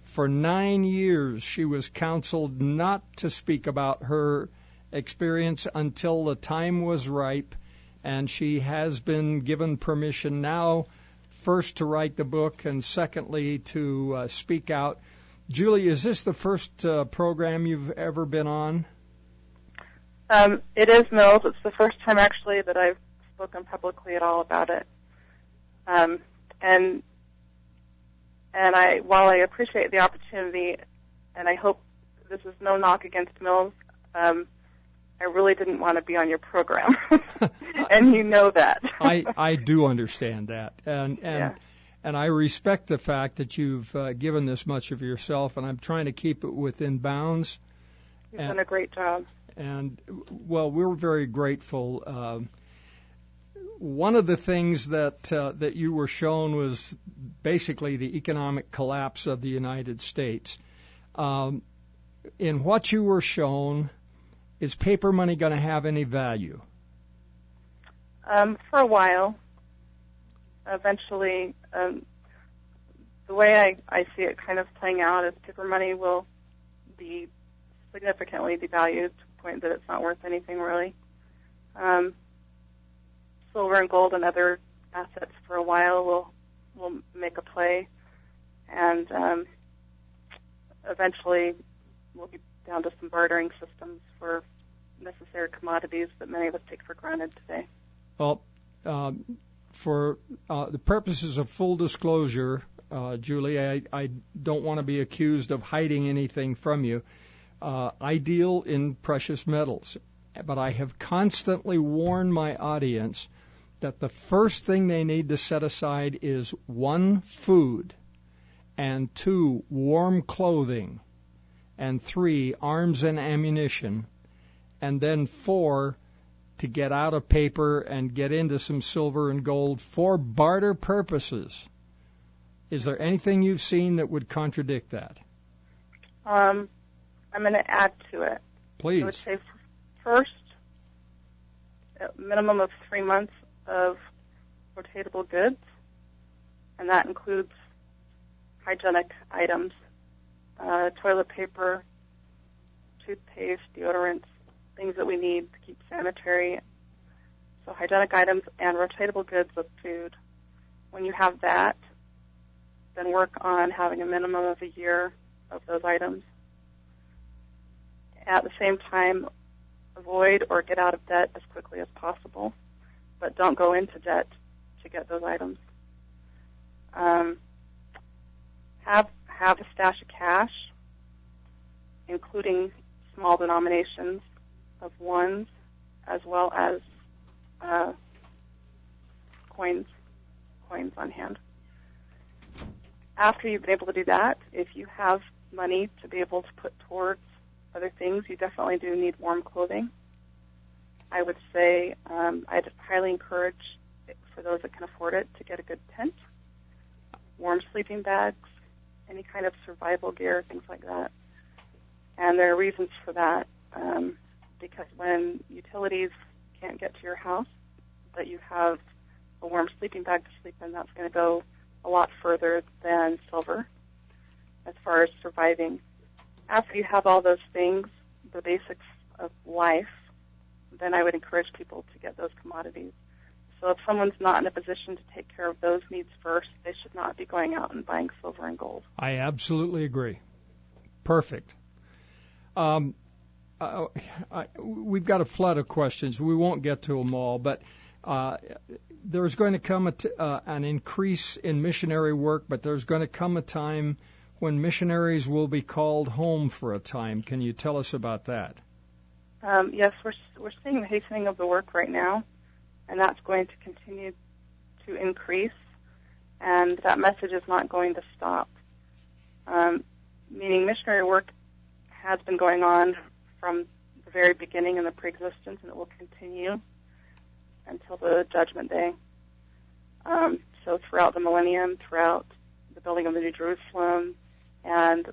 For 9 years, she was counseled not to speak about her experience until the time was ripe, and she has been given permission now, first to write the book and secondly to speak out. Julie, is this the first program you've ever been on? It is, Mills. It's the first time actually that I've spoken publicly at all about it. And while I appreciate the opportunity, and I hope this is no knock against Mills, I really didn't want to be on your program, and you know that. I do understand that, and I respect the fact that you've given this much of yourself, and I'm trying to keep it within bounds. You've done a great job. And, well, we're very grateful. One of the things that you were shown was basically the economic collapse of the United States. In what you were shown, is paper money going to have any value? For a while. Eventually, the way I see it kind of playing out is paper money will be significantly devalued to the point that it's not worth anything really. Silver and gold and other assets for a while will make a play, and eventually we'll be down to some bartering systems for necessary commodities that many of us take for granted today. Well, for the purposes of full disclosure, Julie, I don't want to be accused of hiding anything from you. I deal in precious metals, but I have constantly warned my audience that the first thing they need to set aside is 1, food, and 2, warm clothing, and 3, arms and ammunition, and then 4, to get out of paper and get into some silver and gold for barter purposes. Is there anything you've seen that would contradict that? I'm going to add to it. Please. I would say first, a minimum of 3 months of rotatable goods, and that includes hygienic items, toilet paper, toothpaste, deodorants, things that we need to keep sanitary. So hygienic items and rotatable goods of food. When you have that, then work on having a minimum of a year of those items. At the same time, avoid or get out of debt as quickly as possible, but don't go into debt to get those items. Have a stash of cash, including small denominations of ones, as well as coins on hand. After you've been able to do that, if you have money to be able to put towards other things, you definitely do need warm clothing. I would say I'd highly encourage, for those that can afford it, to get a good tent, warm sleeping bags, any kind of survival gear, things like that. And there are reasons for that, because when utilities can't get to your house, but you have a warm sleeping bag to sleep in, that's going to go a lot further than silver as far as surviving. After you have all those things, the basics of life, then I would encourage people to get those commodities. So if someone's not in a position to take care of those needs first, they should not be going out and buying silver and gold. I absolutely agree. Perfect. We've got a flood of questions. We won't get to them all, but there's going to come an increase in missionary work, but there's going to come a time when missionaries will be called home for a time. Can you tell us about that? Yes, we're seeing the hastening of the work right now, and that's going to continue to increase, and that message is not going to stop. Meaning missionary work has been going on from the very beginning in the pre-existence, and it will continue until the Judgment Day. So throughout the millennium, throughout the building of the New Jerusalem, and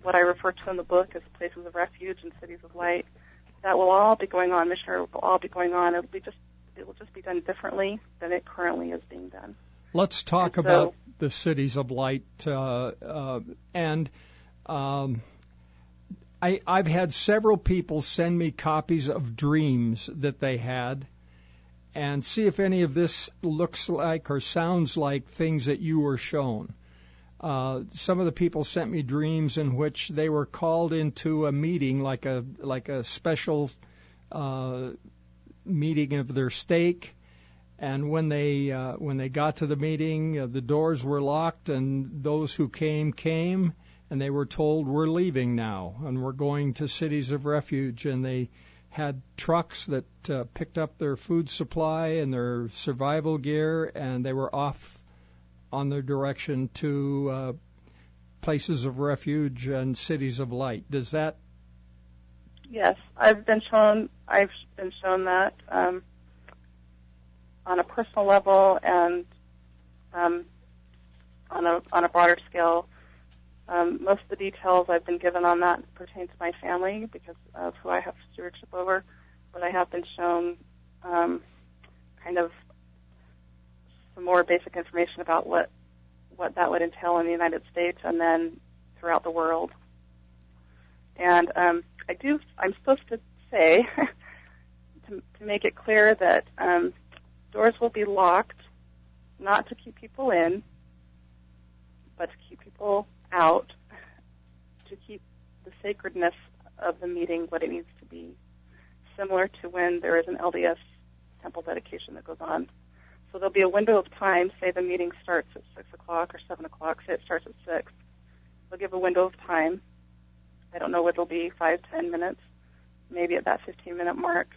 what I refer to in the book as places of refuge and cities of light, that will all be going on. Missionary work will all be going on. It will just be done differently than it currently is being done. Let's talk about the cities of light. I've had several people send me copies of dreams that they had, and see if any of this looks like or sounds like things that you were shown. Some of the people sent me dreams in which they were called into a meeting, like a special meeting of their stake. And when they got to the meeting, the doors were locked, and those who came, and they were told, "We're leaving now, and we're going to cities of refuge." And they had trucks that picked up their food supply and their survival gear, and they were off on their direction to places of refuge and cities of light. Does that? Yes, I've been shown that on a personal level and on a broader scale. Most of the details I've been given on that pertain to my family because of who I have stewardship over, but I have been shown kind of some more basic information about what that would entail in the United States and then throughout the world. And I'm supposed to say, to make it clear that doors will be locked not to keep people in, but to keep people out, to keep the sacredness of the meeting what it needs to be, similar to when there is an LDS temple dedication that goes on. So there'll be a window of time, say the meeting starts at 6 o'clock or 7 o'clock, say it starts at 6. They'll give a window of time. I don't know what it'll be, 5, 10 minutes, maybe at that 15-minute mark.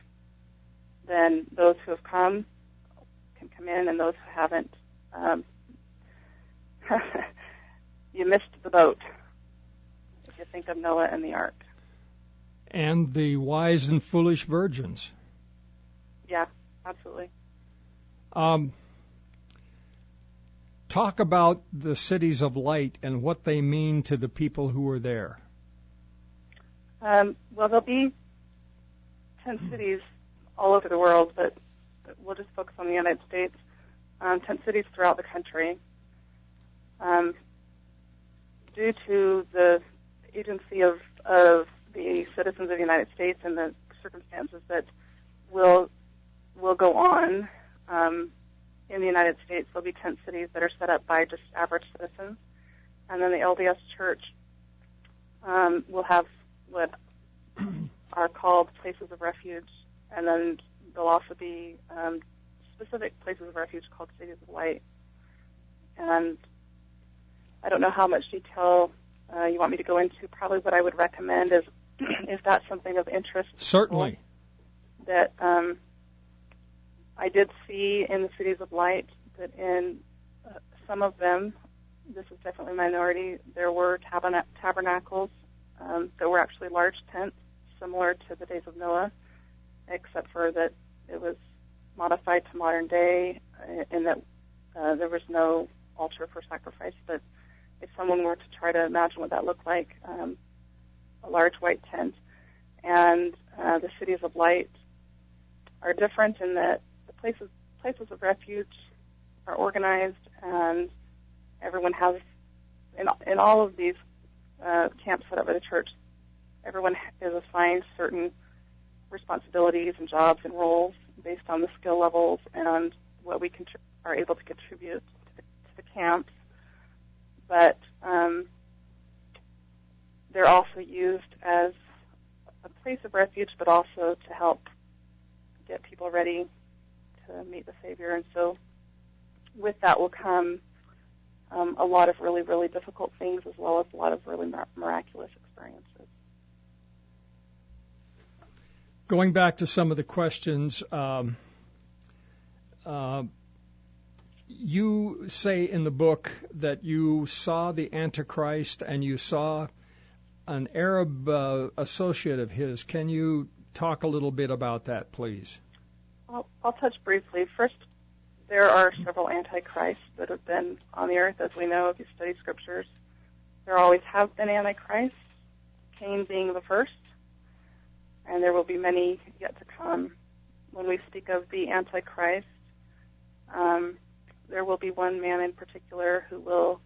Then those who have come can come in, and those who haven't, you missed the boat, if you think of Noah and the ark. And the wise and foolish virgins. Yeah, absolutely. Talk about the cities of light and what they mean to the people who are there. Well, there'll be 10 cities all over the world, but we'll just focus on the United States. 10 cities throughout the country. Due to the agency of the citizens of the United States and the circumstances that will go on in the United States, there'll be 10 cities that are set up by just average citizens. And then the LDS Church will have what are called places of refuge, and then there'll also be specific places of refuge called cities of light. And I don't know how much detail you want me to go into. Probably what I would recommend is, if that's something of interest. Certainly. That I did see in the cities of light that in some of them, this is definitely a minority, there were tabernacles that were actually large tents, similar to the days of Noah, except for that it was modified to modern day in that there was no altar for sacrifice. But if someone were to try to imagine what that looked like, a large white tent. And the cities of light are different in that the places of refuge are organized, and everyone has, in all of these camps set up by the church, everyone is assigned certain responsibilities and jobs and roles based on the skill levels and what we are able to contribute to the camps. But they're also used as a place of refuge, but also to help get people ready to meet the Savior. And so with that will come a lot of really, really difficult things, as well as a lot of really miraculous experiences. Going back to some of the questions, you say in the book that you saw the Antichrist and you saw an Arab associate of his. Can you talk a little bit about that, please? I'll touch briefly. First, there are several antichrists that have been on the earth, as we know if you study scriptures. There always have been antichrists, Cain being the first, and there will be many yet to come. When we speak of the Antichrist, there will be one man in particular who will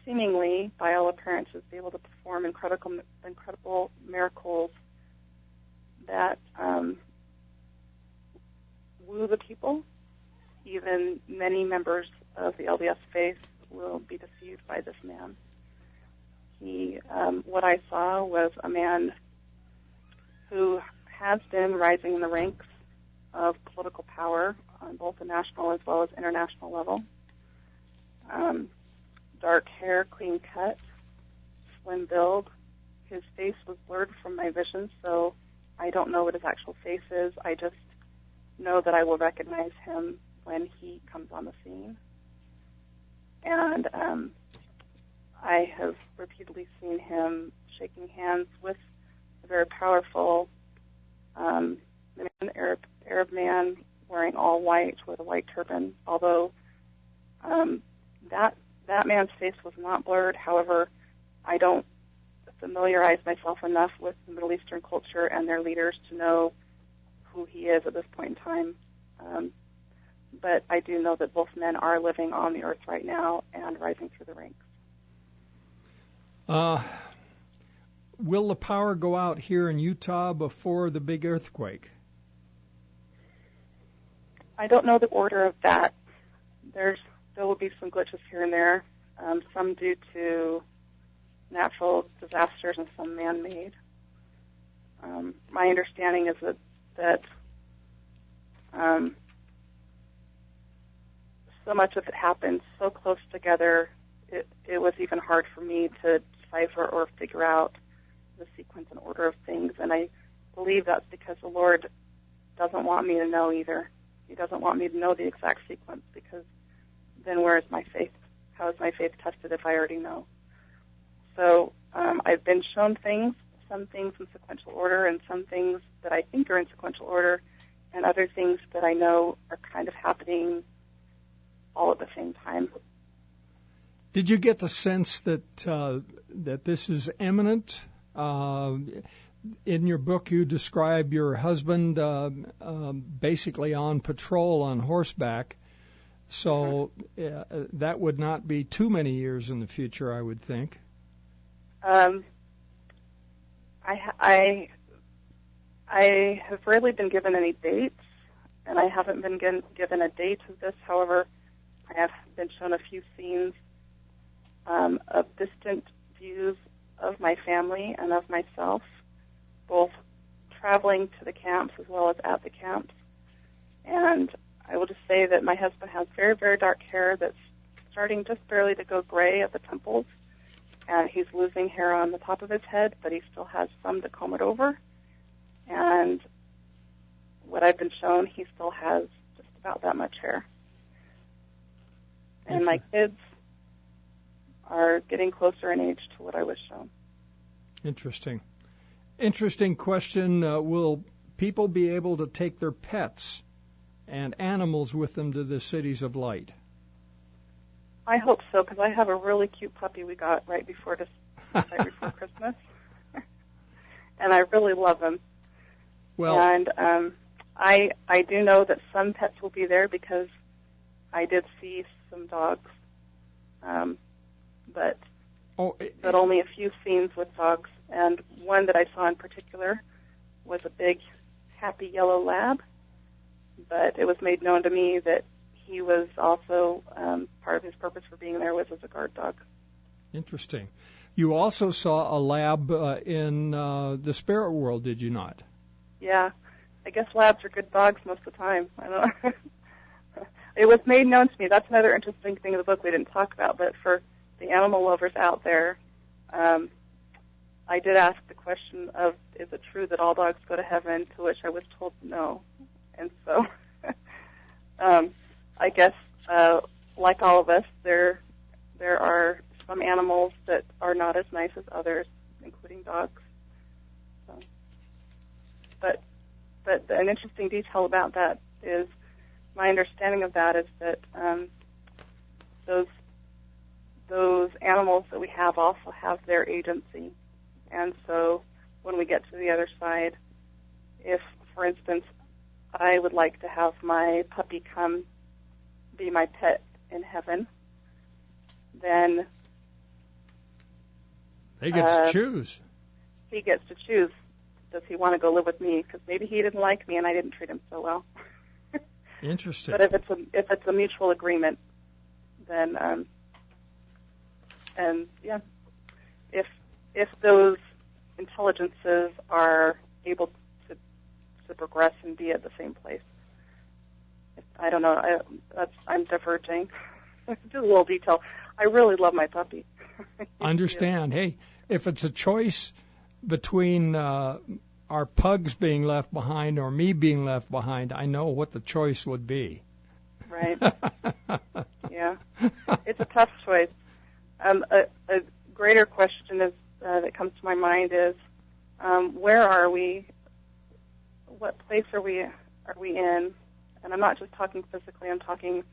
seemingly, by all appearances, be able to perform incredible miracles that woo the people. Even many members of the LDS faith will be deceived by this man. What I saw was a man who has been rising in the ranks of political power on both the national as well as international level. Dark hair, clean cut, slim build. His face was blurred from my vision, so I don't know what his actual face is. I just know that I will recognize him when he comes on the scene. And I have repeatedly seen him shaking hands with a very powerful Arab man wearing all white with a white turban, although that man's face was not blurred. However, I don't familiarize myself enough with the Middle Eastern culture and their leaders to know who he is at this point in time. But I do know that both men are living on the earth right now and rising through the ranks. Will the power go out here in Utah before the big earthquake? I don't know the order of that. there will be some glitches here and there, some due to natural disasters and some man-made. My understanding is that so much of it happened so close together, it was even hard for me to decipher or figure out the sequence and order of things. And I believe that's because the Lord doesn't want me to know either. He doesn't want me to know the exact sequence, because then where is my faith? How is my faith tested if I already know? So I've been shown things, some things in sequential order, and some things that I think are in sequential order, and other things that I know are kind of happening all at the same time. Did you get the sense that that this is imminent? In your book, you describe your husband basically on patrol on horseback, so that would not be too many years in the future, I would think. I have rarely been given any dates, and I haven't been given a date of this. However, I have been shown a few scenes of distant views of my family and of myself, both traveling to the camps as well as at the camps. And I will just say that my husband has very, very dark hair that's starting just barely to go gray at the temples, and he's losing hair on the top of his head, but he still has some to comb it over. And what I've been shown, he still has just about that much hair. And my kids are getting closer in age to what I was shown. Interesting. Interesting question. Will people be able to take their pets and animals with them to the cities of light? I hope so, because I have a really cute puppy we got right before Christmas, and I really love him. Well, and I do know that some pets will be there because I did see some dogs, but only a few scenes with dogs. And one that I saw in particular was a big, happy yellow lab, but it was made known to me that he was also, part of his purpose for being there was as a guard dog. Interesting. You also saw a lab in the spirit world, did you not? Yeah. I guess labs are good dogs most of the time. I don't know. It was made known to me. That's another interesting thing in the book we didn't talk about, but for the animal lovers out there, I did ask the question of, is it true that all dogs go to heaven, to which I was told no. And so I guess, like all of us, there are some animals that are not as nice as others, including dogs. So, but an interesting detail about that is, my understanding of that is that those animals that we have also have their agency. And so when we get to the other side, if, for instance, I would like to have my puppy come be my pet in heaven, then he gets to choose. He gets to choose. Does he want to go live with me? Because maybe he didn't like me and I didn't treat him so well. Interesting. But if it's a mutual agreement, then and yeah, if those intelligences are able to progress and be at the same place. I don't know. I'm diverging. Just a little detail. I really love my puppy. Understand. Hey, if it's a choice between our pugs being left behind or me being left behind, I know what the choice would be. Right. Yeah. It's a tough choice. A greater question is that comes to my mind is, where are we? What place are we in? And I'm not just talking physically. I'm talking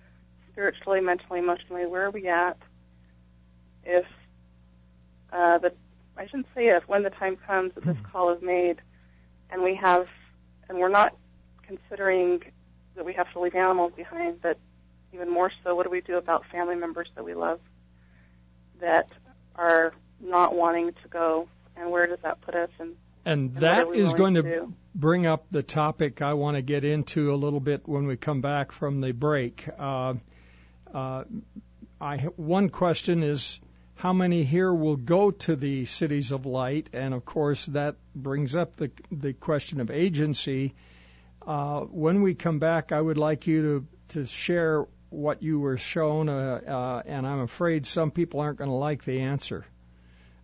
spiritually, mentally, emotionally. Where are we at? If I shouldn't say if, when the time comes that this call is made, and we're not considering that we have to leave animals behind, but even more so, what do we do about family members that we love that are not wanting to go, and where does that put us? And that is going to bring up the topic I want to get into a little bit when we come back from the break. One question is, how many here will go to the cities of light? And of course, that brings up the question of agency. When we come back, I would like you to share what you were shown, and I'm afraid some people aren't going to like the answer.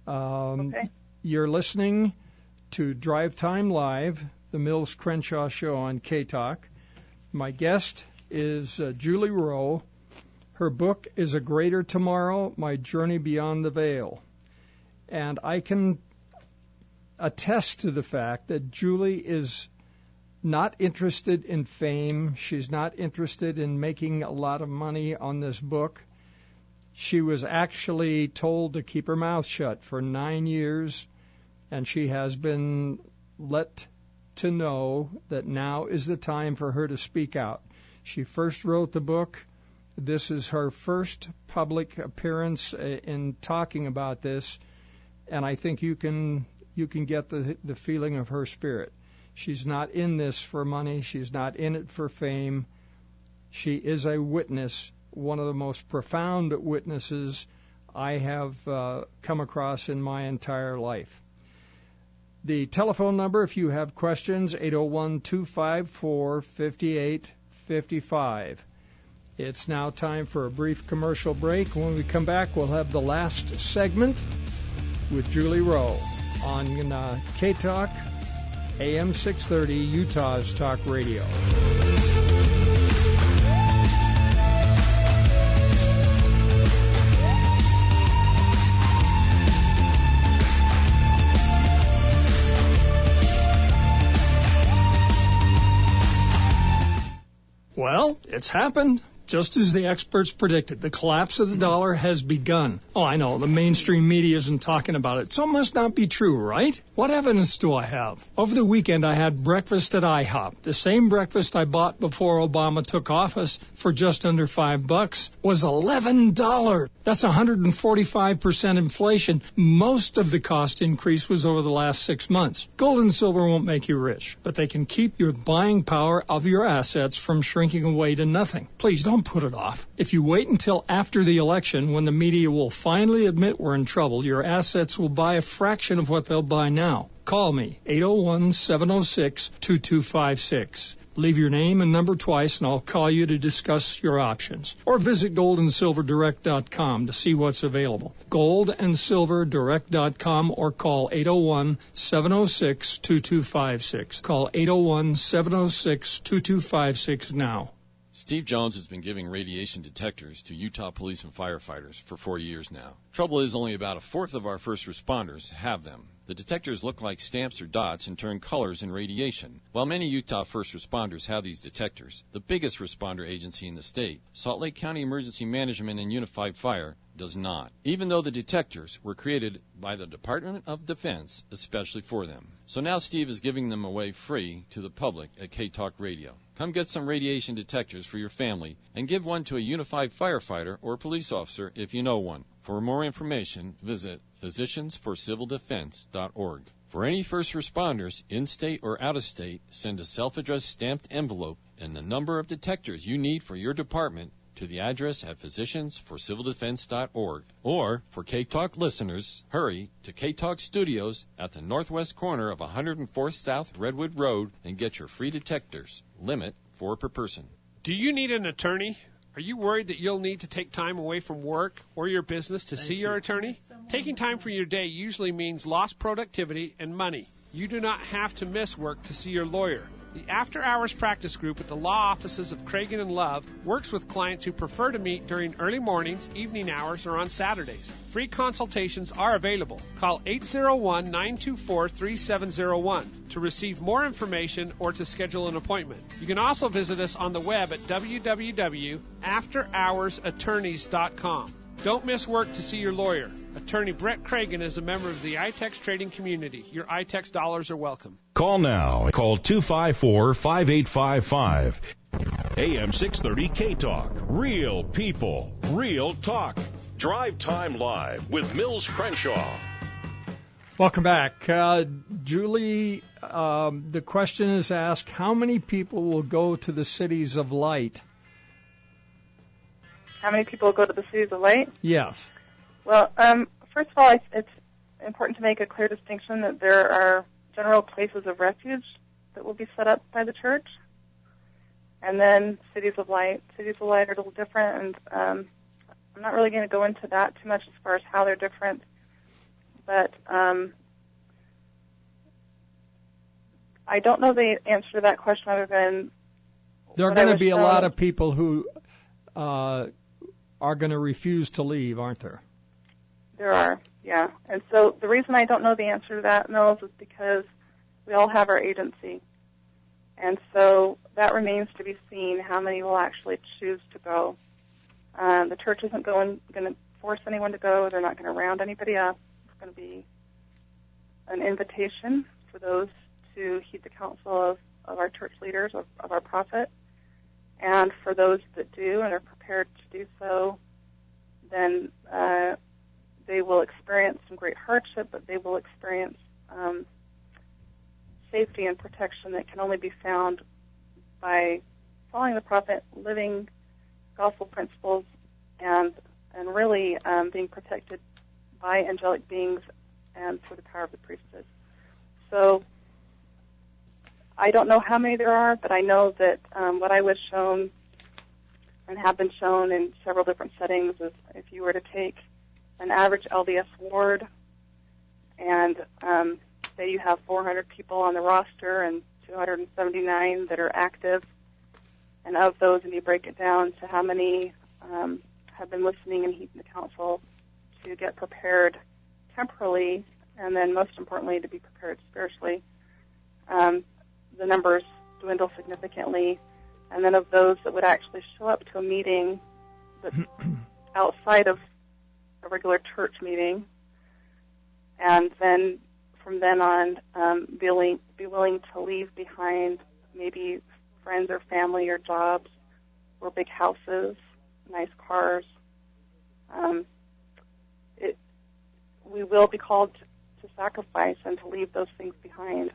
Okay. You're listening to Drive Time Live, the Mills Crenshaw Show on K-Talk. My guest is Julie Rowe. Her book is A Greater Tomorrow, My Journey Beyond the Veil. And I can attest to the fact that Julie is not interested in fame. She's not interested in making a lot of money on this book. She was actually told to keep her mouth shut for 9 years, and she has been let to know that now is the time for her to speak out. She first wrote the book. This is her first public appearance in talking about this, and I think you can get the feeling of her spirit. She's not in this for money. She's not in it for fame. She is a witness, one of the most profound witnesses I have come across in my entire life. The telephone number, if you have questions, 801-254-5855. It's now time for a brief commercial break. When we come back, we'll have the last segment with Julie Rowe on K-Talk, AM 630, Utah's Talk Radio. Well, it's happened. Just as the experts predicted, the collapse of the dollar has begun. Oh, I know, the mainstream media isn't talking about it, so it must not be true, right? What evidence do I have? Over the weekend, I had breakfast at IHOP. The same breakfast I bought before Obama took office for just under $5 was $11. That's 145% inflation. Most of the cost increase was over the last 6 months. Gold and silver won't make you rich, but they can keep your buying power of your assets from shrinking away to nothing. Please don't put it off. If you wait until after the election, when the media will finally admit we're in trouble, your assets will buy a fraction of what they'll buy now. Call me, 801-706-2256. Leave your name and number twice, and I'll call you to discuss your options. Or visit goldandsilverdirect.com to see what's available. Goldandsilverdirect.com, or call 801-706-2256. Call 801-706-2256 now. Steve Jones has been giving radiation detectors to Utah police and firefighters for 4 years now. Trouble is, only about a fourth of our first responders have them. The detectors look like stamps or dots and turn colors in radiation. While many Utah first responders have these detectors, the biggest responder agency in the state, Salt Lake County Emergency Management and Unified Fire, does not, even though the detectors were created by the Department of Defense especially for them. So now Steve is giving them away free to the public at K-Talk Radio. Come get some radiation detectors for your family and give one to a unified firefighter or police officer if you know one. For more information, visit physiciansforcivildefense.org. For any first responders, in-state or out-of-state, send a self-addressed stamped envelope and the number of detectors you need for your department to the address at physiciansforcivildefense.org. Or, for K-Talk listeners, hurry to K-Talk Studios at the northwest corner of 104th South Redwood Road and get your free detectors. Limit 4 per person. Do you need an attorney? Are you worried that you'll need to take time away from work or your business to see your attorney? Taking time from your day usually means lost productivity and money. You do not have to miss work to see your lawyer. The After Hours Practice Group at the law offices of Cragen & Love works with clients who prefer to meet during early mornings, evening hours, or on Saturdays. Free consultations are available. Call 801-924-3701 to receive more information or to schedule an appointment. You can also visit us on the web at www.afterhoursattorneys.com. Don't miss work to see your lawyer. Attorney Brett Cragen is a member of the iTex trading community. Your iTex dollars are welcome. Call now. Call 254-5855. AM 630 K-Talk. Real people. Real talk. Drive Time Live with Mills Crenshaw. Welcome back. Julie, the question is asked, how many people will go to the cities of light? How many people go to the Cities of Light? Yes. Well, first of all, it's important to make a clear distinction that there are general places of refuge that will be set up by the church, and then Cities of Light. Cities of Light are a little different, and I'm not really going to go into that too much as far as how they're different, but I don't know the answer to that question other than there are going to be a lot of people who are going to refuse to leave, aren't there? There are, yeah. And so the reason I don't know the answer to that, Mills, is because we all have our agency. And so that remains to be seen how many will actually choose to go. The church isn't going to force anyone to go. They're not going to round anybody up. It's going to be an invitation for those to heed the counsel of our church leaders, of our prophet. And for those that do and are prepared to do so, then they will experience some great hardship, but they will experience safety and protection that can only be found by following the prophet, living gospel principles, and really being protected by angelic beings and through the power of the priesthood. So I don't know how many there are, but I know that what I was shown and have been shown in several different settings is if you were to take an average LDS ward and say you have 400 people on the roster and 279 that are active, and of those, and you break it down to how many have been listening and heeding the counsel to get prepared temporally, and then most importantly to be prepared spiritually, the numbers dwindle significantly. And then of those that would actually show up to a meeting that's outside of a regular church meeting, and then from then on be willing to leave behind maybe friends or family or jobs or big houses, nice cars. We will be called to sacrifice and to leave those things behind.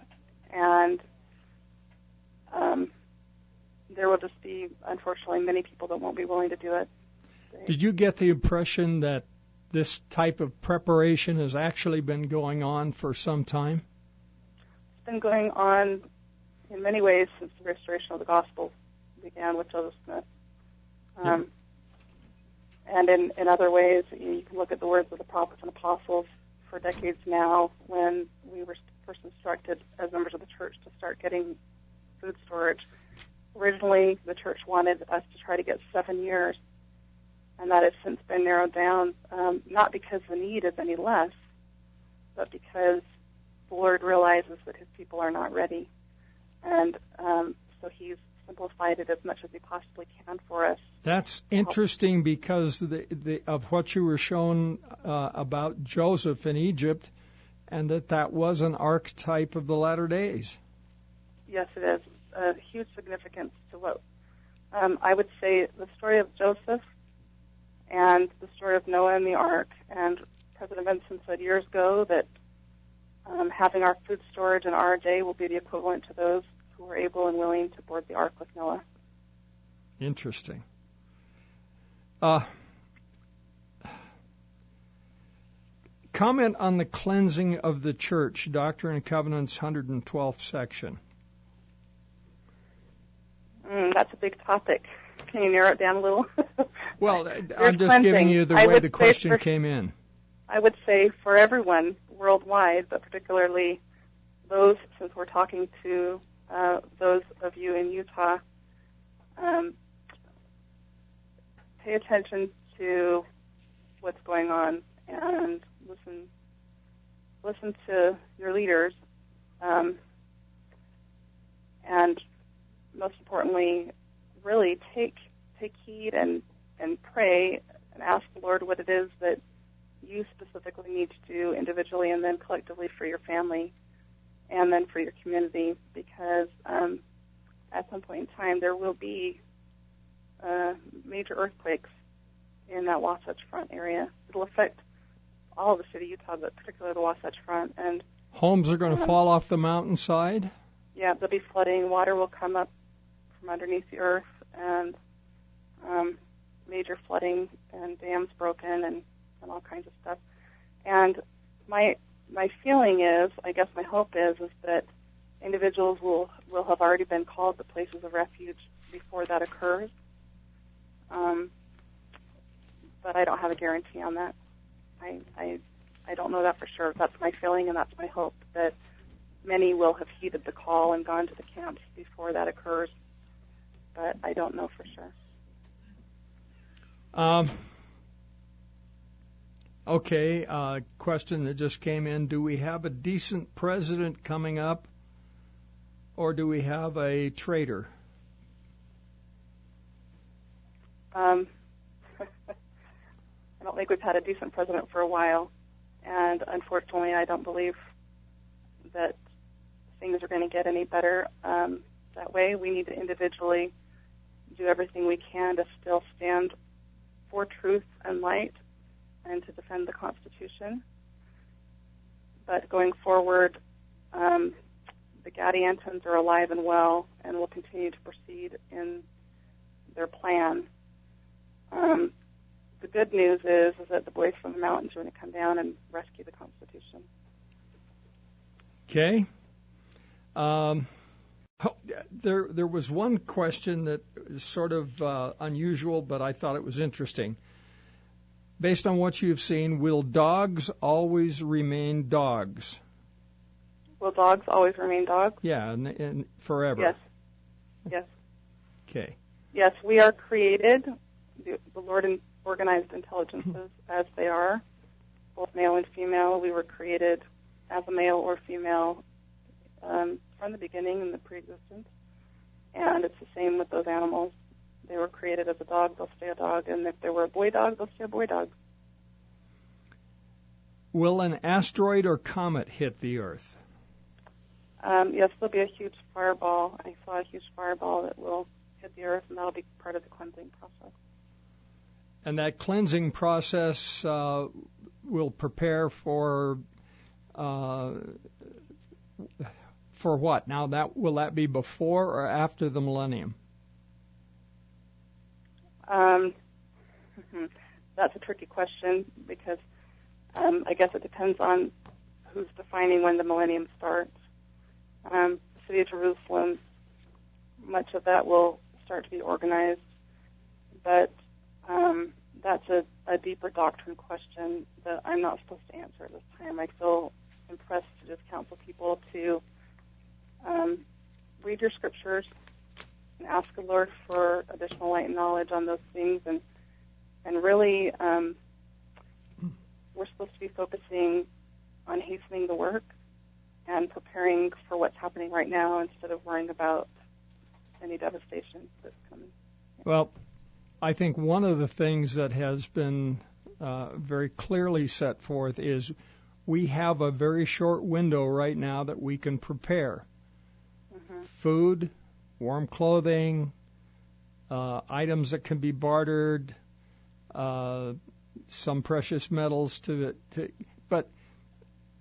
And there will just be, unfortunately, many people that won't be willing to do it. Did you get the impression that this type of preparation has actually been going on for some time? It's been going on in many ways since the restoration of the gospel began with Joseph Smith. And in other ways, you can look at the words of the prophets and apostles for decades now, when we were first instructed as members of the church to start getting food storage. Originally, the church wanted us to try to get 7 years, and that has since been narrowed down, not because the need is any less, but because the Lord realizes that his people are not ready. And so he's simplified it as much as he possibly can for us. That's interesting, because of what you were shown about Joseph in Egypt, and that was an archetype of the latter days. Yes, it is. A huge significance to what I would say the story of Joseph and the story of Noah and the ark. And President Benson said years ago that having our food storage in our day will be the equivalent to those who were able and willing to board the ark with Noah. Interesting. Comment on the cleansing of the church, Doctrine and Covenants, 112th section. That's a big topic. Can you narrow it down a little? Well, I'm just giving you the way the question came in. I would say for everyone worldwide, but particularly those, since we're talking to those of you in Utah, pay attention to what's going on and listen to your leaders, and most importantly, really take heed and pray and ask the Lord what it is that you specifically need to do individually and then collectively for your family and then for your community, because at some point in time there will be major earthquakes in that Wasatch Front area. It'll affect all of the city of Utah, but particularly the Wasatch Front. And homes are going to fall off the mountainside? Yeah, there'll be flooding. Water will come up from underneath the earth, and major flooding and dams broken and all kinds of stuff. And my feeling is, I guess my hope is that individuals will have already been called to places of refuge before that occurs. But I don't have a guarantee on that. I don't know that for sure. That's my feeling, and that's my hope, that many will have heeded the call and gone to the camps before that occurs. But I don't know for sure. Okay, question that just came in. Do we have a decent president coming up, or do we have a traitor? I don't think we've had a decent president for a while, and unfortunately I don't believe that things are going to get any better that way. We need to individually do everything we can to still stand for truth and light and to defend the Constitution. But going forward, the Gadiantons are alive and well and will continue to proceed in their plan. The good news is that the boys from the mountains are going to come down and rescue the Constitution. Okay. There was one question that is sort of unusual, but I thought it was interesting. Based on what you've seen, will dogs always remain dogs? Will dogs always remain dogs? Yeah, and forever. Yes. Yes. Okay. Yes, we are created, the Lord organized intelligences as they are, both male and female. We were created as a male or female from the beginning in the pre-existence. And it's the same with those animals. They were created as a dog, they'll stay a dog. And if they were a boy dog, they'll stay a boy dog. Will an asteroid or comet hit the Earth? Yes, there'll be a huge fireball. I saw a huge fireball that will hit the Earth, and that'll be part of the cleansing process. And that cleansing process will prepare for what? Now, will that be before or after the millennium? That's a tricky question because I guess it depends on who's defining when the millennium starts. The city of Jerusalem, much of that will start to be organized, but that's a deeper doctrine question that I'm not supposed to answer at this time. I feel impressed to just counsel people to read your scriptures and ask the Lord for additional light and knowledge on those things, and really we're supposed to be focusing on hastening the work and preparing for what's happening right now instead of worrying about any devastation that's coming. Well, I think one of the things that has been very clearly set forth is we have a very short window right now that we can prepare. Mm-hmm. Food, warm clothing, items that can be bartered, some precious metals but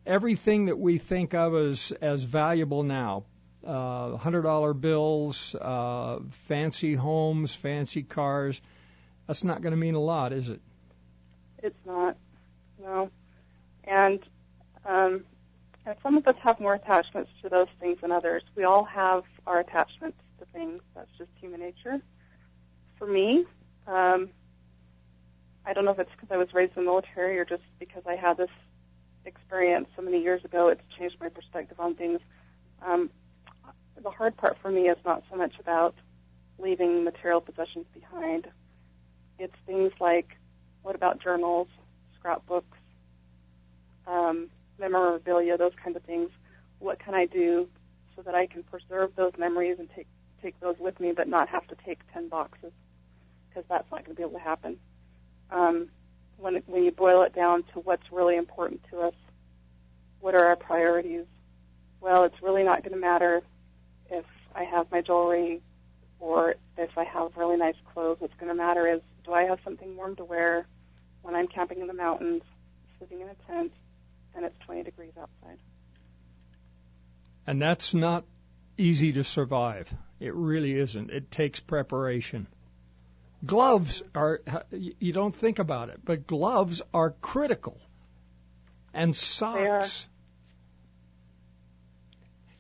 everything that we think of as valuable now, $100 bills, fancy homes, fancy cars, that's not going to mean a lot, is it? It's not, no. And some of us have more attachments to those things than others. We all have our attachments to things. That's just human nature. For me, I don't know if it's because I was raised in the military or just because I had this experience so many years ago. It's changed my perspective on things. The hard part for me is not so much about leaving material possessions behind. It's things like, what about journals, scrapbooks, memorabilia, those kinds of things. What can I do so that I can preserve those memories and take those with me, but not have to take 10 boxes? Because that's not going to be able to happen. When you boil it down to what's really important to us, what are our priorities? Well, it's really not going to matter if I have my jewelry or if I have really nice clothes. What's going to matter is, do I have something warm to wear when I'm camping in the mountains, sitting in a tent, and it's 20 degrees outside? And that's not easy to survive. It really isn't. It takes preparation. Gloves are, you don't think about it, but gloves are critical. And socks.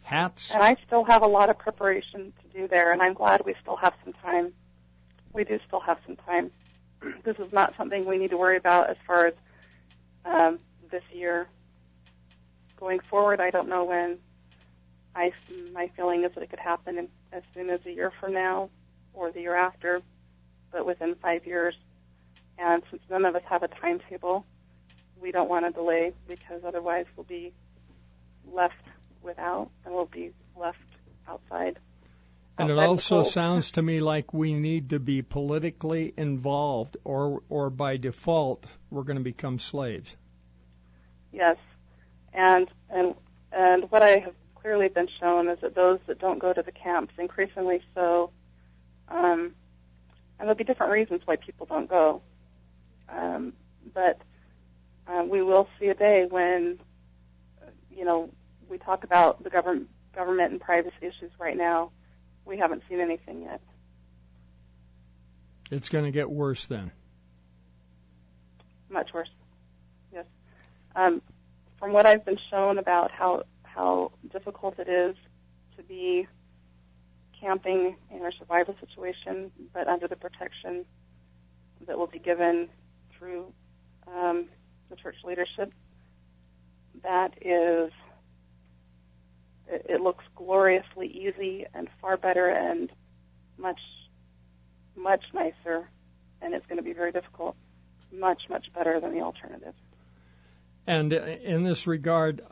Hats. And I still have a lot of preparation to do there, and I'm glad we still have some time. We do still have some time. This is not something we need to worry about as far as this year. Going forward, I don't know when. My feeling is that it could happen as soon as a year from now or the year after, but within 5 years. And since none of us have a timetable, we don't want to delay because otherwise we'll be left without and we'll be left outside. And it also sounds to me like we need to be politically involved, or by default, we're going to become slaves. Yes, and what I have clearly been shown is that those that don't go to the camps, increasingly so, and there'll be different reasons why people don't go, but we will see a day when, we talk about the government and privacy issues right now. We haven't seen anything yet. It's going to get worse then. Much worse, yes. From what I've been shown about how difficult it is to be camping in a survival situation, but under the protection that will be given through the church leadership, it looks gloriously easy and far better and much, much nicer, and it's going to be very difficult, much, much better than the alternative. And in this regard,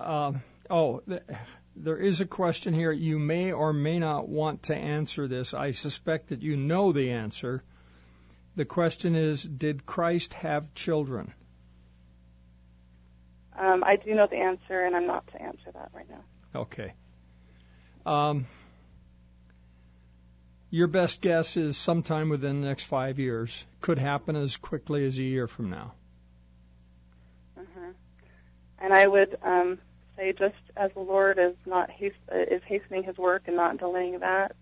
there is a question here. You may or may not want to answer this. I suspect that you know the answer. The question is, did Christ have children? I do know the answer, and I'm not to answer that right now. Okay. Your best guess is sometime within the next 5 years. Could happen as quickly as a year from now. Mm-hmm. And I would say, just as the Lord is hastening His work and not delaying that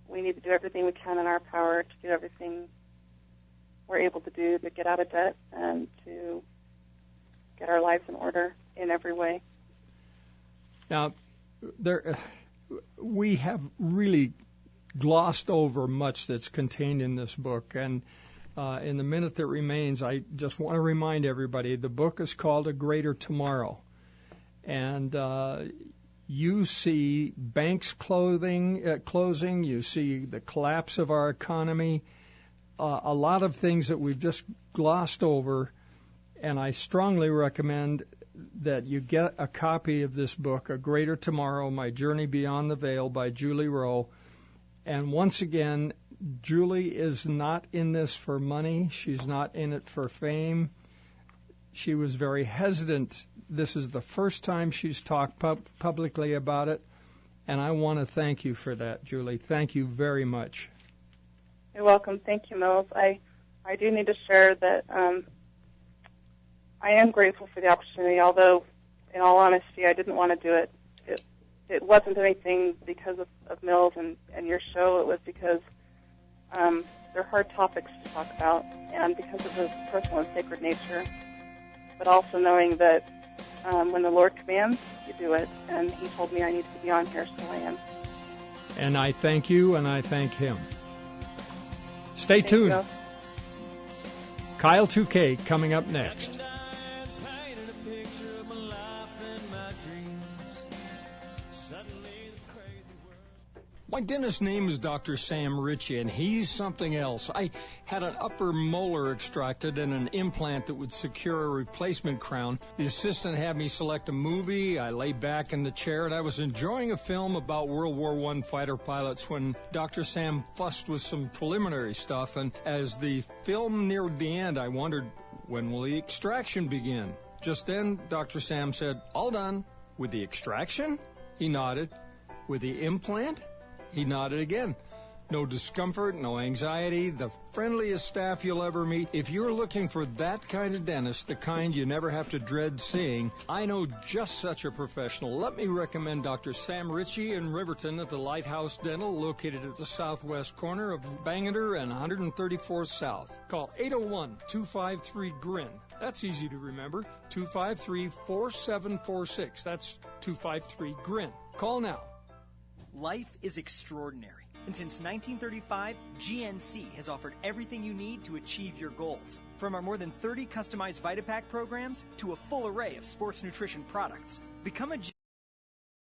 we need to do everything we can in our power to do everything we're able to do to get out of debt and to get our lives in order in every way. Now, we have really glossed over much that's contained in this book, and in the minute that remains, I just want to remind everybody the book is called A Greater Tomorrow, and you see banks closing, you see the collapse of our economy, a lot of things that we've just glossed over, and I strongly recommend that you get a copy of this book, A Greater Tomorrow, My Journey Beyond the Veil by Julie Rowe. And once again, Julie is not in this for money. She's not in it for fame. She was very hesitant. This is the first time she's talked publicly about it, and I want to thank you for that, Julie. Thank you very much. You're welcome. Thank you, Mills. I do need to share that I am grateful for the opportunity, although, in all honesty, I didn't want to do it. It wasn't anything because of Mills and your show. It was because they're hard topics to talk about, and because of the personal and sacred nature, but also knowing that when the Lord commands, you do it, and He told me I needed to be on here, so I am. And I thank you, and I thank Him. Stay tuned. Kyle 2K coming up next. My dentist's name is Dr. Sam Ritchie, and he's something else. I had an upper molar extracted and an implant that would secure a replacement crown. The assistant had me select a movie. I lay back in the chair, and I was enjoying a film about World War I fighter pilots when Dr. Sam fussed with some preliminary stuff, and as the film neared the end, I wondered, when will the extraction begin? Just then, Dr. Sam said, "All done." With the extraction? He nodded. With the implant? He nodded again. No discomfort, no anxiety, the friendliest staff you'll ever meet. If you're looking for that kind of dentist, the kind you never have to dread seeing, I know just such a professional. Let me recommend Dr. Sam Ritchie in Riverton at the Lighthouse Dental, located at the southwest corner of Bangor and 134th South. Call 801-253-GRIN. That's easy to remember. 253-4746. That's 253-GRIN. Call now. Life is extraordinary, and since 1935, GNC has offered everything you need to achieve your goals. From our more than 30 customized VitaPack programs to a full array of sports nutrition products. Become a